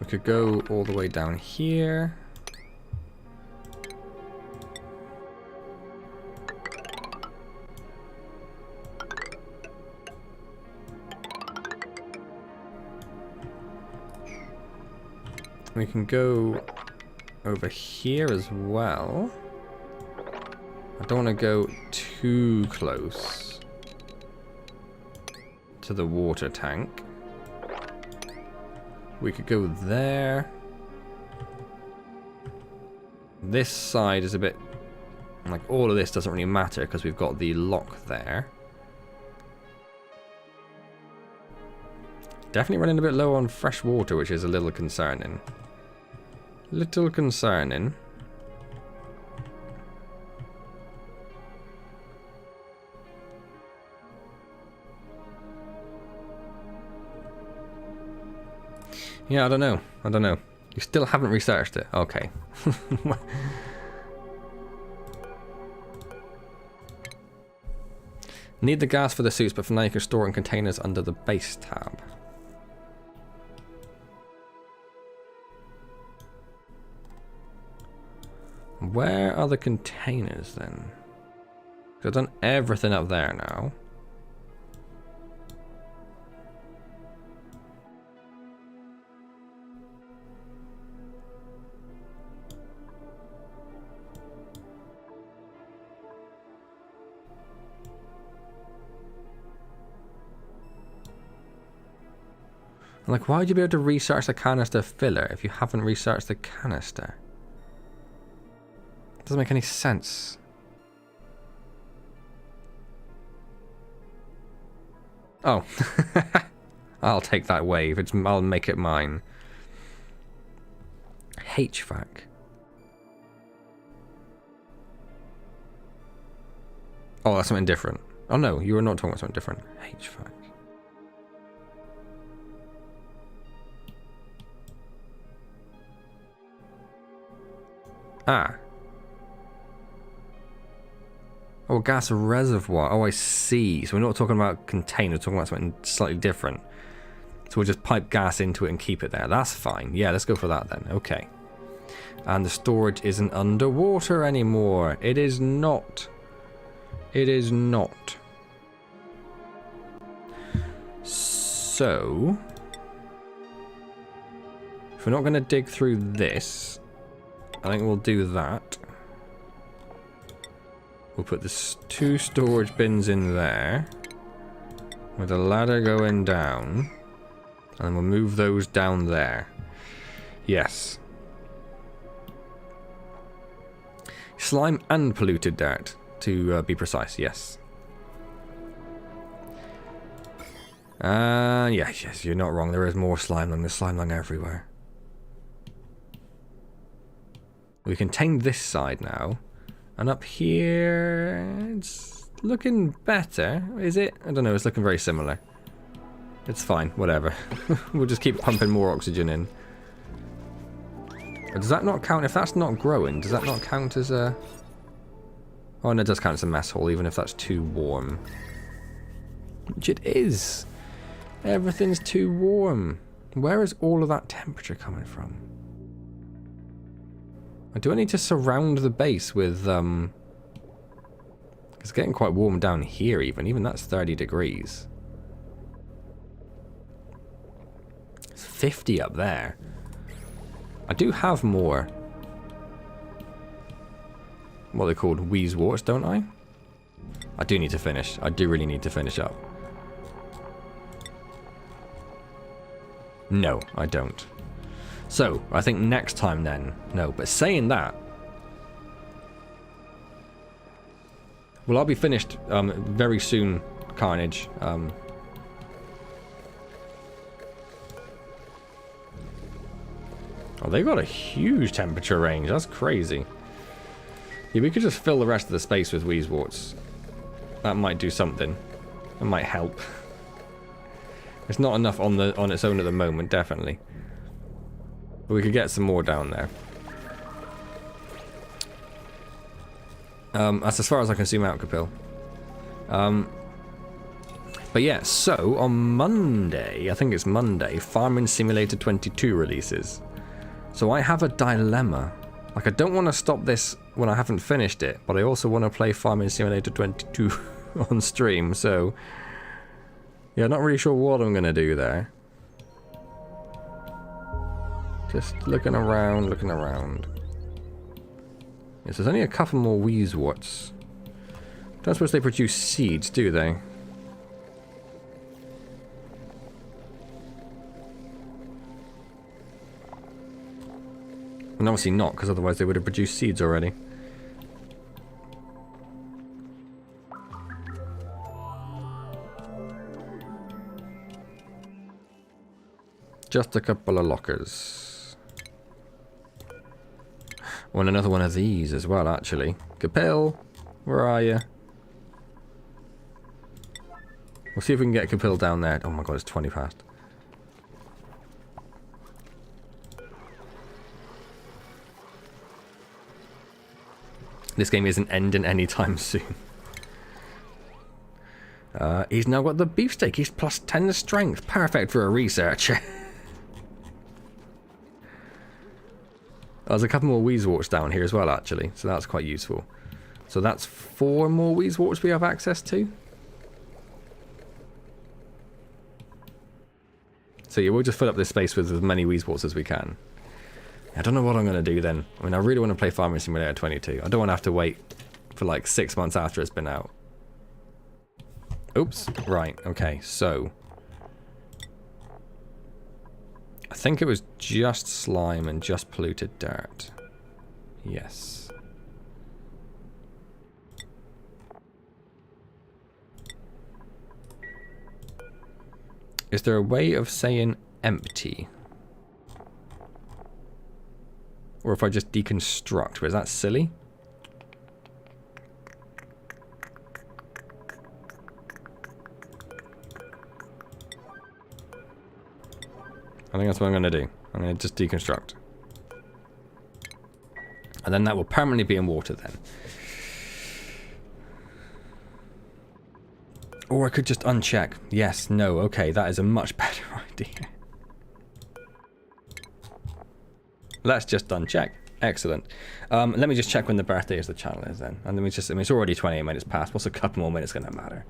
We could go all the way down here. We can go over here as well. I don't want to go too close to the water tank. We could go there. This side is a bit... like all of this doesn't really matter because we've got the lock there. Definitely running a bit low on fresh water, which is a little concerning. Little concerning. Yeah, I don't know. I don't know. You still haven't researched it. Okay. Need the gas for the suits, but for now you can store it in containers under the base tab. Where are the containers then? I've done everything up there now. Like, why would you be able to research the canister filler if you haven't researched the canister? Doesn't make any sense. Oh. I'll take that wave. I'll make it mine. HVAC. Oh, that's something different. Oh no, you were not talking about something different. HVAC. Ah. Oh, gas reservoir. Oh, I see. So we're not talking about container, we're talking about something slightly different. So we'll just pipe gas into it and keep it there. That's fine. Yeah, let's go for that then. Okay. And the storage isn't underwater anymore. It is not. It is not. So, if we're not going to dig through this, I think we'll do that. We'll put the 2 storage bins in there, with a ladder going down, and then we'll move those down there. Yes. Slime and polluted dirt, to be precise, yes. Yes, you're not wrong. There is more slime lung. There's slime lung everywhere. We contain this side now. And up here, it's looking better. Is it? I don't know. It's looking very similar. It's fine. Whatever. We'll just keep pumping more oxygen in. Does that not count? If that's not growing, does that not count as a... Oh, no, it does count as a mess hall, even if that's too warm. Which it is. Everything's too warm. Where is all of that temperature coming from? Do I need to surround the base with, It's getting quite warm down here, even that's 30 degrees. It's 50 up there. I do have more... what they're called, wheeze warts, don't I? I do need to finish. I do really need to finish up. No, I don't. So, I think next time then. No, but saying that... well, I'll be finished very soon, Carnage. Oh, they got a huge temperature range. That's crazy. Yeah, we could just fill the rest of the space with wheezeworts. That might do something. It might help. It's not enough on its own at the moment, definitely. But we could get some more down there. That's as far as I can zoom out, Capil. But yeah, so on Monday, I think it's Monday, Farming Simulator 22 releases. So I have a dilemma. Like, I don't want to stop this when I haven't finished it, but I also want to play Farming Simulator 22 on stream, so... yeah, not really sure what I'm going to do there. Just looking around, looking around. Yes, there's only a couple more wheezeworts. Don't suppose they produce seeds, do they? And obviously not, because otherwise they would have produced seeds already. Just a couple of lockers. Want another one of these as well, actually. Capel, where are you? We'll see if we can get Capel down there. Oh my god, it's 20 past. This game isn't ending anytime soon. He's now got the beefsteak. He's plus 10 strength. Perfect for a researcher. There's a couple more Weezeworts down here as well, actually. So that's quite useful. So that's 4 more Weezeworts we have access to. So yeah, we'll just fill up this space with as many Weezeworts as we can. I don't know what I'm going to do then. I mean, I really want to play Farming Simulator 22. I don't want to have to wait for like 6 months after it's been out. Oops. Right, okay, so... I think it was just slime and just polluted dirt. Yes. Is there a way of saying empty? Or if I just deconstruct, was that silly? I think that's what I'm going to do. I'm going to just deconstruct. And then that will permanently be in water then. Or I could just uncheck. Yes, no, okay, that is a much better idea. Let's just uncheck. Excellent. Let me just check when the birthday of the channel is then. And then I mean, it's already 28 minutes past. What's a couple more minutes going to matter?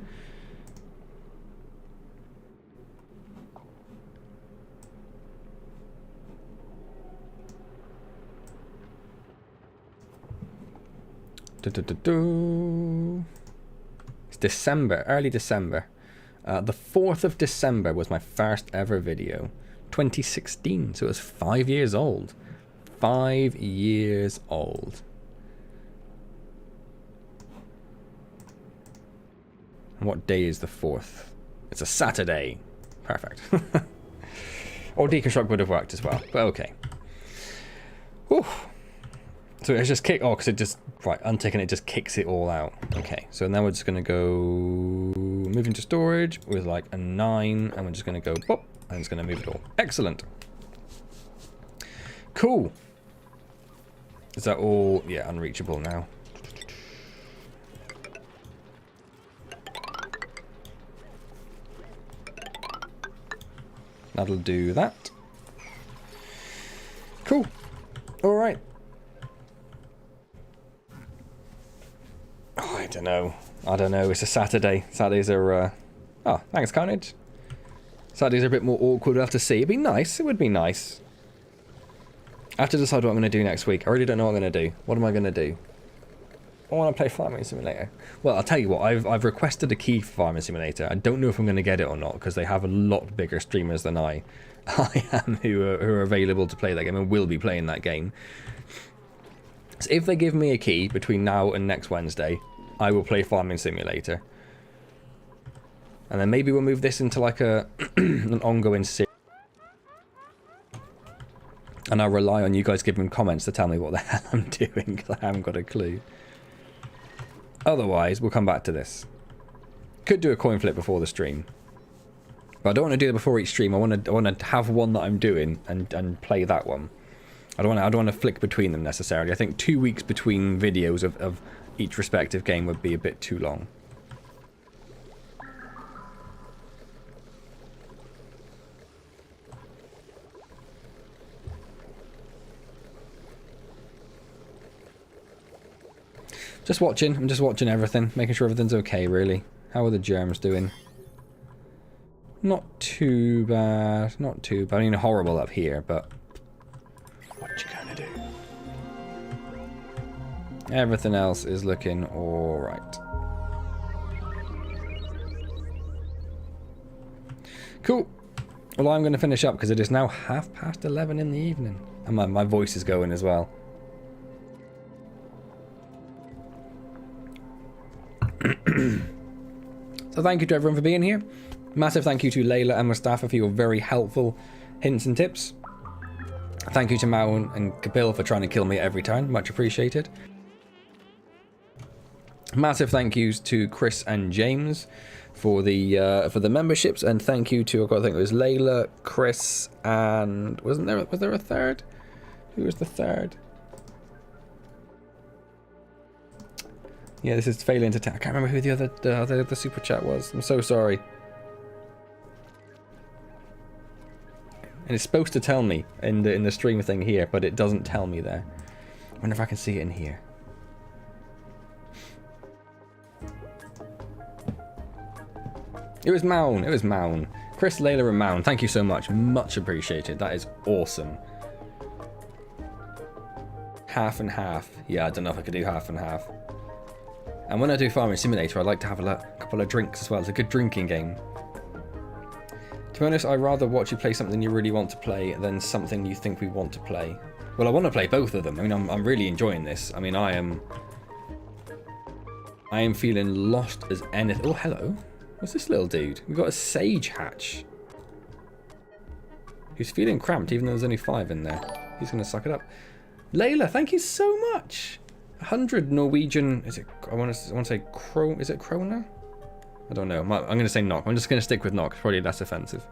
It's December, early December. The 4th of December was my first ever video. 2016, so it was 5 years old. 5 years old. And what day is the 4th? It's a Saturday. Perfect. Or deconstruct would have worked as well, but okay. Whew. So it's just kick. Oh, because it just right. Unticking it just kicks it all out. Okay. So now we're just gonna go move into storage with like a 9, and we're just gonna go pop, and it's gonna move it all. Excellent. Cool. Is that all? Yeah, unreachable now. That'll do that. Cool. All right. Oh, I don't know. I don't know. It's a Saturday. Saturdays are... Oh, thanks, Carnage. Saturdays are a bit more awkward. We'll have to see. It'd be nice. It would be nice. I have to decide what I'm going to do next week. I really don't know what I'm going to do. What am I going to do? I want to play Farming Simulator. Well, I'll tell you what. I've requested a key for Farming Simulator. I don't know if I'm going to get it or not, because they have a lot bigger streamers than I am who are available to play that game and will be playing that game. So if they give me a key between now and next Wednesday, I will play Farming Simulator. And then maybe we'll move this into like a an ongoing series. And I'll rely on you guys giving comments to tell me what the hell I'm doing, because I haven't got a clue. Otherwise, we'll come back to this. Could do a coin flip before the stream. But I don't want to do it before each stream. I want to have one that I'm doing and play that one. I don't want to flick between them necessarily. I think 2 weeks between videos of each respective game would be a bit too long. Just watching. I'm just watching everything, making sure everything's okay, really. How are the germs doing? Not too bad. Not too bad. I mean, horrible up here, but... what you gonna do? Everything else is looking alright. Cool. Well, I'm going to finish up because it is now 11:30 in the evening. And my voice is going as well. So thank you to everyone for being here. Massive thank you to Layla and Mustafa for your very helpful hints and tips. Thank you to Mao and Kapil for trying to kill me every time. Much appreciated. Massive thank yous to Chris and James for the memberships, and thank you to, I think it was Layla, Chris, and was there a third? Who was the third? Yeah, this is failing to tell. I can't remember who the other super chat was. I'm so sorry. And it's supposed to tell me in the stream thing here, but it doesn't tell me there. I wonder if I can see it in here. It was Maun. It was Maun. Chris, Layla, and Maun. Thank you so much. Much appreciated. That is awesome. Half and half. Yeah, I don't know if I could do half and half. And when I do Farming Simulator, I like to have a couple of drinks as well. It's a good drinking game. To be honest, I'd rather watch you play something you really want to play than something you think we want to play. Well, I want to play both of them. I mean, I'm really enjoying this. I mean, I am feeling lost as anything. Oh, hello. What's this little dude? We've got a sage hatch. Who's feeling cramped, even though there's only 5 in there. He's going to suck it up. Layla, thank you so much. 100 Norwegian. Is it? I want to say Is it Krona? I don't know. I'm going to say knock. I'm just going to stick with knock. Probably less offensive.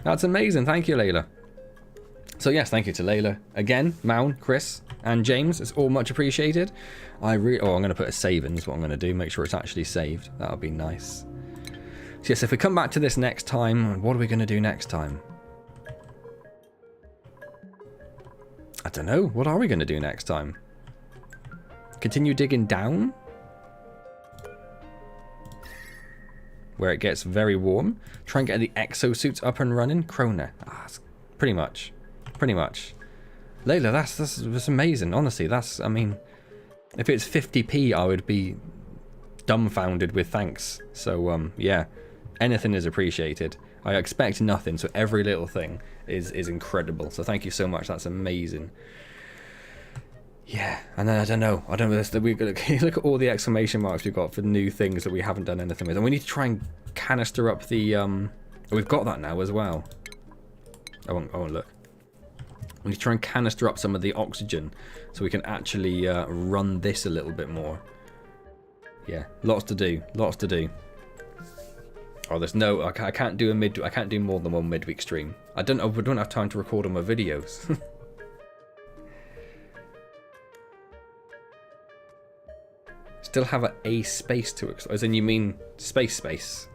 That's amazing. Thank you, Layla. So yes, thank you to Layla again, Maun, Chris, and James. It's all much appreciated. I'm going to put a save in. Is what I'm going to do. Make sure it's actually saved. That'll be nice. So yes, if we come back to this next time, what are we going to do next time? I don't know. What are we going to do next time? Continue digging down? Where it gets very warm. Try and get the exosuits up and running. Krona. Pretty much. Pretty much. Layla, that's amazing. Honestly, I mean, if it's 50p, I would be dumbfounded with thanks. So, yeah. Anything is appreciated. I expect nothing, so every little thing is incredible. So thank you so much. That's amazing. Yeah, and then I don't know. We've got to look at all the exclamation marks we've got for new things that we haven't done anything with, and we need to try and canister up the. We've got that now as well. I won't look. We need to try and canister up some of the oxygen so we can actually run this a little bit more. Yeah, lots to do. Lots to do. Oh, there's no. I can't do I can't do more than one midweek stream. I don't have time to record all my videos. Still have a space to explore. As in, you mean space?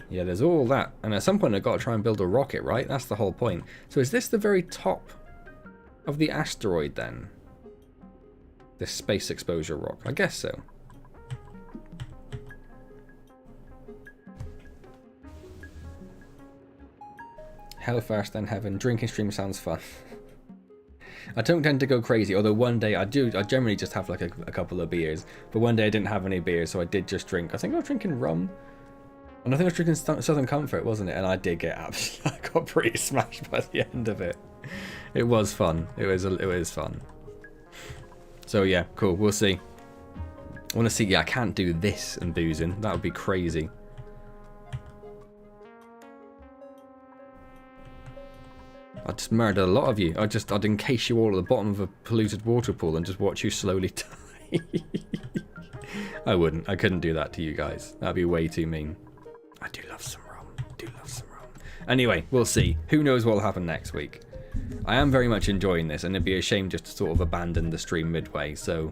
Yeah, there's all that. And at some point I've got to try and build a rocket, right? That's the whole point. So is this the very top of the asteroid then? This space exposure rock? I guess so. Hell first, then heaven. Drinking stream sounds fun. I don't tend to go crazy, although one day I do. I generally just have like a couple of beers. But one day I didn't have any beers, so I did just drink. I think I was drinking rum. And I think I was drinking Southern Comfort, wasn't it? And I did get absolutely. I got pretty smashed by the end of it. It was fun. It was fun. So yeah, cool. We'll see. I want to see. Yeah, I can't do this and boozing. That would be crazy. I just murdered a lot of you. I'd encase you all at the bottom of a polluted water pool and just watch you slowly die. I wouldn't. I couldn't do that to you guys. That'd be way too mean. I do love some rum. Anyway, we'll see. Who knows what will happen next week. I am very much enjoying this, and it'd be a shame just to sort of abandon the stream midway. So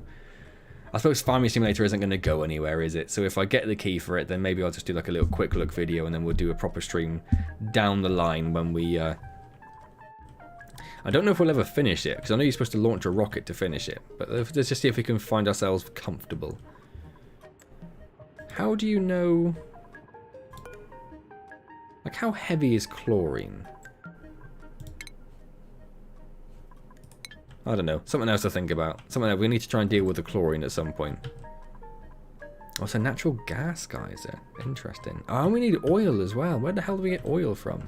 I suppose Farming Simulator isn't going to go anywhere, is it? So if I get the key for it, then maybe I'll just do like a little quick look video, and then we'll do a proper stream down the line when we... I don't know if we'll ever finish it, because I know you're supposed to launch a rocket to finish it. But let's just see if we can find ourselves comfortable. How do you know... Like, how heavy is chlorine? I don't know. Something else to think about. Something else. We need to try and deal with the chlorine at some point. Oh, so natural gas geyser. Interesting. Oh, and we need oil as well. Where the hell do we get oil from?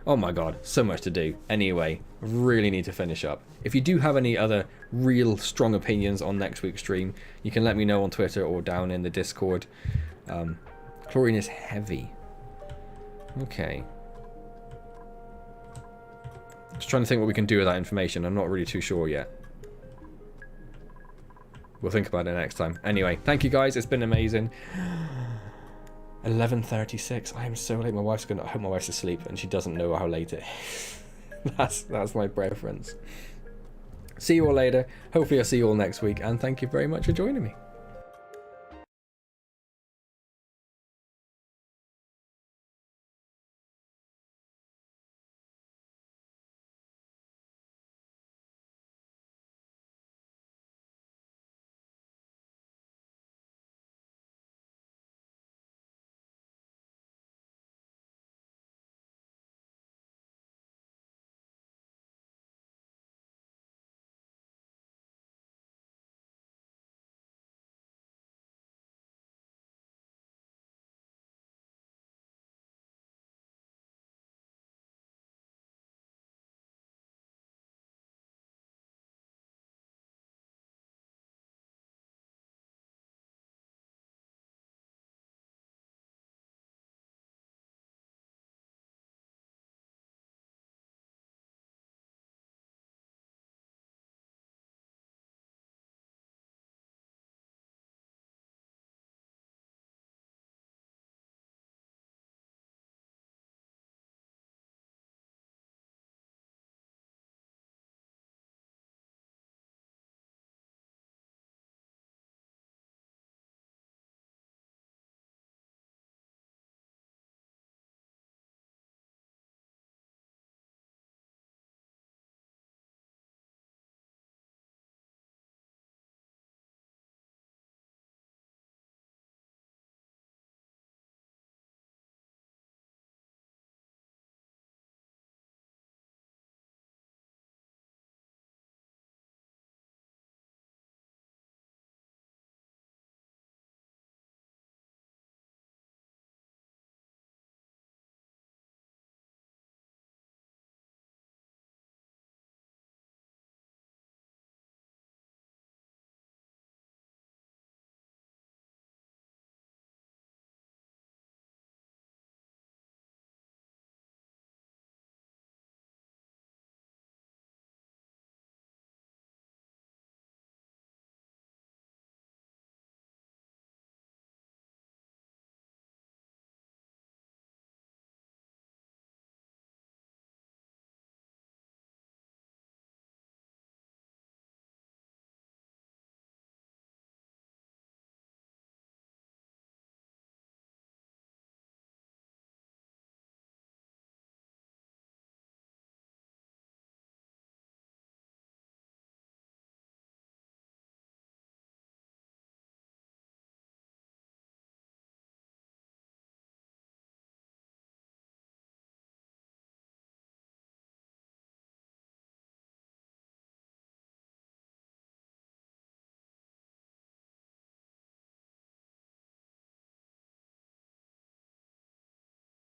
Oh my god, so much to do. Anyway, really need to finish up. If you do have any other real strong opinions on next week's stream, you can let me know on Twitter or down in the Discord. Chlorine is heavy. Okay. Just trying to think what we can do with that information. I'm not really too sure yet. We'll think about it next time. Anyway, thank you guys. It's been amazing. 11:36. I am so late. I hope my wife's asleep and she doesn't know how late it is. That's my preference. See you all later. Hopefully I'll see you all next week, and thank you very much for joining me.